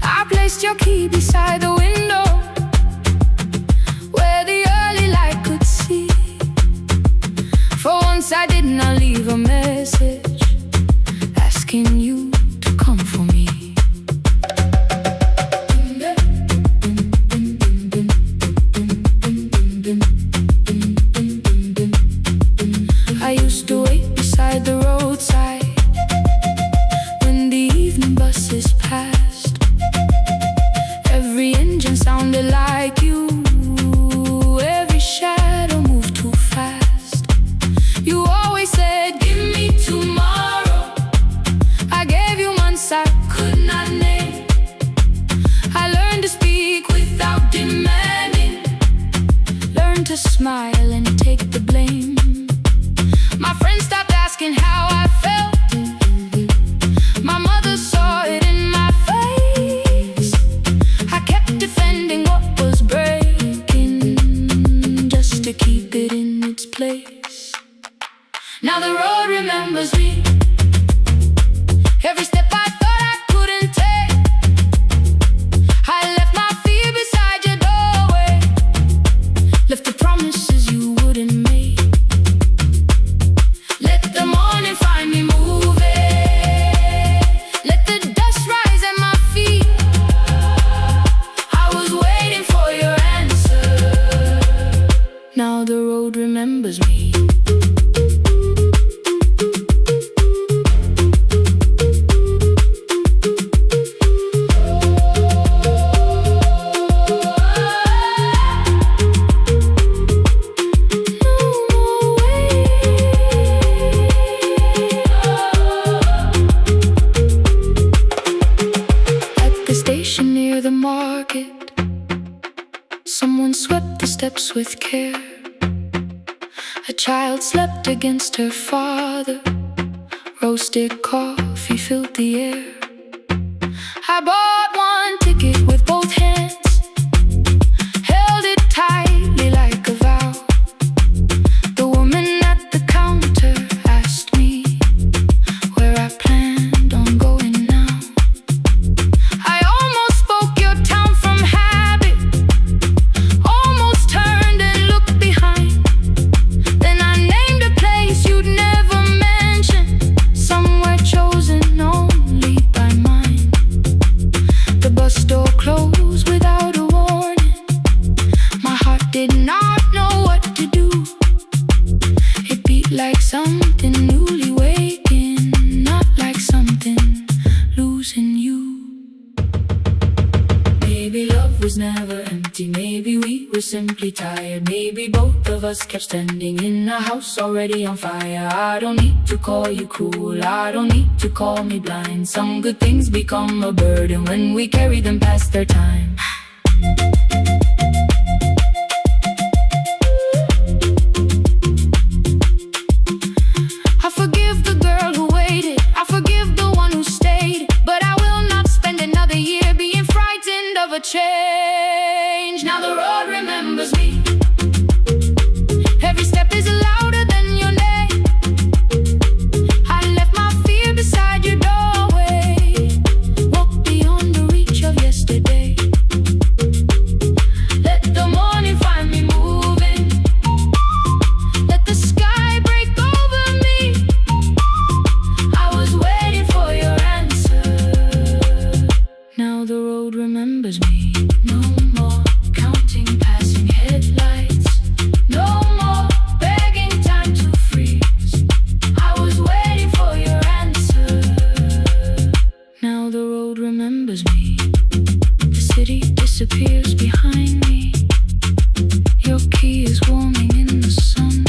I placed your key beside the window, where the early light could see. For once I did not leave a message asking you to come for me. I used to wait beside the roadside when the evening buses passed. Every engine sounded like you, every shadow moved too fast. You always said, give me tomorrow. I gave you months I could not name. I learned to speak without demanding, learned to smile and take the blame. My friends stopped asking how I felt. My mother saw it in my face. I kept defending what was breaking, just to keep it in its place. Now the road remembers me. Every step I thought I couldn't take, I left my fear beside your doorway, left the promises you wouldn't make. Let the morning find me moving, let the dust rise at my feet. I was waiting for your answer. Now the road remembers me. At the station near the market, Someone swept the steps with care. A child slept against her father. Roasted coffee filled the air. I bought one ticket with both hands, held it tightly like a vow. The woman at the counter asked me where I planned on going now. I almost spoke your town from habit, almost turned and looked behind. Then I named a place you'd never mention, somewhere chosen only by mine. The bus door closed without a warning. My heart did not know what to do. It beat like something newly waking, not like something losing you. Maybe love was never empty, maybe we were simply tired. Maybe both of us kept standing in a house already on fire. I don't need to call you cruel, I don't need to call me blind. Some good things become a burden when we carry them past their time. I forgive the girl who waited, I forgive the one who stayed, but I will not spend another year being frightened of a change. Now the road remembers me. Every step is louder than your name. I left my fear beside your doorway. Walk beyond the reach of yesterday. Let the morning find me moving. Let the sky break over me. I was waiting for your answer. Now the road remembers me. No more counting passing headlights. No more begging time to freeze. I was waiting for your answer. Now the road remembers me. The city disappears behind me. Your key is warming in the sun.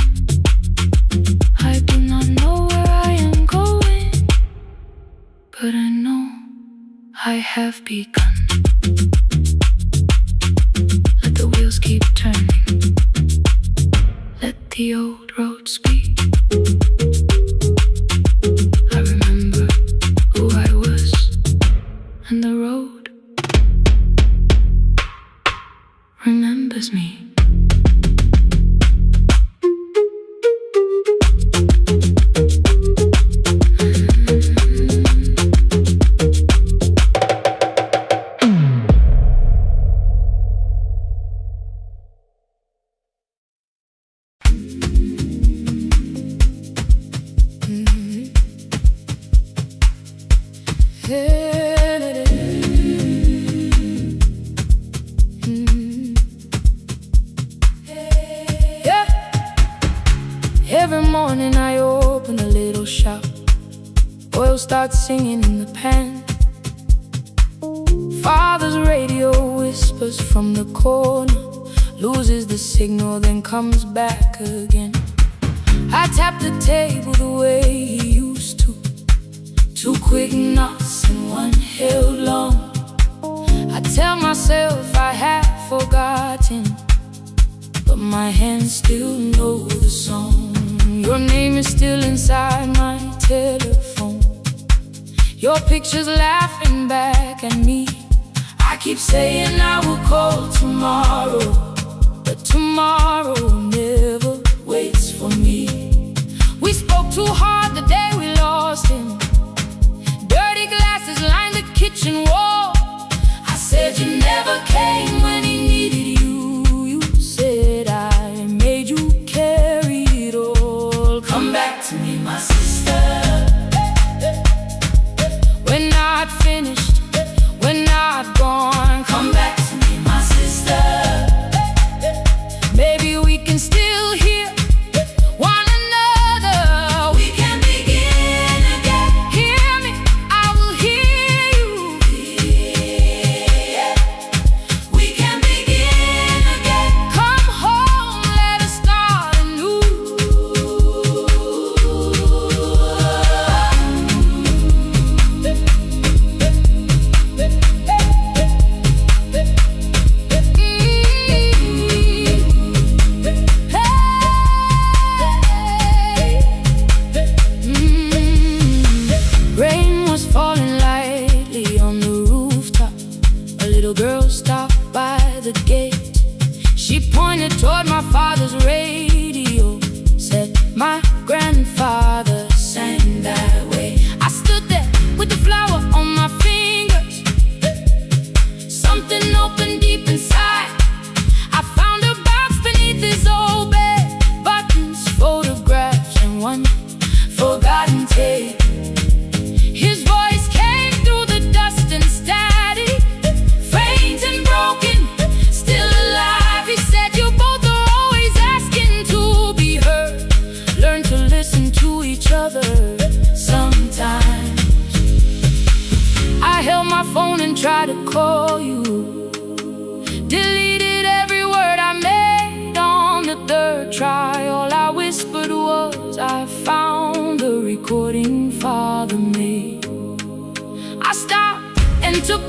I do not know where I am going, but I know I have begun. Let the wheels keep turning. Let the old road speak. I remember who I was, and the road remembers me. Yeah. Every morning I open a little shop. Oil starts singing in the pan. Father's radio whispers from the corner, loses the signal, then comes back again. I tap the table the way he used to. Two quick knocks and one held long. I tell myself I have forgotten, but my hands still know the song. Your name is still inside my telephone. Your picture's laughing back at me. I keep saying I will call tomorrow, but tomorrow never waits for me. We spoke too hard the day we lost him. Dirty glasses lined the kitchen wall. I said you never came when he needed you. You said I made you carry it all. Come back to me, my sister. We're not finished, we're not gone. Come back to me, my sister.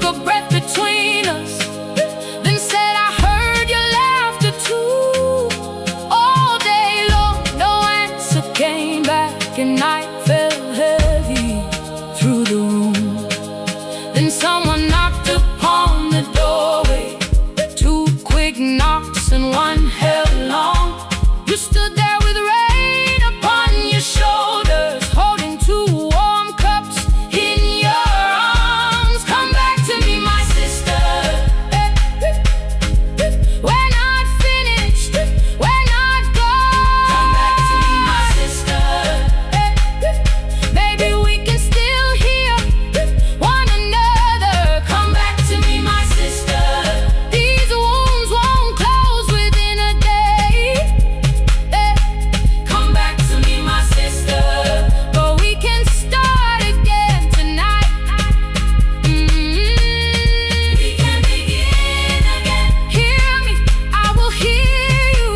a breath between us, then said I heard your laughter too. All day long, no answer came back, and night fell heavy through the room. Then someone knocked upon the doorway, 2 quick knocks and 1 held long. You stood there with rain upon your shoulders, holding 2 warm cups in your arms. Come back to me, my sister. We're not finished, we're not gone. Come back to me, my sister. Maybe we can still hear one another. Come back to me, my sister. These wounds won't close within a day. Come back to me, my sister. But we can start again tonight. We can begin again. Hear me, I will hear you.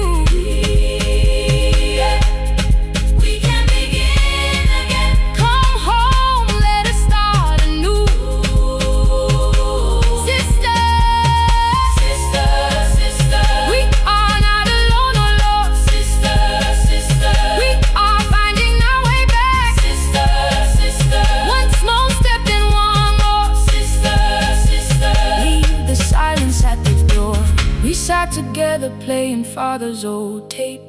We can begin again. Come home, let us start anew. Sister, sister, sister, we are not alone, oh Lord. Sister, sister, we are finding our way back. Sister, sister, one small step and one more. Sister, sister, leave the silence at the door. We sat together playing father's old tape,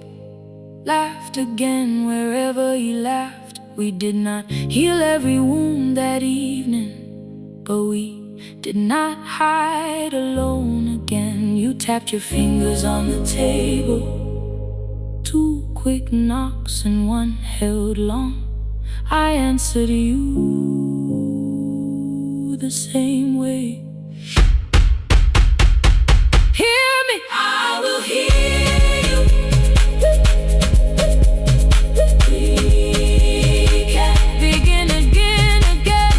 laughed again wherever he laughed. We did not heal every wound that evening, but we did not hide alone again. You tapped your fingers on the table, 2 quick knocks and 1 held long. I answered you the same way. Hear me, I will hear you. We can begin again, again.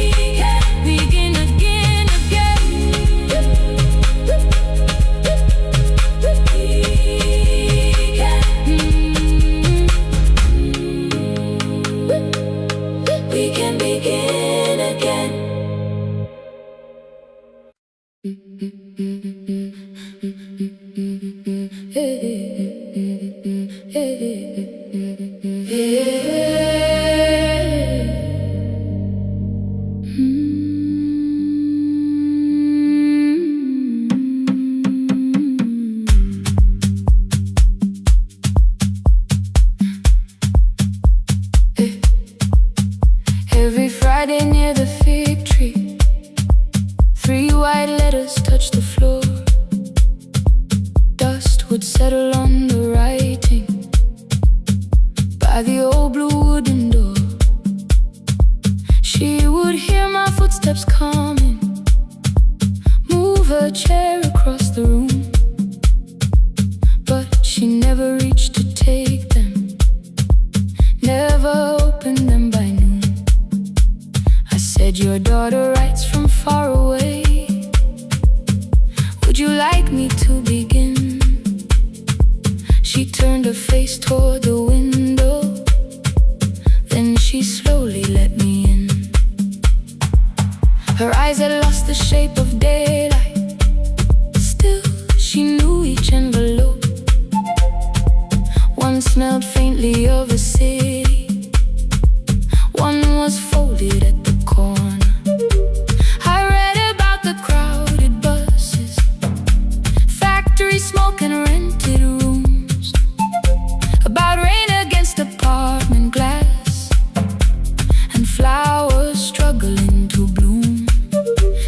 We can begin again, again. We can begin again. Every Friday near the fig tree, 3 white letters touched the floor. Dust would settle on the writing by the old blue wooden door. She would hear my footsteps coming, move her chair across the room, but she never reached to take them, never opened them by noon. I said, your daughter writes from far away. Would you like me to begin? She turned her face toward the window, then she slowly let me in. Her eyes had lost the shape of daylight, still she knew each envelope. One smelled faintly of a city, one was folded at the corner. I read about the crowded buses, factory smoke and rented rooms, about rain against apartment glass and flowers struggling to bloom.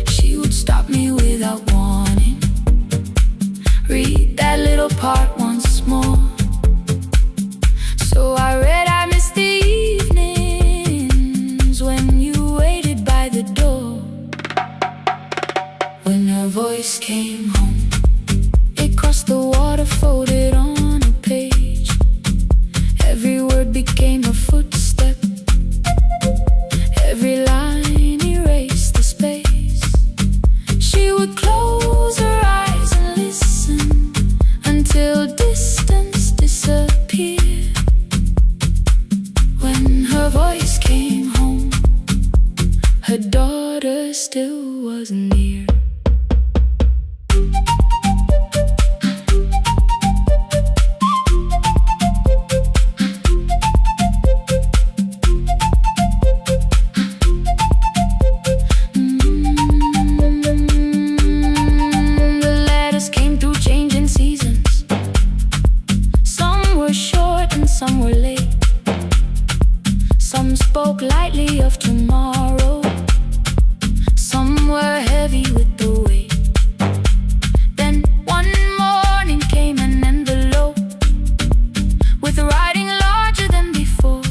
She would stop me without warning, read that little part once more. So I read, I missed the evenings when you waited by the door. When her voice came home, it crossed the water, folded on a page. Every word became a footstep, every line erased the space. She would close her eyes and listen until distance disappeared. When her voice was near. Some were late, some spoke lightly of tomorrow, some were heavy with the weight. Then one morning came an envelope with writing larger than before.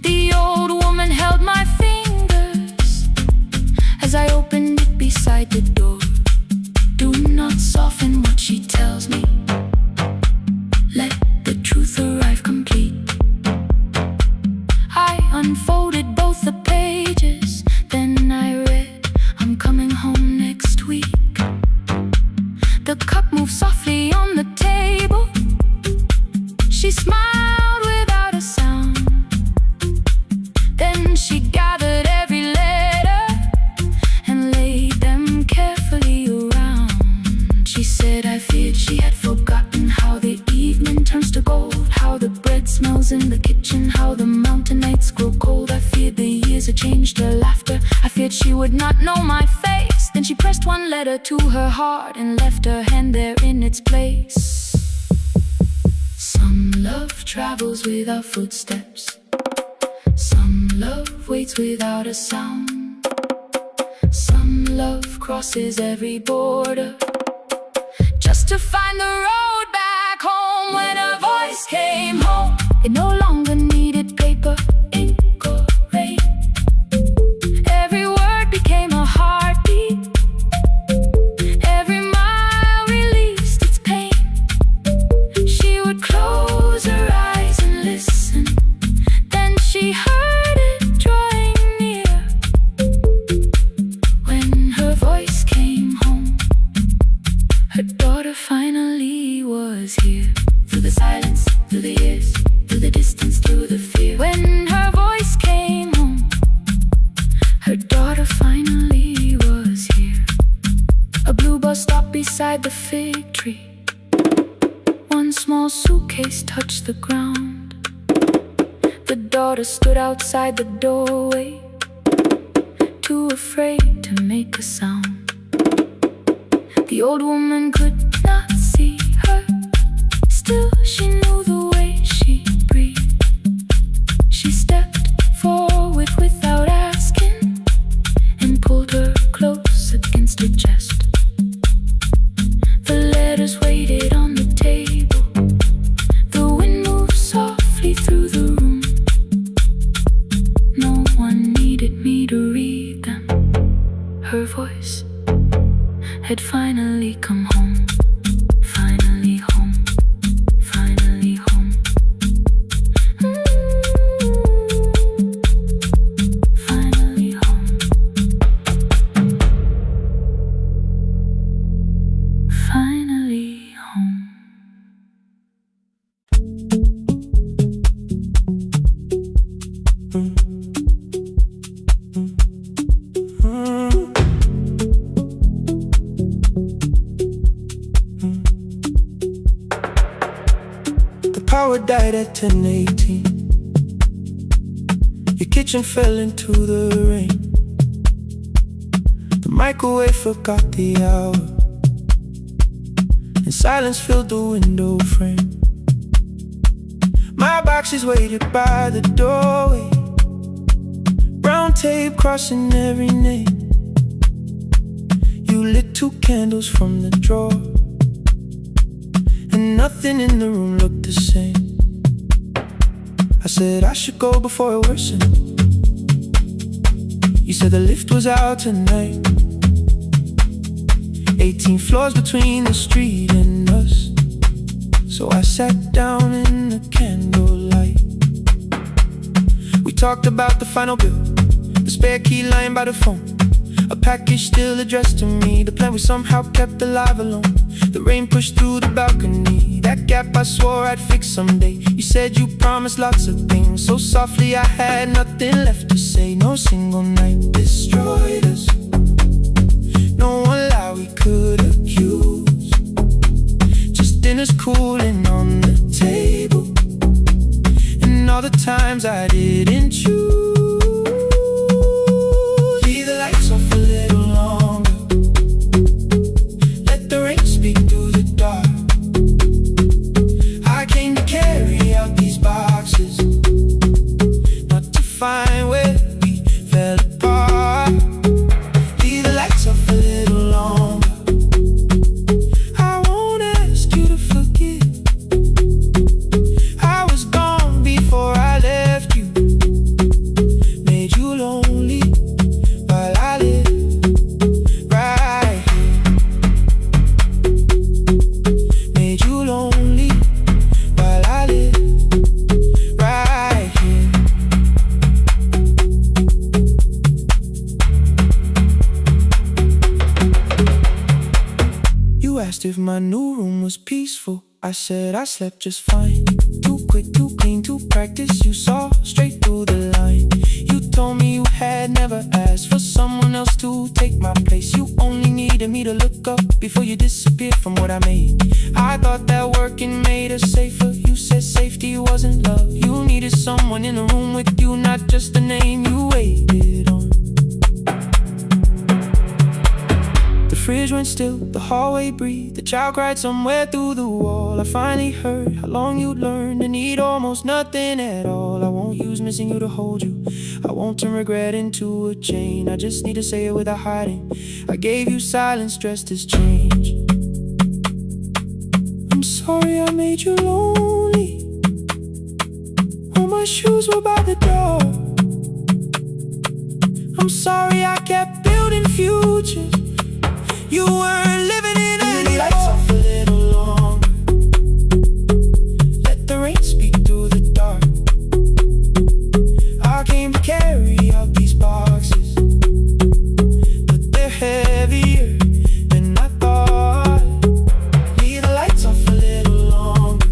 The old woman held my fingers as I opened it beside the door. Do not soften what she tells me, let the truth arrive complete. I unfolded both the pages, then I read, I'm coming home next week. The cup moved softly on the table. She smiled without a sound. Then she gathered every letter and laid them carefully around. She said I feared she had forgotten how the evening turns to gold, how the bread smells in the kitchen, how the mountain nights grow cold. I feared the years had changed her laughter. I feared she would not know my face. Then she pressed one letter to her heart and left her hand there in its place. Some love travels without footsteps, some love waits without a sound, some love crosses every border just to find the road back home. When her voice came home, it no longer needed paper, ink or rain. Every word became a heartbeat, every mile released its pain. She would close her eyes and listen, then she heard it drawing near. When her voice came home, her daughter finally was here. Through the silence, through the years, through the distance, through the fear. When her voice came home, her daughter finally was here. A blue bus stopped beside the fig tree. One small suitcase touched the ground. The daughter stood outside the doorway, too afraid to make a sound. The old woman could not see her, still she knew the way she breathed. She stepped forward without asking and pulled her close against her chest. The letters waited on the table. The wind moved softly through the room. No one needed me to read them. Her voice had finally come home. Finally home. Finally home. Finally home. Finally home. Power died at 10:18. Your kitchen fell into the rain. The microwave forgot the hour, and silence filled the window frame. My boxes waited by the doorway, brown tape crossing every name. You lit 2 candles from the drawer, and nothing in the room looked the same. I said I should go before it worsened. You said the lift was out tonight. 18 floors between the street and us. So I sat down in the candlelight. We talked about the final bill, the spare key lying by the phone. A package still addressed to me. The plan we somehow kept alive alone. The rain pushed through the balcony. That gap I swore I'd fix someday. You said you promised lots of things. So softly I had nothing left to say. No single night destroyed us. No one lie we could accuse. Just dinners cooling on the table. And all the times I didn't choose. Leave the lights off a little longer. Let the rain speak through the dark. I came to carry out these boxes, not to find where we fell apart. Leave the lights off a little longer. I won't ask you to forget. I was gone before I left you. Made you lonely while I live right here. Made you lonely while I live right here. You asked if my new room was peaceful. I said I slept just fine. Too quick, too clean, too practiced. You saw straight through the line. You told me you had never asked for someone else to take my place. You only needed me to look up before you disappeared from what I made. I thought that working made us safer. You said safety wasn't love. You needed someone in the room with you, not just a name you waited on. The fridge went still, the hallway breathed. The child cried somewhere through the wall. I finally heard how long you'd learned to need almost nothing at all. I won't use missing you to hold you. I won't turn regret into a chain. I just need to say it without hiding. I gave you silence dressed as change. I'm sorry I made you lonely. All my shoes were by the door. I'm sorry I kept building futures. You weren't living in any. Leave the lights off a little longer. Let the rain speak through the dark. I came to carry out these boxes, but they're heavier than I thought. Leave the lights off a little longer.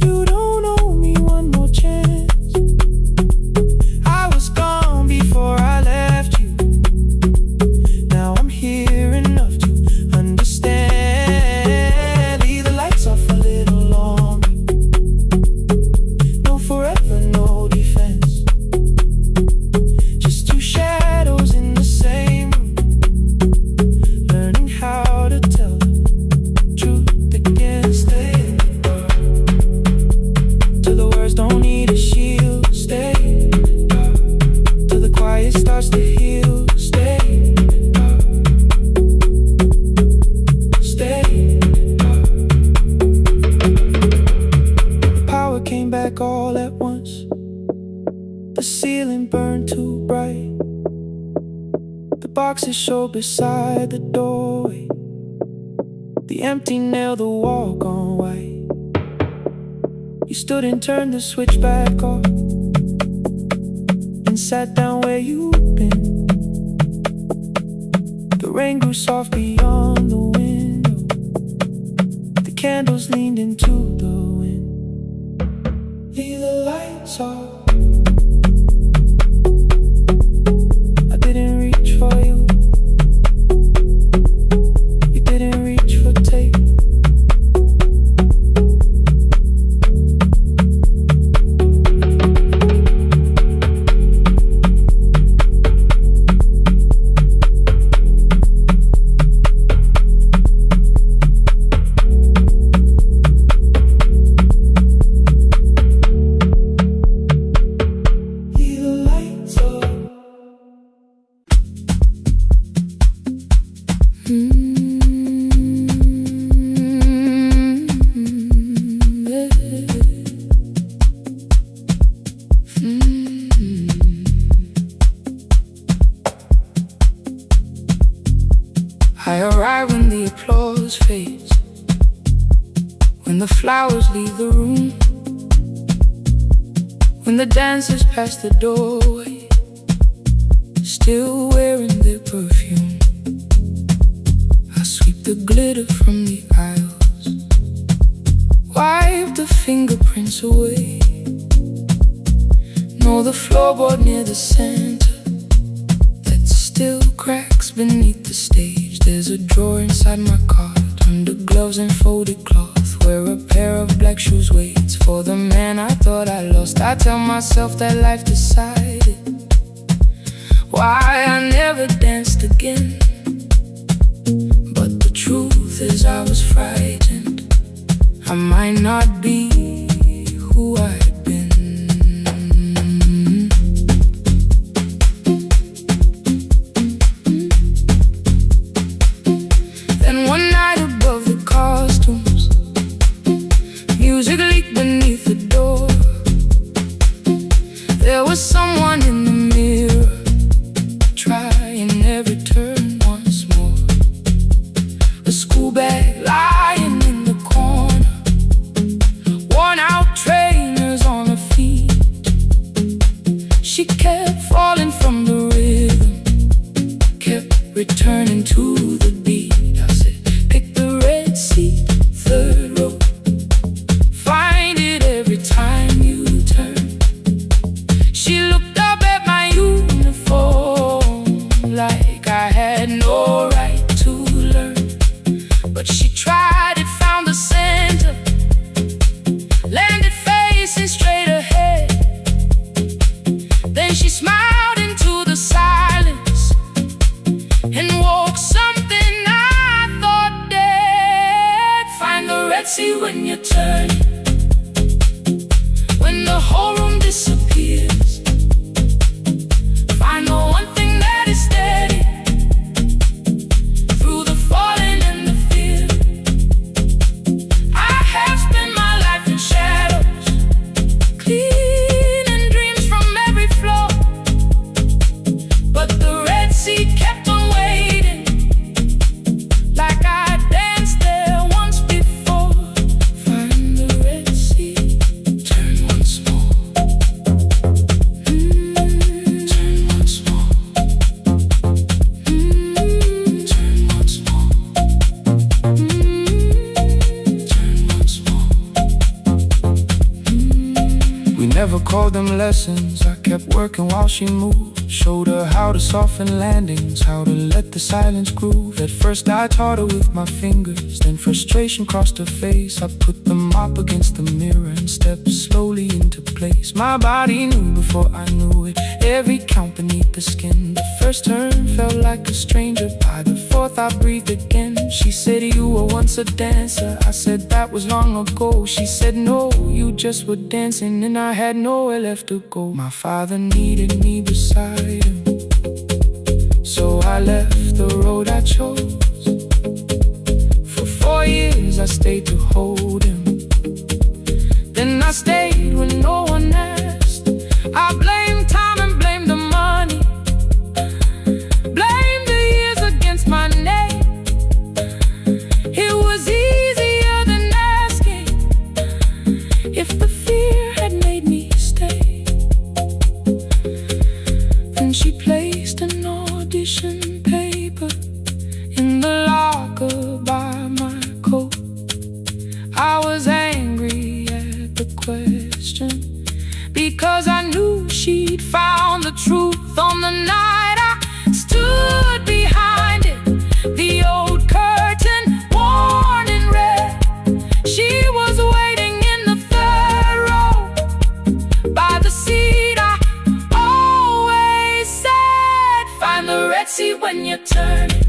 You don't owe me one more chance. I was gone before I left you. Now I'm here enough to understand. Leave the lights off a little longer. No forever, no defense. Just two shadows in the same room, learning how to tell the truth again. Stay in the dark till the words don't need a shield. Stay in the dark till the quiet starts to heal. Stay in the dark. Stay in the dark. The power came back all at once. The ceiling burned too bright. The boxes showed beside the doorway. The empty nail, the wall gone white. You stood and turned the switch back off and sat down where you'd been. The rain grew soft beyond the window. The candles leaned into the wind. Leave the lights off. I didn't reach for you. You didn't reach for tape. Leave the lights off. I arrive when the applause fades, when the flowers leave the room, when the dancers pass the doorway. still wearing their perfume. I sweep the glitter from the aisles, wipe the fingerprints away. Know the floorboard near the center that still cracks beneath the stage. There's a drawer inside my cart, under gloves and folded cloth, where a pair of black shoes waits for the man I thought I lost. I tell myself that life decided why I never danced again. But the truth is I was frightened I might not be who I had been. Then one night above the costumes, music leaked beneath the door. There was someone in the mirror, trying every turn once more. A school bag lying in the corner, worn out trainers on her feet. She kept falling from the rhythm, kept returning to the beat. I said, pick the red seat, third row, find it every time you turn. She looked up at my uniform like I had no right to learn. But she tried it, found the center, landed facing straight ahead. Then she smiled into the silence and woke something I thought dead. Find the red sea when you turn, when the whole room disappears. Find the one thing that is steady through the falling and the fear. I have spent my life in shadows, cleaning dreams from every floor. But the red sea kept on waiting, like I danced there once before. Find the red sea, turn once more. Turn once more. Turn once more. Turn once more. We never called them lessons. I kept working while she moved. Showed her how to soften landings, how to let the silence groove. At first I taught her with my fingers, then frustration crossed her face. I put the mop against the mirror and stepped slowly into place. My body knew before I knew it, every count beneath the skin. The first turn felt like a stranger, by the fourth I breathed again. She said, you were once a dancer. I said, that was long ago. She said, no, you just were dancing, and I had nowhere left to go. My father needed me beside him, so I left the road I chose. For 4 years I stayed to hold him, then I stayed when no one asked. I blamed time and blamed the money, blamed the years against my name. It was easier than asking if the fear had made me stay. Then she placed an audition paper in the locker by my coat. I was angry at the question, because I knew she'd found the truth on the night I stood behind it. The old curtain, worn in red. She was waiting in the third row, by the seat I always said. Find the red sea when you turn it,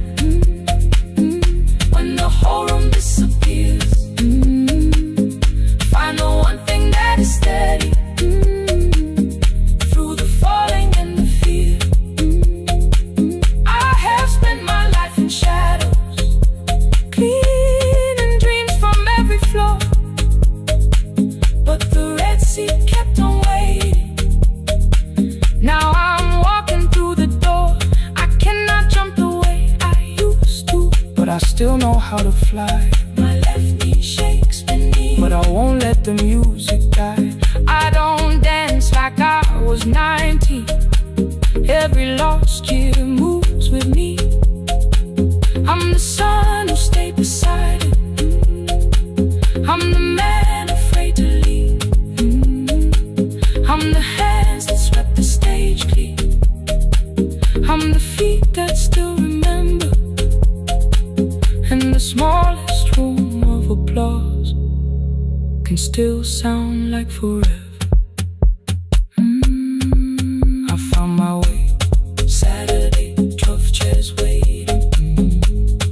when the whole room disappears. Find the one thing that is steady through the falling and the fear. I have spent my life in shadows, cleaning dreams from every floor. But the red sea kept on waiting. Now I'm walking through the door. I cannot jump the way I used to, but I still know how to fly. My left knee shakes beneath, but I won't let the music die. I don't dance like I was 19. Every lost year still sound like forever. I found my way. Saturday, 12 chairs waiting.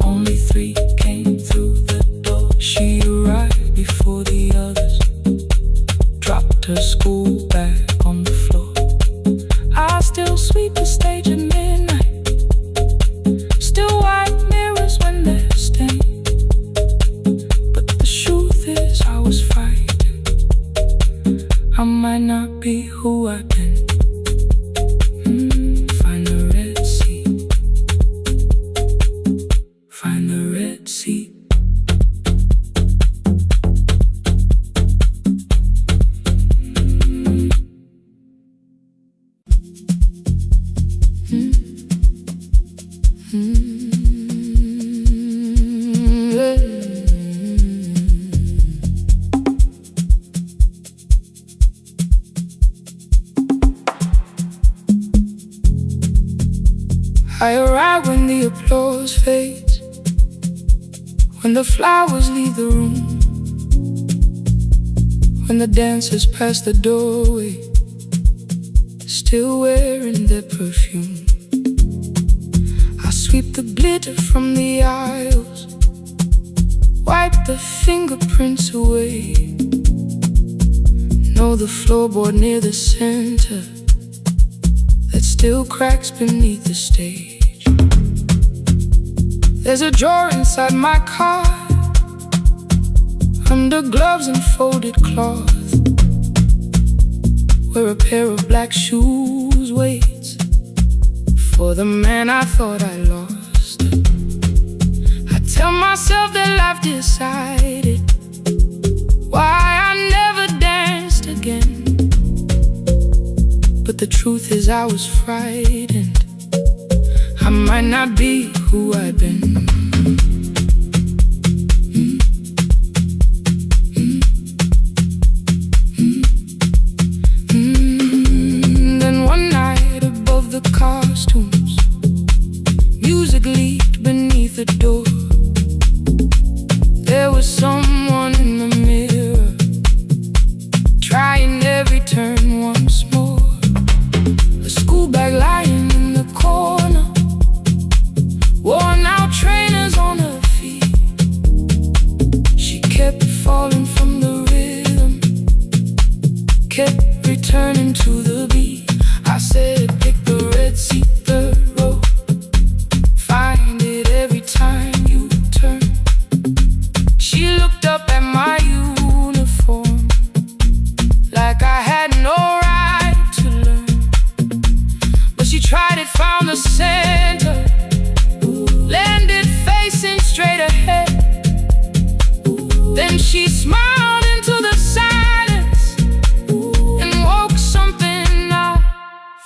Only 3 came through the door. She arrived before the others, dropped her school bag on the floor. I still sweep the stage at midnight, still wipe mirrors when they're stained. But the truth is I was frightened. I might not be who I've been. Find the Red Sea. Find the Red Sea. I arrive when the applause fades, when the flowers leave the room, when the dancers pass the doorway, still wearing their perfume. I sweep the glitter from the aisles, wipe the fingerprints away. Know the floorboard near the center that still cracks beneath the stage. There's a drawer inside my car, under gloves and folded cloth, where a pair of black shoes waits for the man I thought I lost. I tell myself that life decided why I never danced again. But the truth is I was frightened. I might not be who I've been. Then one night above the costumes, music leaked beneath the door. There was someone in the mirror, trying every turn once more. A school bag lying in the corner, worn out trainers on her feet. She kept falling from the rhythm, kept returning to the beat. I said, pick the red seat, third row, find it every time you turn. She looked up at my uniform like I had no right to learn. But she tried it, found the center, landed facing straight ahead. Then she smiled into the silence and woke something I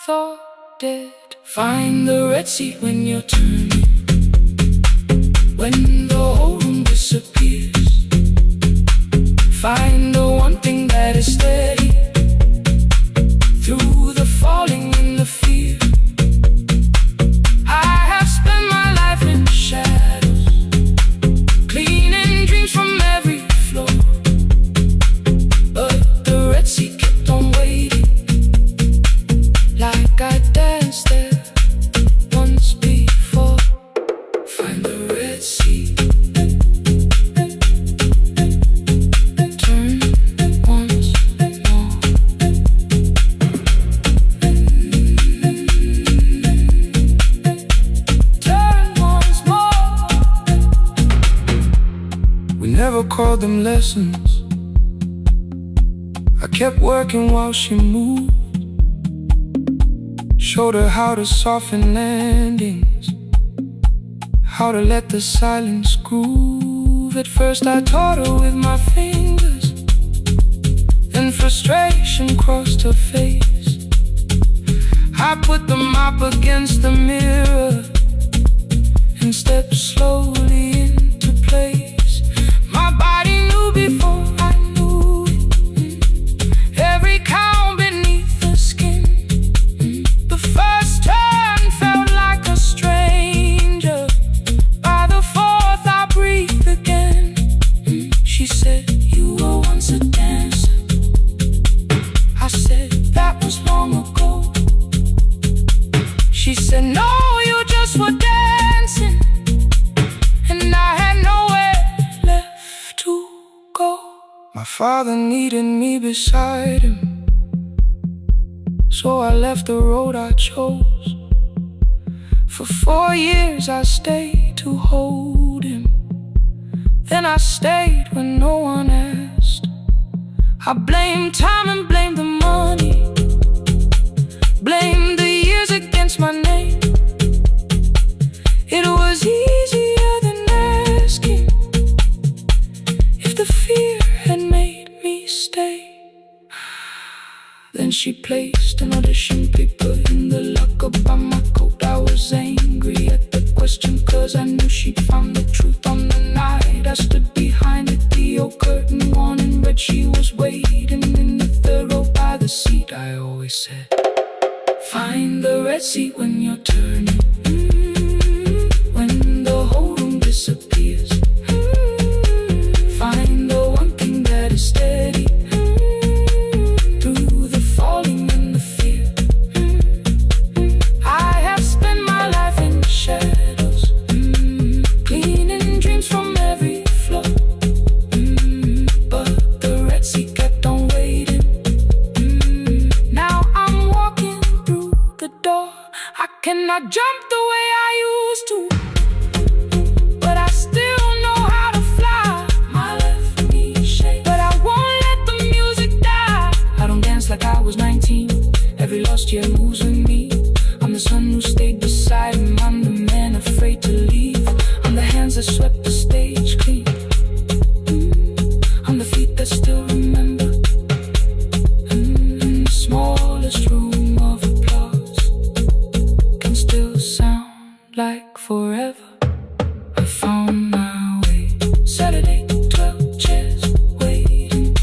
thought dead. Find the red seat when you're turning, when the whole room disappears. Find the one thing that is steady through the falling and the fear. I have spent my life in shadows, cleaning dreams from every floor. But the red sea kept on waiting, like I danced there once before. Find the red sea, turn once more. Turn once more. We never called them lessons. I kept working while she moved, showed her how to soften landings, how to let the silence groove. At first I taught her with my fingers, then frustration crossed her face. I put the mop against the mirror and stepped slowly into place. My body knew before I knew it, every count beneath the skin. The first turn felt like a stranger, by the fourth I breathed again. She said, you were once a dancer. Father needed me beside him, so I left the road I chose. For 4 years I stayed to hold him. Then I stayed when no one asked. I blamed time and blamed the money, blamed the years against my name. It was easier than asking if the fear had made me stay. Then she placed an audition paper in the locker by my coat. I was angry at the question, cause I knew she'd found the truth on the night I stood behind it. The old curtain worn in red, she was waiting in the third row by the seat. I always said, find the red seat when you're turning, when the whole room disappears. Find the one thing that is steady through the falling and the fear. I have spent my life in shadows, cleaning dreams from every floor. But the red sea kept on waiting. Now I'm walking through the door. I cannot jump the way I used to, but I still know how to fly. My left knee shakes, but I won't let the music die. I don't dance like I was 19. Every lost year moves with me. I'm the son who stayed beside him. I'm the man afraid to leave. I'm the hands that swept the stage clean. I'm the feet that still remember. In the smallest room of applause can still sound like forever. I found my way. Saturday, 12 chairs waiting.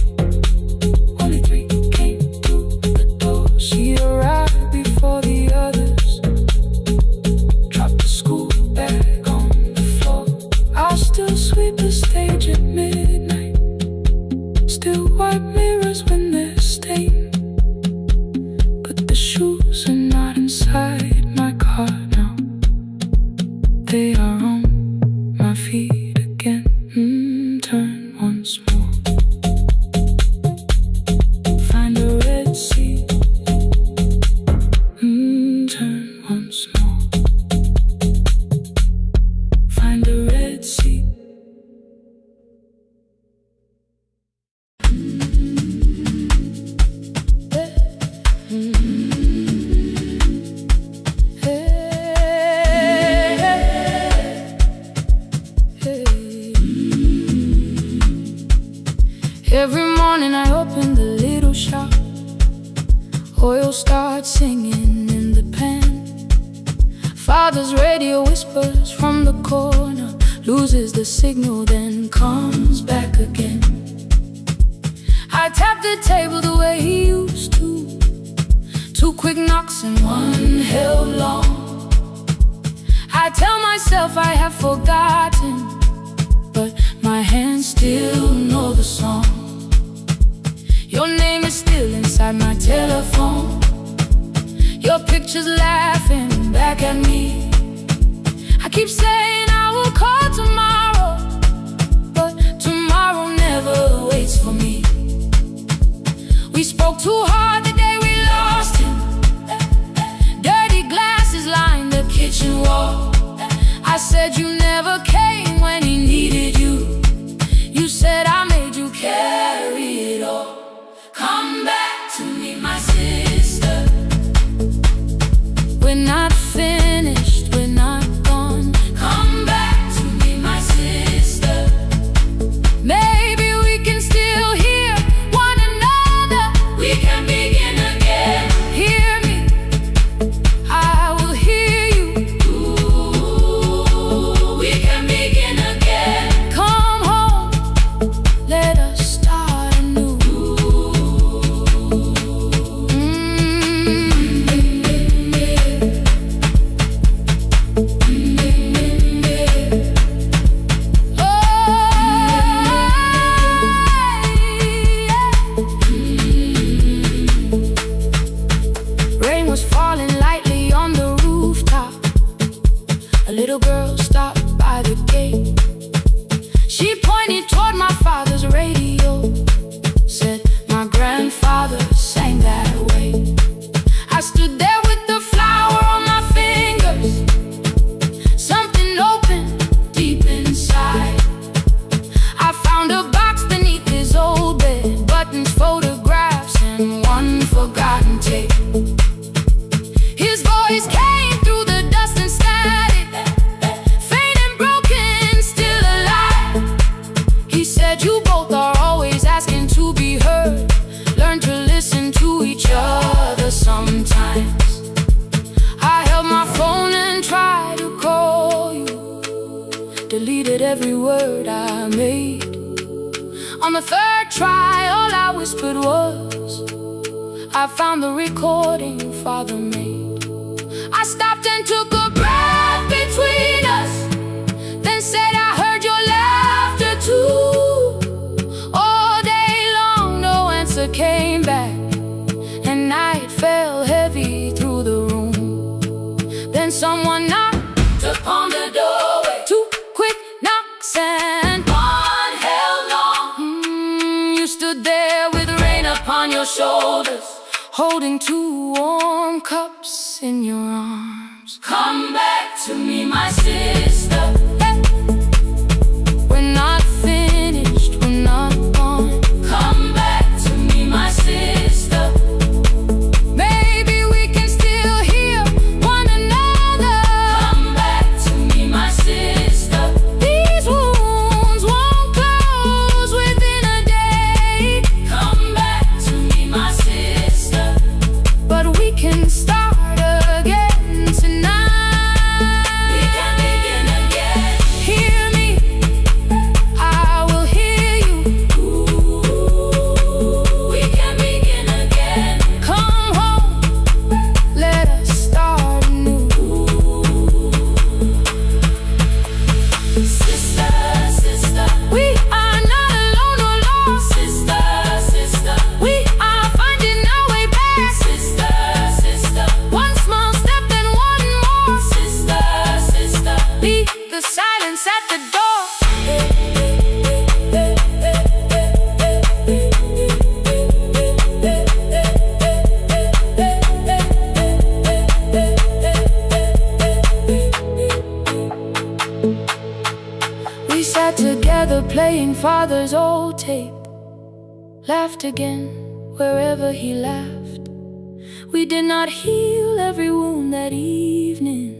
Only 3 came through the door. She arrived before the others, dropped the school bag on the floor. I'll still sweep the stage at midnight, still wipe mirrors when they're stained. But the shoes are not inside my car now. They are on my feet again. Turn once more. Find a red sea. Turn once more. Find a red sea. Every morning I open the little shop. Oil starts singing in the pan. Father's radio whispers from the corner, loses the signal, then comes back again. I tap the table the way he used to. 2 quick knocks and 1 held long. I tell myself I have forgotten, but my hands still know the song. Your name is still inside my telephone. Your picture's laughing back at me. I keep saying I will call tomorrow, but tomorrow never waits for me. We spoke too hard the day we lost him. Dirty glasses lined the kitchen wall. I said you never came when he needed you. You said I made you carry it all. Come back to me, my sister. We're not finished, we're not gone. Come back to me, my sister. Maybe we can still hear one another. We can begin again. Hear me, I will hear you. Ooh, we can begin again. Come home, let us start anew. Rain was falling lightly on the rooftop. A little girl stopped by the gate. She pointed toward my father's radio. stood there with the flower on my fingers. Something opened deep inside. I found a box beneath his old bed, buttons, photographs, and one forgotten tape. His voice came through the dust and static, faint and broken, still alive. He said, "You both are always asking to be heard. Learn to listen to each other sometimes." I held my phone and tried to call you, deleted every word I made. On the third try, all I whispered was, "I found the recording Father made." I stopped and took a breath between us, then said, "I heard your laughter too." All day long, no answer came back, and night fell heavy through the room. Then someone knocked upon the doorway. Two quick knocks and one held long. You stood there with rain upon your shoulders, holding two warm cups in your arms. "Come back to me, my sister. Hey. We're not finished, we're not gone. Come back to me, my sister. Maybe we can still hear one another. Come back to me, my sister. These wounds won't close within a day. Come back to me, my sister. But we can start again tonight. We can begin again. Hear me, I will hear you. We can begin again. Come home, let us start anew. Sister, sister, we are not alone or lost. Sister, sister, we are finding our way back. Sister, sister, one small step and one more. Sister, sister, leave the silence at the door. We sat together playing Father's old tape, laughed again wherever he laughed. We did not heal every wound that evening,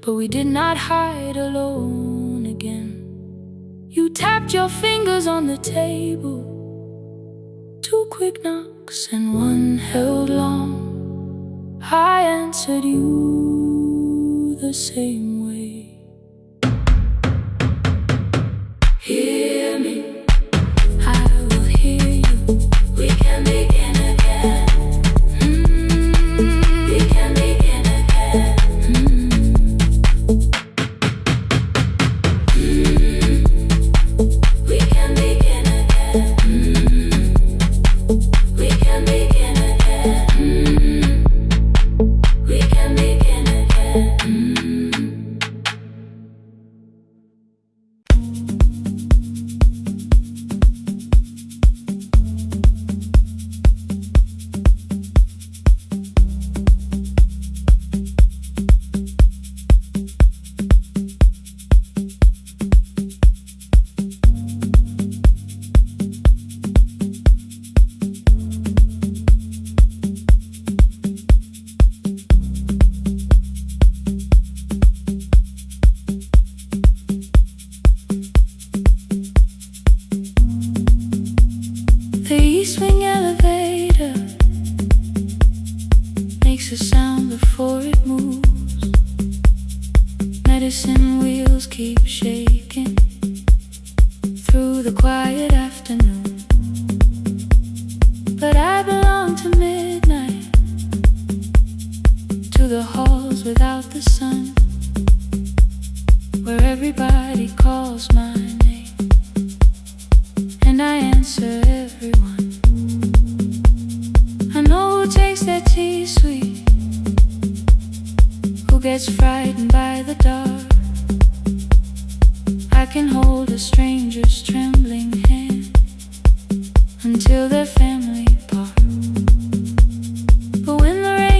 but we did not hide alone again. You tapped your fingers on the table, two quick knocks and one held long. I answered you the same way. Hear me, I will hear you. We can begin again. We can begin again. We can begin again. We can begin again. We can begin again. The east wing elevator makes a sound before it moves. Medicine wheels keep shaking through the quiet afternoon. But I belong to midnight, to the halls without the sun, where everybody calls my name and I answer everyone. I know who takes their tea sweet, who gets frightened by the dark. I can hold a stranger's trembling hand until their family part. But when the rain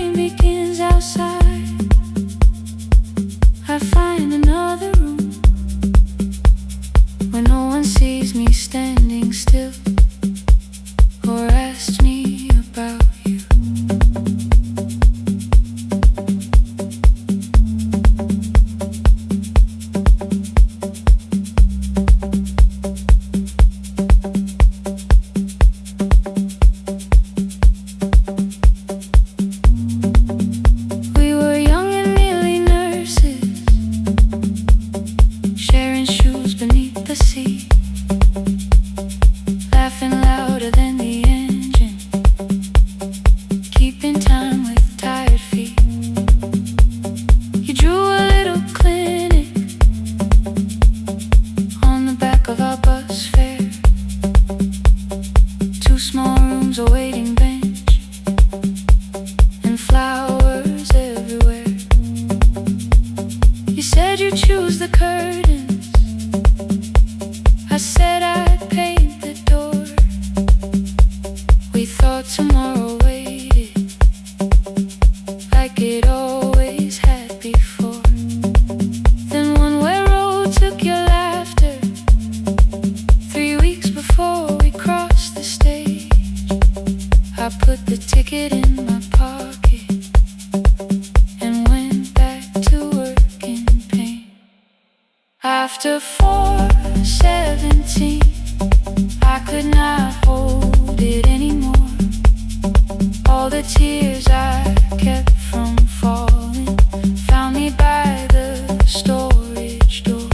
the curtains. I said I'd paint the door. We thought tomorrow waited, like it always had before. Then one-way road took your laughter. 3 weeks before we crossed the stage, I put the ticket in my pocket and went back to work in pain. After 4:17, I could not hold it anymore. All the tears I kept from falling found me by the storage door.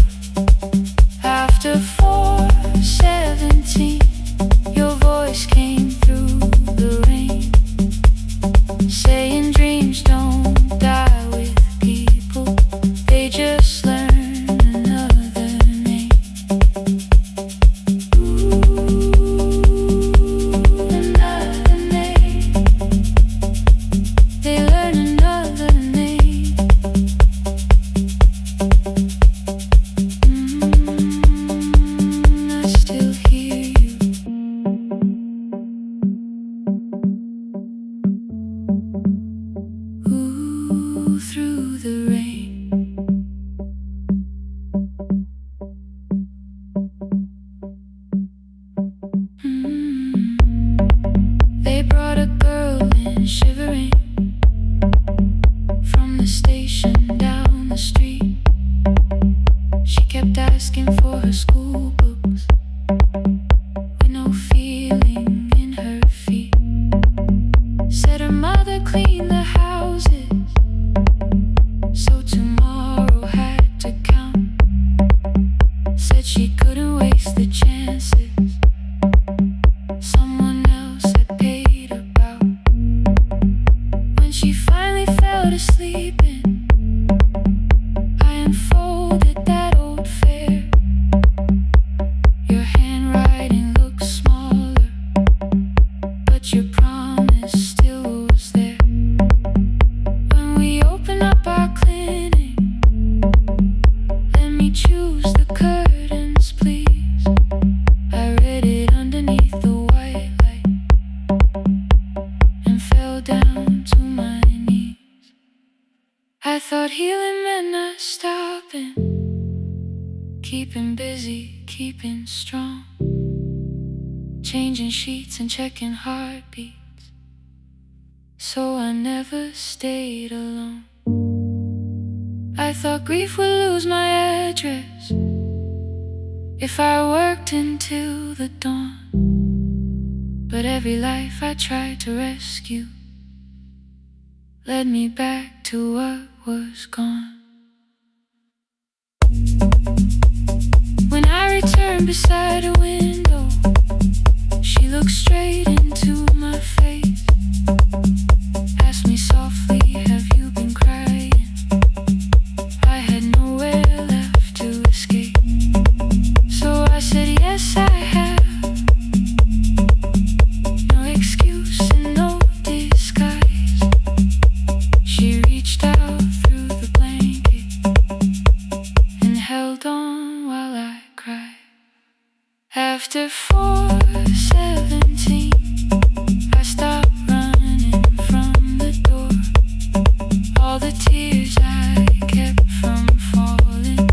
After 4:17, your voice came through the rain, saying dreams don't die with people, they just learn another name. Another name. They learn another name. I still hear you. Ooh, through the rain. They brought a girl in shivering from the station down the street. She kept asking for her school books with no feeling in her feet. Said her mother cleaned the houses, so tomorrow had to count. Said she couldn't waste the chances someone else had paid about. When she finally fell to sleeping, I unfolded that old fare. Your handwriting looks smaller, but your promise still was there. When we open up our clinic, let me choose the curtains, please. I read it underneath the white light and fell down to my knees. I thought healing meant not stopping, keeping busy, keeping strong, changing sheets and checking heartbeats, so I never stayed alone. I thought grief would lose my address if I worked until the dawn. But every life I tried to rescue led me back to what was gone. When I returned beside a window, she looked straight into my face, asked me softly, have you been crying? I had nowhere left to escape, so I said yes I have. No excuse and no disguise. She reached out through the blanket and held on while I cried. After 4:17, I stopped running from the door. All the tears I kept from falling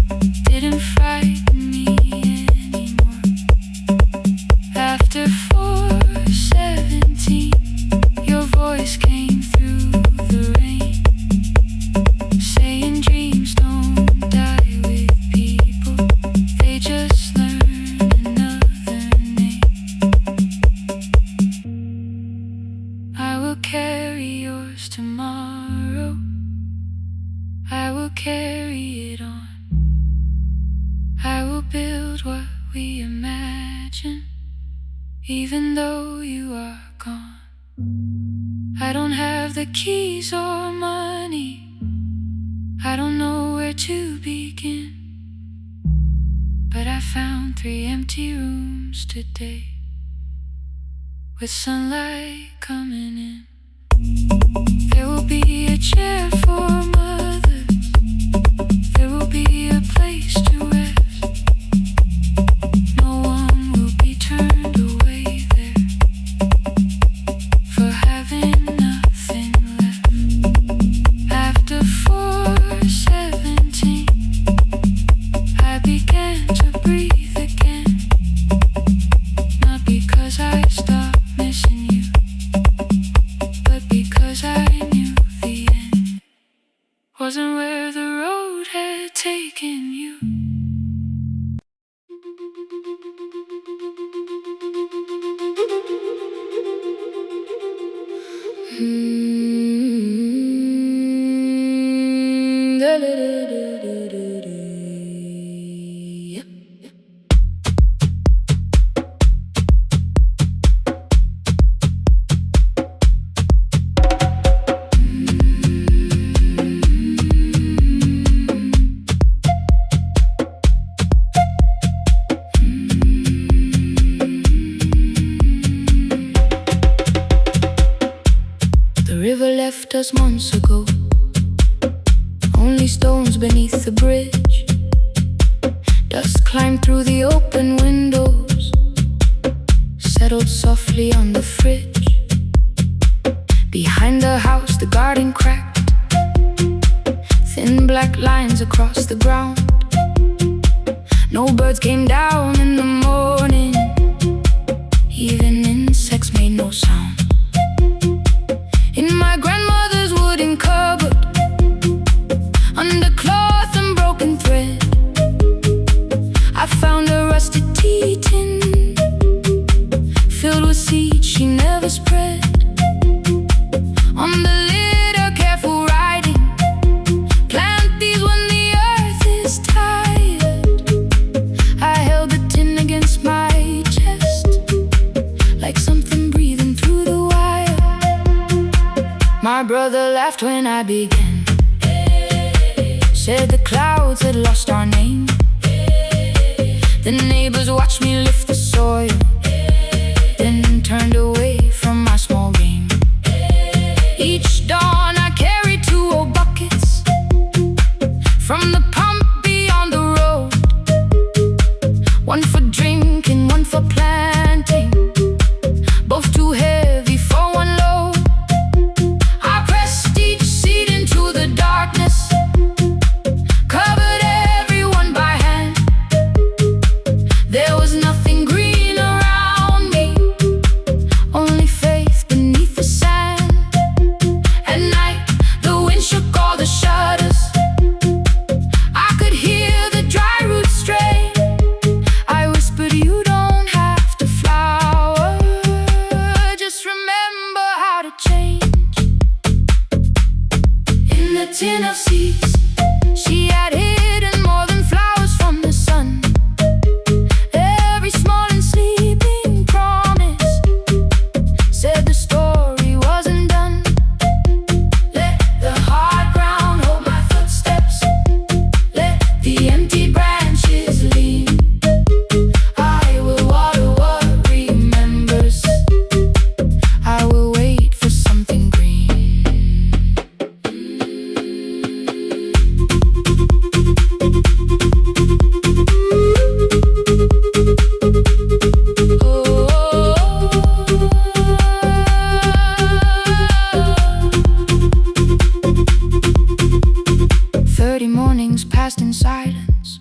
didn't frighten me anymore. After 4:17, your voice came through the rain, saying dreams don't die with people, they just learn another name. I will carry yours tomorrow, I will carry it on. I will build what we imagine, even though you are gone. I don't have the keys or money, I don't know where to begin, but I found 3 empty rooms today with sunlight coming in. There will be a chair for mothers, there will be a place left us months ago. Only stones beneath the bridge. Dust climbed through the open windows, settled softly on the fridge. Behind the house, the garden cracked, thin black lines across the ground. No birds came down in the morning, even insects made no sound. In my grandmother's wooden cupboard, under cloth and broken thread, I found a rusted tea tin filled with seeds she never spread. On the lid, a careful writing: plant these when the earth is tired. I held the tin against my chest, like something breathing through the wire. My brother laughed when I began, said the clouds had lost our name. The neighbors watched me lift the soil, then turned away from my small game. Each dawn I carried 2 old buckets from the pump beyond the road, one for drinking, one for planting, both too heavy for one load. I pressed each seed into the darkness, covered everyone by hand. There was nothing green around me, only faith beneath the sand. At night, the wind shook all the shutters. I could hear the dry roots stray. I whispered, you don't have to flower, just remember how to change. In the tin of seeds, she had hidden more than flowers from the sun. Every small and sleeping promise said the story wasn't done. Let the hard ground hold my footsteps, let the empty branches lean. I will water what remembers, I will wait for something green. Oh. 30 mornings passed in silence.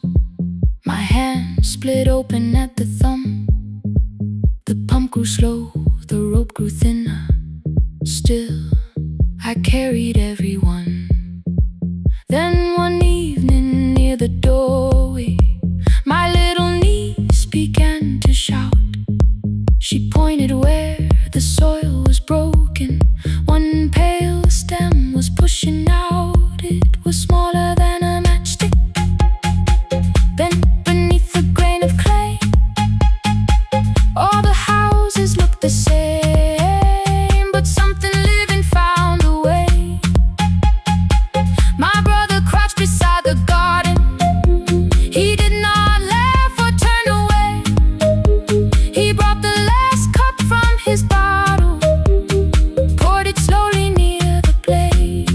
My hand split open at the thumb. The pump grew slow, the rope grew thinner. Still, I carried everyone. Then one evening near the doorway, my little niece began to shout. She pointed where the soil was broken. One pale stem was pushing out. It was smaller than a matchstick, bent beneath a grain of clay. All the houses looked the same, but something living found a way. My brother crouched beside the garden. He did not laugh or turn away. He brought the last cup from his bottle, poured it slowly near the blade.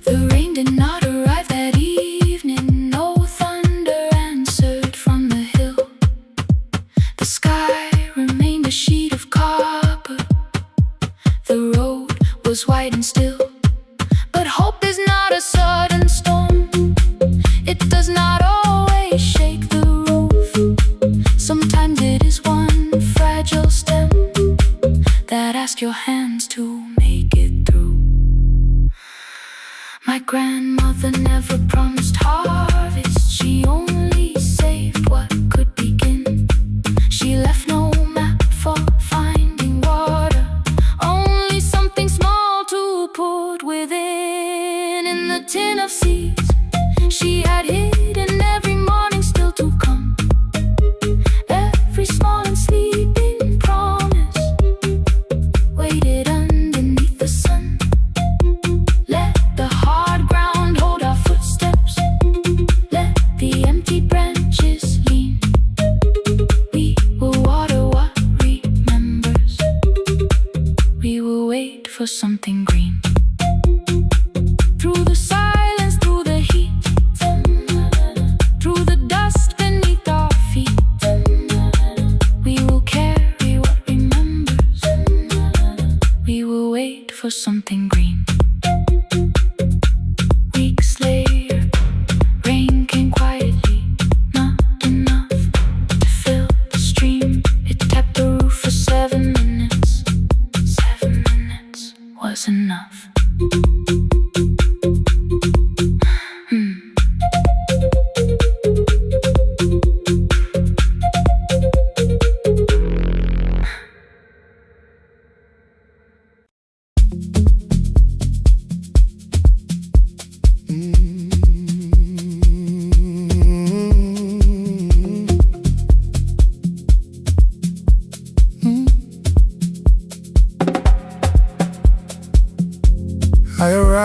The rain did not arrive that evening. No thunder answered from the hill. The sky remained a sheet of copper. The road was white and still. But hope is not a sudden storm. It does not always shake the roof. Sometimes it is one fragile stem that asks your hands to make it through. My grandmother never promised harvest. She only saved what could begin. She left no map for finding water, only something small to put within. In the tin of seeds she had hidden every morning still to come. Every small and sleeping promise waited underneath the sun. Let the hard ground hold our footsteps,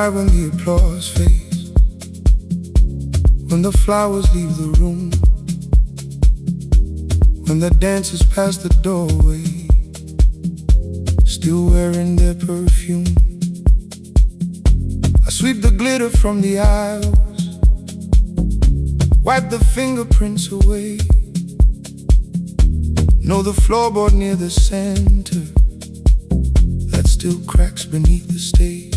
night when the applause fades, when the flowers leave the room, when the dancers pass the doorway, still wearing their perfume. I sweep the glitter from the aisles, wipe the fingerprints away. Know the floorboard near the center that still cracks beneath the stage.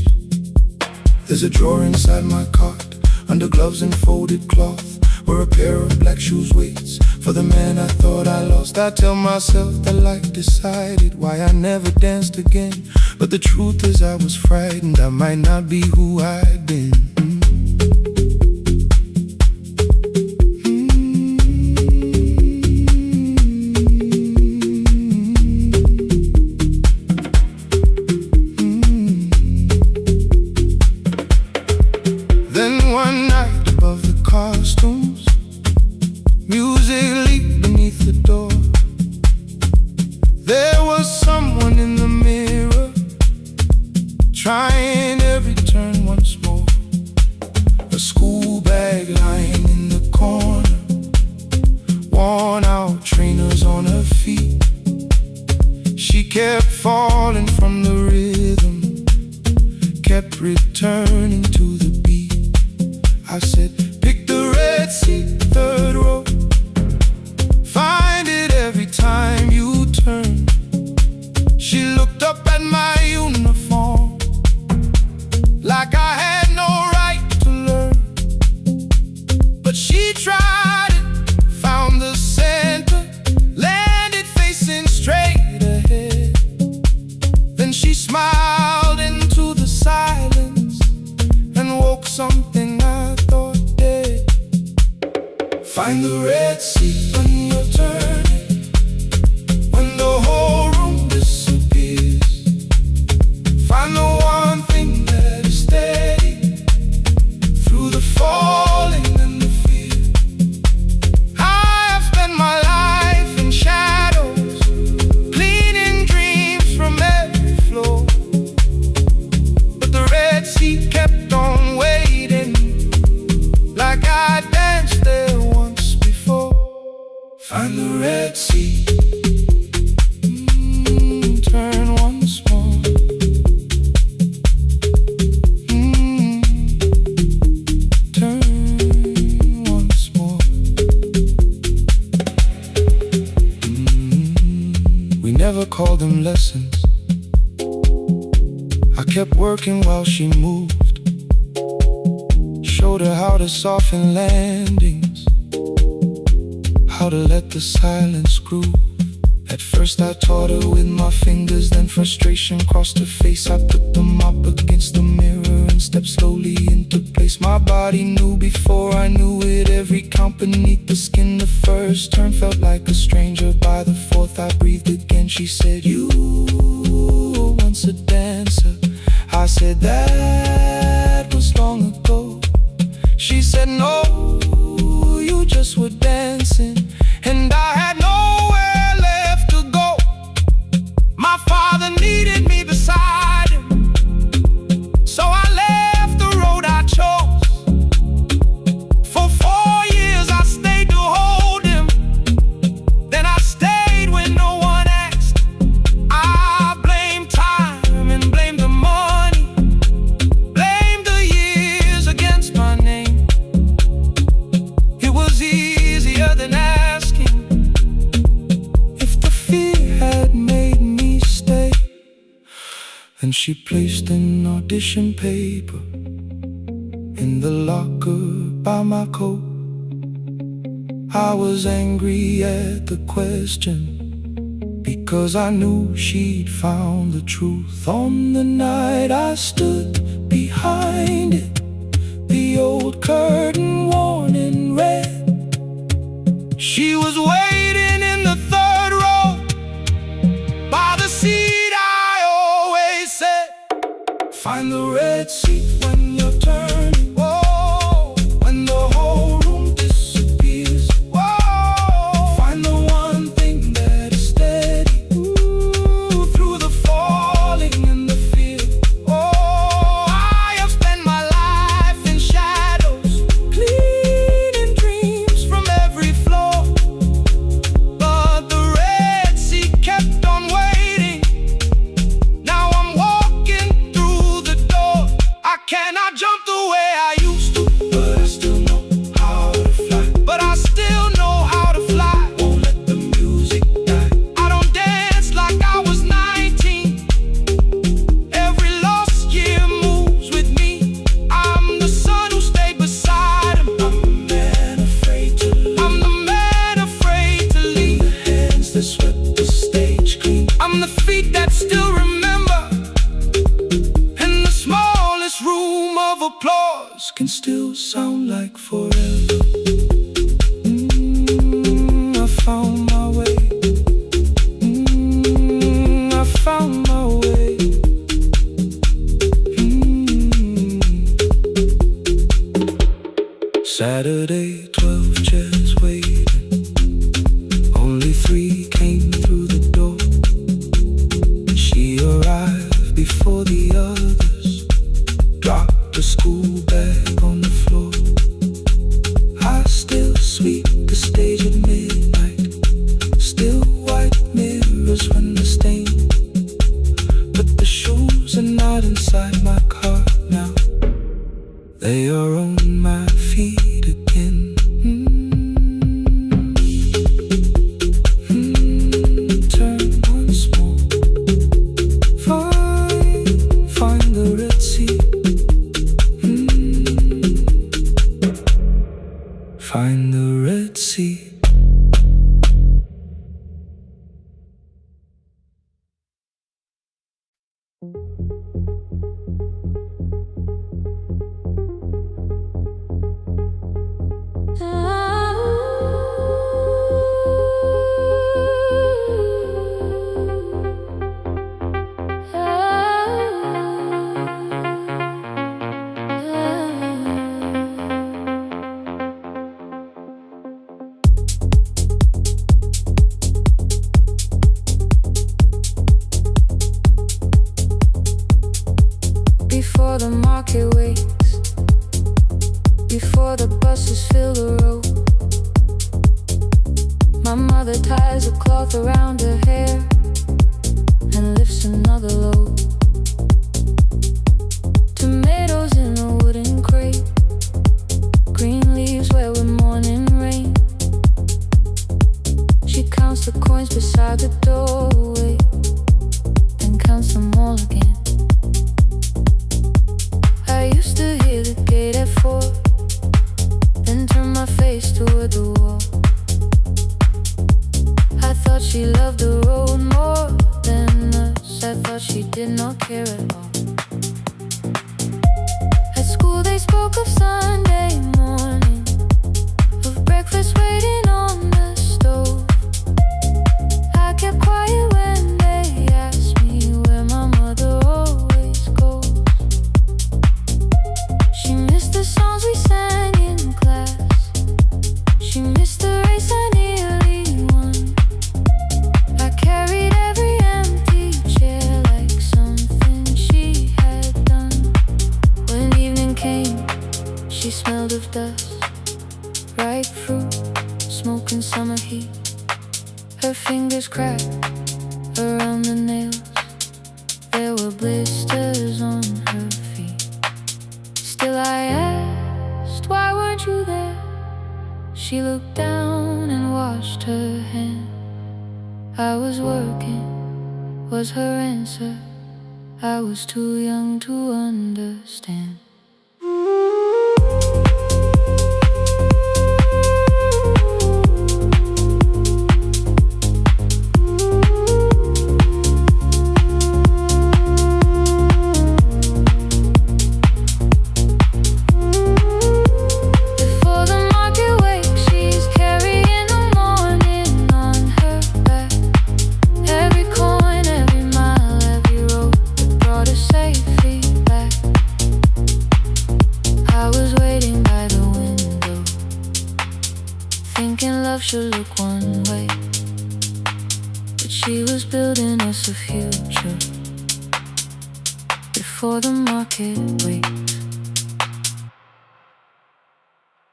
There's a drawer inside my cart, under gloves and folded cloth, where a pair of black shoes waits for the man I thought I lost. I tell myself that life decided why I never danced again, but the truth is I was frightened I might not be who I'd been. Then one night above the costumes, music leaked beneath the door. There was someone in the mirror, trying every turn once more. A school bag lying in the corner, worn out trainers on her feet. She kept falling from the rhythm, kept returning to the beat. I said, pick the red seat, third row, find it every time you turn. She looked up at my uniform like I had no right to learn, but she tried it, found the center, landed facing straight ahead. Then she smiled into the silence and woke something I thought dead. Find the red seat when you're turning, when the whole room disappears. Find the one thing that is steady through the falling and the fear. I have spent my life in shadows, cleaning dreams from every floor, but the red seat kept on waiting, like I danced there once before. Find the red seat, turn once more. Turn once more. We never called them lessons. I kept working while she moved, showed her how to soften landings, how to let the silence groove. At first I taught her with my fingers, then frustration crossed her face. I put them up against the mirror and stepped slowly into place. My body knew before I knew it, every count beneath the skin. The first turn felt like a stranger, by the fourth I breathed again. She said, you were once a dancer. I said, that was long ago. She said, no, you just were dancing, and I had nowhere left to go. My father needed me beside him, so I left the road I chose. For 4 years I stayed to hold him, then I stayed when no one asked. I blamed time and blamed the money, blamed the years against my name. It was easier than asking if the fear had made me stay. Then she placed an audition paper in the locker by my coat. I was angry at the question, because I knew she'd found the truth. On the night I stood behind it, the old curtain worn in red. She was waiting in the third row, by the seat I always said. Find the red seat when you're turning, whoa, when the whole room disappears. Whoa, find the one thing that is steady, ooh, through the falling and the fear. Oh, I have spent forever. I found my way. I found my way. Saturday, 12 chairs waiting. Only 3 came through the door. She arrived before the others. Dropped a school bag on the floor. I still sweep the stage at midnight. Still white mirrors run the stain. But the shoes are not inside my car now. They are on my feet again. Turn once more. Find the Red Sea. Find the Red Sea. Before the market wakes, before the buses fill the road, my mother ties a cloth around her hair and lifts another load. Tomatoes in a wooden crate, green leaves where we're morning rain. She counts the coins beside the doorway, then counts them all again. I used to hear the gate at 4, then turn my face toward the wall. I thought she loved the road more than us. I thought she did not care at all. At school they spoke of Sunday morning, of breakfast waiting on the stove. I kept quiet when they asked me where my mother always goes. She missed the songs we sang in class. She missed the race I nearly won. I carried every empty chair like something she had done. When evening came, she smelled of dust, ripe fruit, smoke and summer heat. Her fingers cracked around the nails. There were blisters on her feet. Still I asked, why weren't you there? She looked down and washed her hand. I was working, was her answer. I was too young to understand. Before the market wakes, she's carrying the morning on her back. Every coin, every mile, every road that brought her safely back. I was waiting by the window, thinking love should look one way, but she was building us a future. Before the market wakes.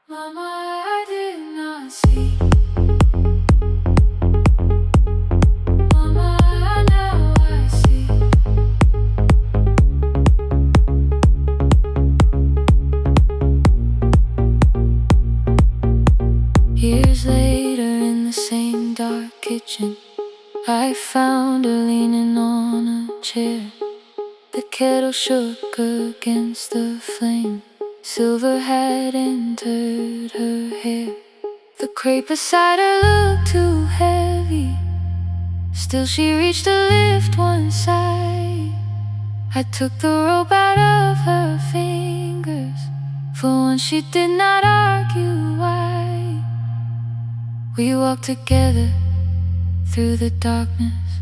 Mama, I did not see. Mama, now I see. Years later in the same dark kitchen, I found her leaning on a chair. The kettle shook against the flame. Silver had entered her hair. The crepe beside her looked too heavy. Still she reached to lift one side. I took the rope out of her fingers, For once she did not argue why. We walked together through the darkness.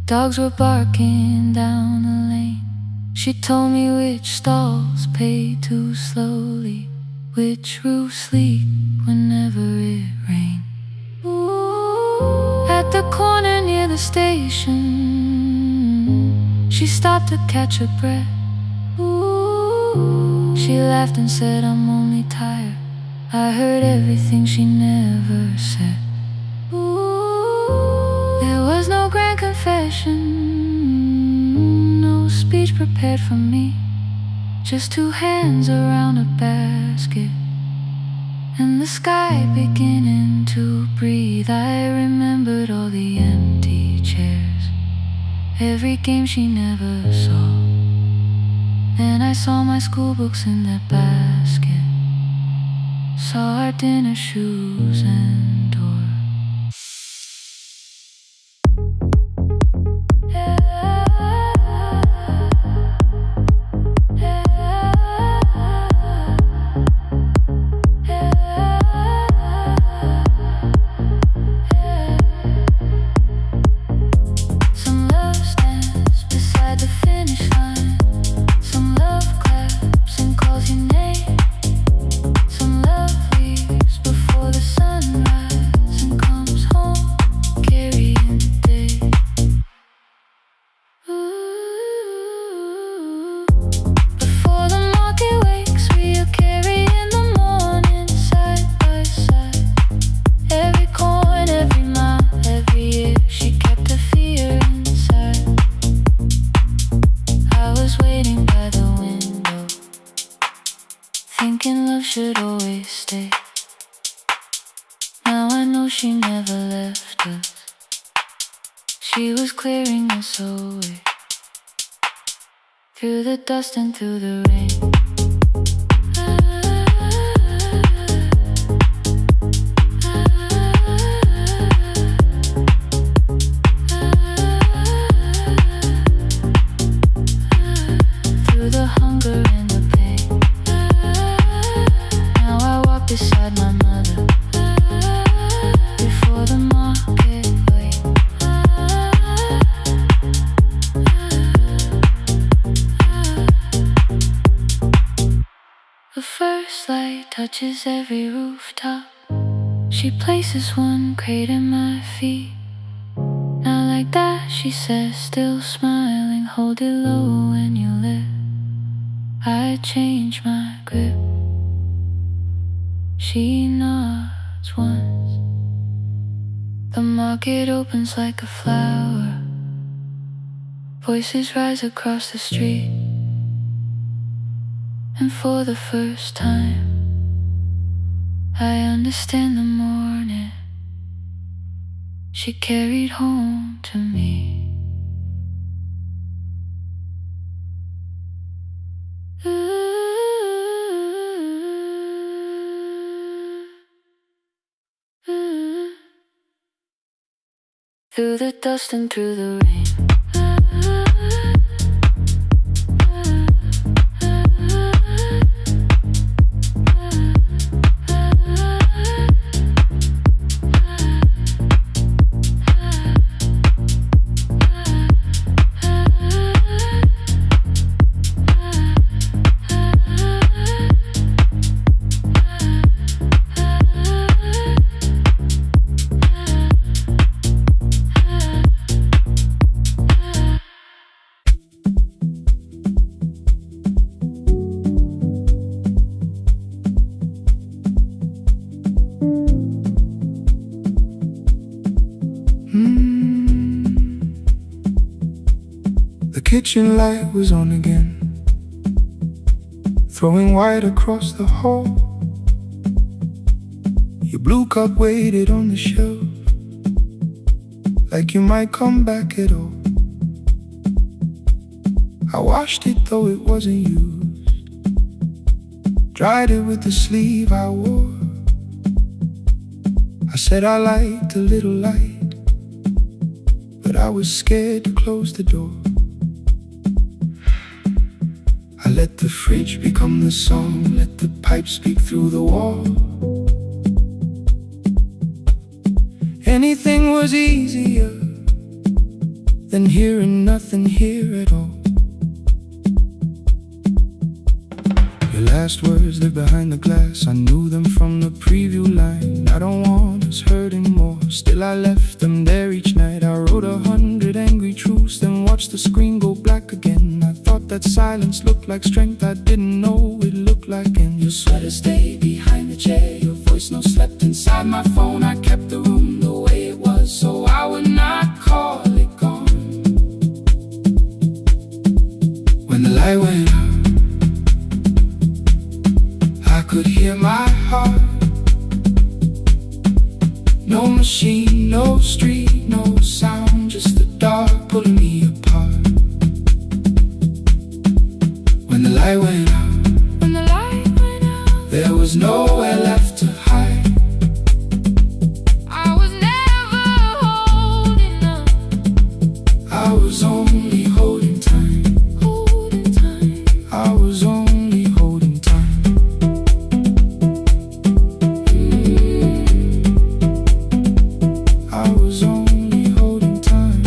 Dogs were barking down the lane. She told me which stalls pay too slowly, which roofs leak whenever it rains. At the corner near the station, she stopped to catch her breath. She laughed and said, I'm only tired. I heard everything she never said. There was no grand confession, no speech prepared for me. Just two hands around a basket and the sky beginning to breathe. I remembered all the empty chairs, every game she never saw. Then I saw my school books in that basket, saw our dinner shoes and door. Thinking love should always stay. Now I know she never left us. She was clearing us away, through the dust and through the rain. Through the hunger and the pain. Now I walk beside my mother, before the market wait. The first light touches every rooftop. She places one crate at my feet. Now like that, she says, still smiling, hold it low when you lift. I change my grip. She nods once. The market opens like a flower. Voices rise across the street. And for the first time, I understand the morning she carried home to me. Through the dust and through the rain. The kitchen light was on again, throwing white across the hall. Your blue cup waited on the shelf, like you might come back at all. I washed it though it wasn't used, dried it with the sleeve I wore. I said I liked a little light, but I was scared to close the door. I let the fridge become the song, let the pipe speak through the wall. Anything was easier than hearing nothing here at all. Your last words live behind the glass, I knew them from the preview line. I don't want us hurting more, still I left them there each night. I wrote 100 angry truths, then watched the screen go black again. I thought that silence looked like strength, I didn't know it looked like end. Your sweater stayed behind the chair, your voice no slept inside my phone. I kept the room the way it was, so I would not call it gone. When the light went out, I could hear my heart. No machine, no street, no sound, just the dark pulling me apart. When the light went out, there was nowhere left to hide. I was never holding on. I was only holding time. I was only holding time. I was only holding time.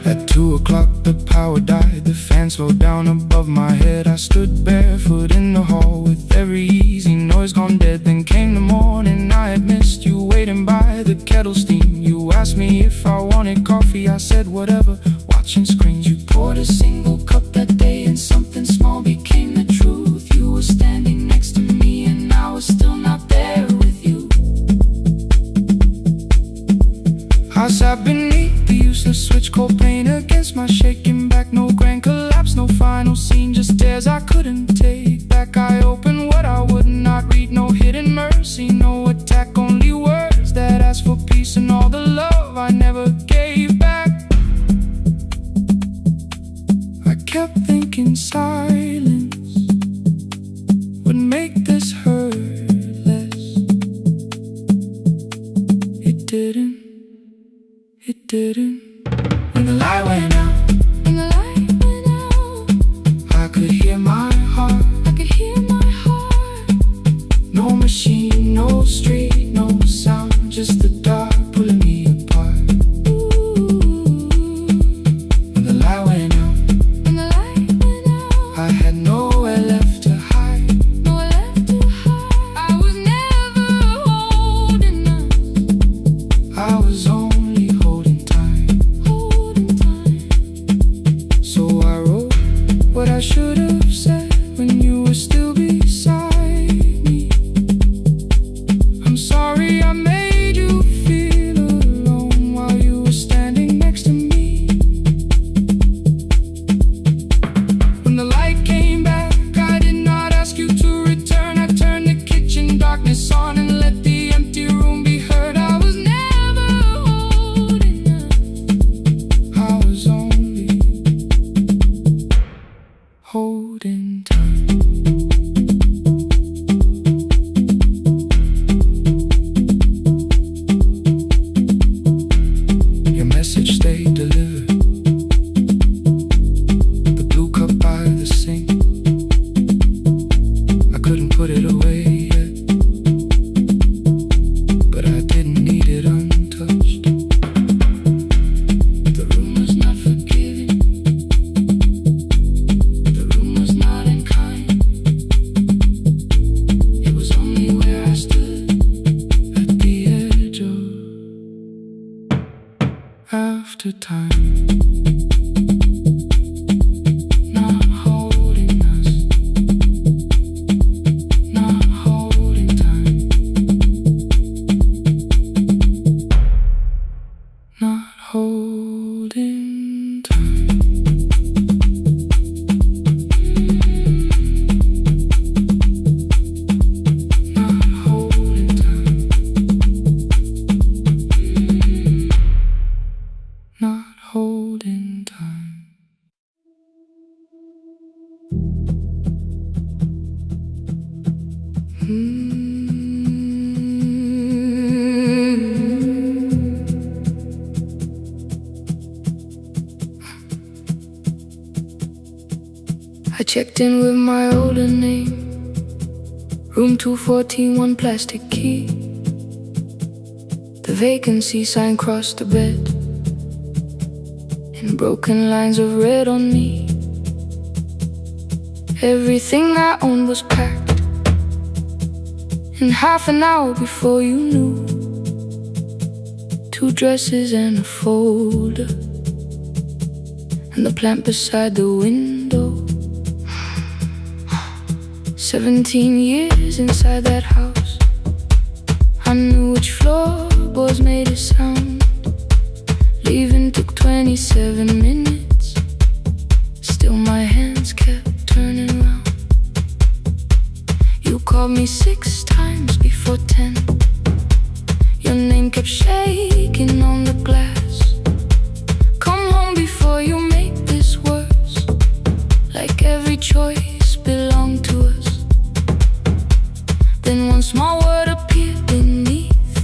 At 2 o'clock the power died, the fan slowed down above my head. I stood barefoot in the hall with every easy noise gone dead. Then came the morning, I had missed you waiting by the kettle steam. You asked me if I wanted coffee, I said whatever, watching screens. You poured a single cup that day and something small became the truth. You were standing next to me and I was still not there with you. I sat beneath the useless switch, cold pain against my shaking back. No grand collapse, no final scene, just tears I couldn't take back. I opened what I would not read, no hidden mercy, no attack, only words that asked for peace and all the love I never gave back. I kept thinking silence would make this hurt less. It didn't. It didn't. When the light went out, I could hear my heart. No machine, no street, no sound, just the dark pulling me apart. When the light went out, I had nowhere left to hide. I was never holding on. I was only holding time. So I wrote what I should have said when you were still beside me. I'm sorry I made you feel alone while you were standing next to me. When the light came back, I did not ask you to return. I turned the kitchen darkness on and let the empty room be heard. I was never holding on. I was only holding time. Your message stayed delivered. The blue cup by the sink, I couldn't put it away yet, but I didn't need it untouched. The room was not forgiving, the room was not encouraging. I checked in with my older name, room 214, one plastic key. The vacancy sign crossed the bed, and broken lines of red on me. Everything I owned was packed in half an hour before you knew. 2 dresses and a folder, and the plant beside the window. 17 years inside that house, I knew which floorboards made a sound. Leaving took 27 minutes, still my hands kept turning round. You called me 6 times before 10. Your name kept shaking on the glass. Come home before you make this worse, like every choice belonged to us. Then one small word appeared beneath,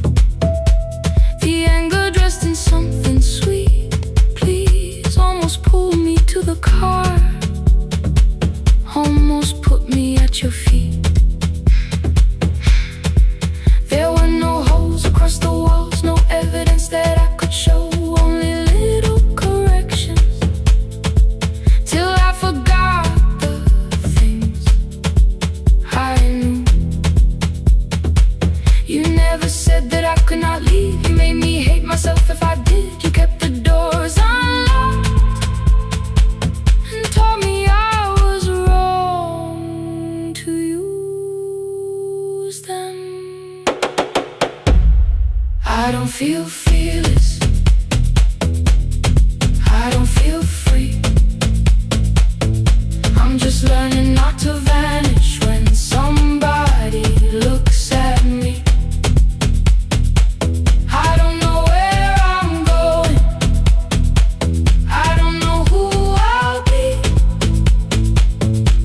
the anger dressed in something sweet. Please, almost pulled me to the car, almost put me at your feet. There were no holes across the walls, no evidence that I could show, only little corrections, till I forgot the things I knew. You never said that I could not leave. You made me hate myself if I did. You kept the doors unlocked and told me I was wrong to use them. I don't feel fearless, I don't feel free. I'm just learning not to vanish when somebody looks at me. I don't know where I'm going, I don't know who I'll be,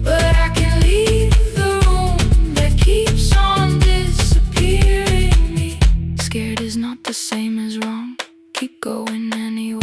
but I can leave the room that keeps on disappearing me. Scared is not the same as wrong, keep going anyway.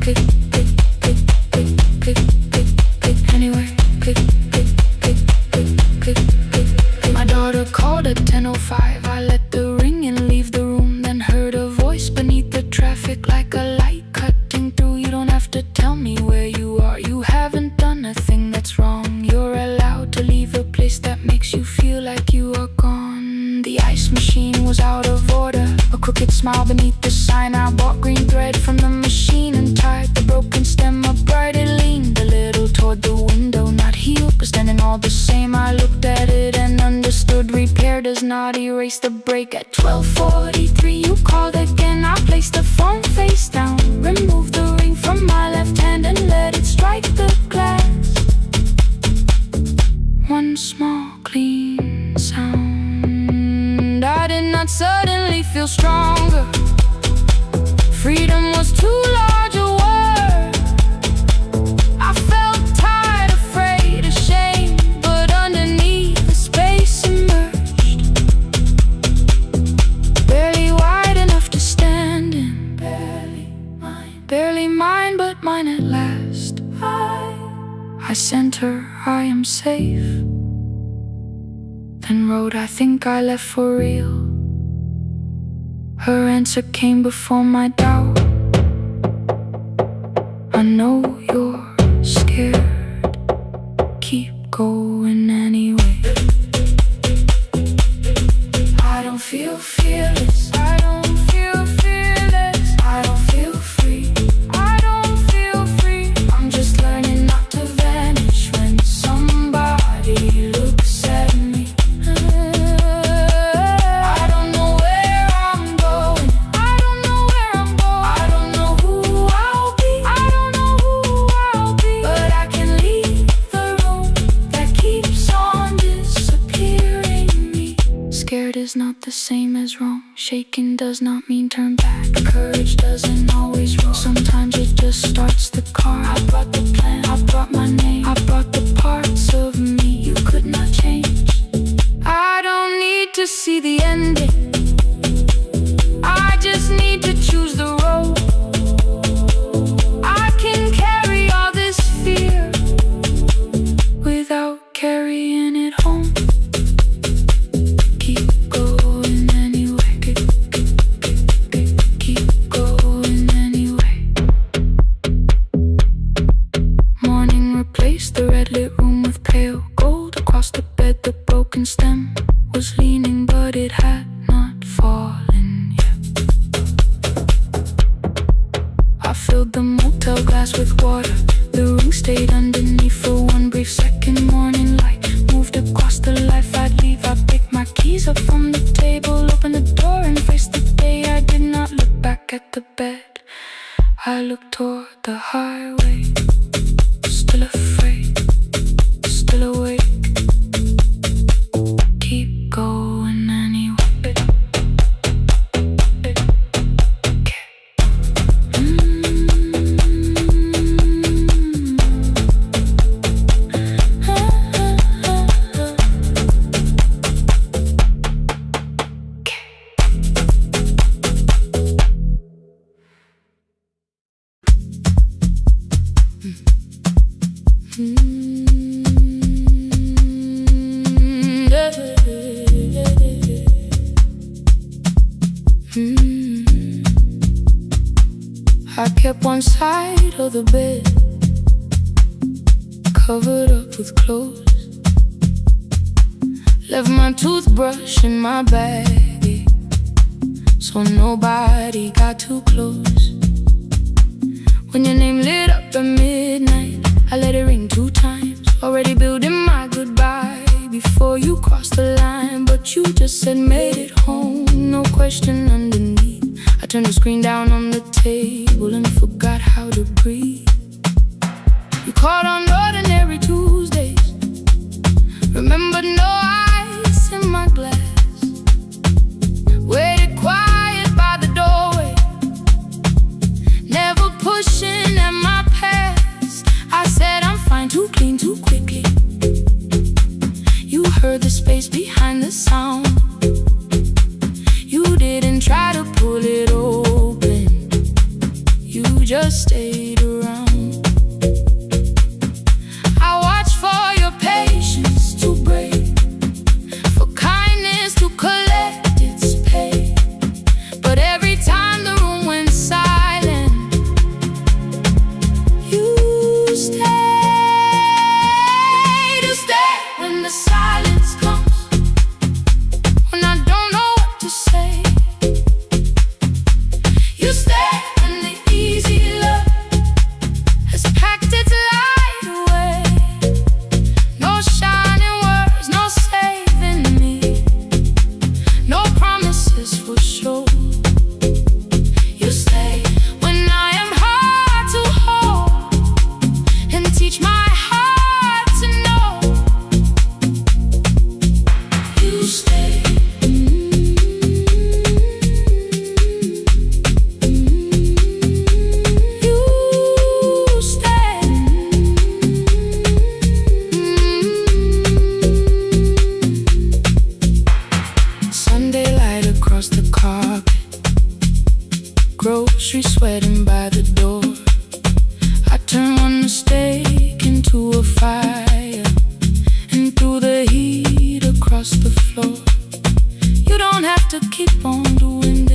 Pick, pick, pick, pick, pick, pick, pick, anyway. Pick, pick, pick, pick, pick, pick, pick. My daughter called at 10:05. I let the ring and leave the room, then heard a voice beneath the traffic like a light cutting through. You don't have to tell me where you are, you haven't done a thing that's wrong. You're allowed to leave a place that makes you feel like you are gone. The ice machine was out of order, a crooked smile beneath the sign. I bought green thread from the machine and tied the broken stem upright. It leaned a little toward the window, not healed but standing all the same. I looked at it and understood, repair does not erase the break. At 12:43 you called again. I placed the phone face down, removed the ring from my left hand and let it strike the glass. One small clean sound. I did not suddenly feel stronger. Freedom was too large a word. I felt tired, afraid, ashamed, but underneath the space emerged, barely wide enough to stand in. Barely mine, but mine at last. I sent her, I am safe, then wrote, I think I left for real. Her answer came before my doubt. I know you're scared, keep going anyway. I don't feel fearless, I don't feel fearless, I don't feel free, I don't feel free. I'm just learning not to vanish when somebody looks at me. I don't know where I'm going, I don't know where I'm going, I don't know who I'll be, I don't know who I'll be, but I can leave the room that keeps on disappearing me. Scared is not the same as wrong, shaking does not mean turn back. Courage doesn't always roll, sometimes it just starts the car. I brought the plan, I brought my name, I brought the parts of me you could not change. I don't need to see the ending, I just with water. The ring stayed underneath for one brief second. Morning light moved across the life I'd leave. I picked my keys up from the table, opened the door and faced the day. I did not look back at the bed. I looked toward the highway, still afraid, still awake. Keep going anyway. I kept one side of the bed covered up with clothes. Left my toothbrush in my bag, so nobody got too close. When your name lit up at midnight, I let it ring 2 times. Already building my goodbye before you crossed the line. But you just said made it home, no question underneath. I turned the screen down on the table and forgot how to breathe. You called on ordinary Tuesdays, remembered no ice in my glass. Waited quiet by the doorway, never pushing at my past. I said I'm fine, too clean, too quickly. You heard the space behind the sound. You didn't try to pull it open, you just stayed around. I watched for your patience to break, for kindness to collect its pay. But every time the room went silent, you stayed. You stayed when the silence comes, when I don't know what to say. You stay when the easy love has packed its light away. No shining words, no saving me, no promises for sure. You stay when I am hard to hold and teach my heart to know. You stay. You stay. Sunday light across the carpet, grocery sweating by the door. I turn one mistake into a fire, and through the heat across the floor. You don't have to keep on doing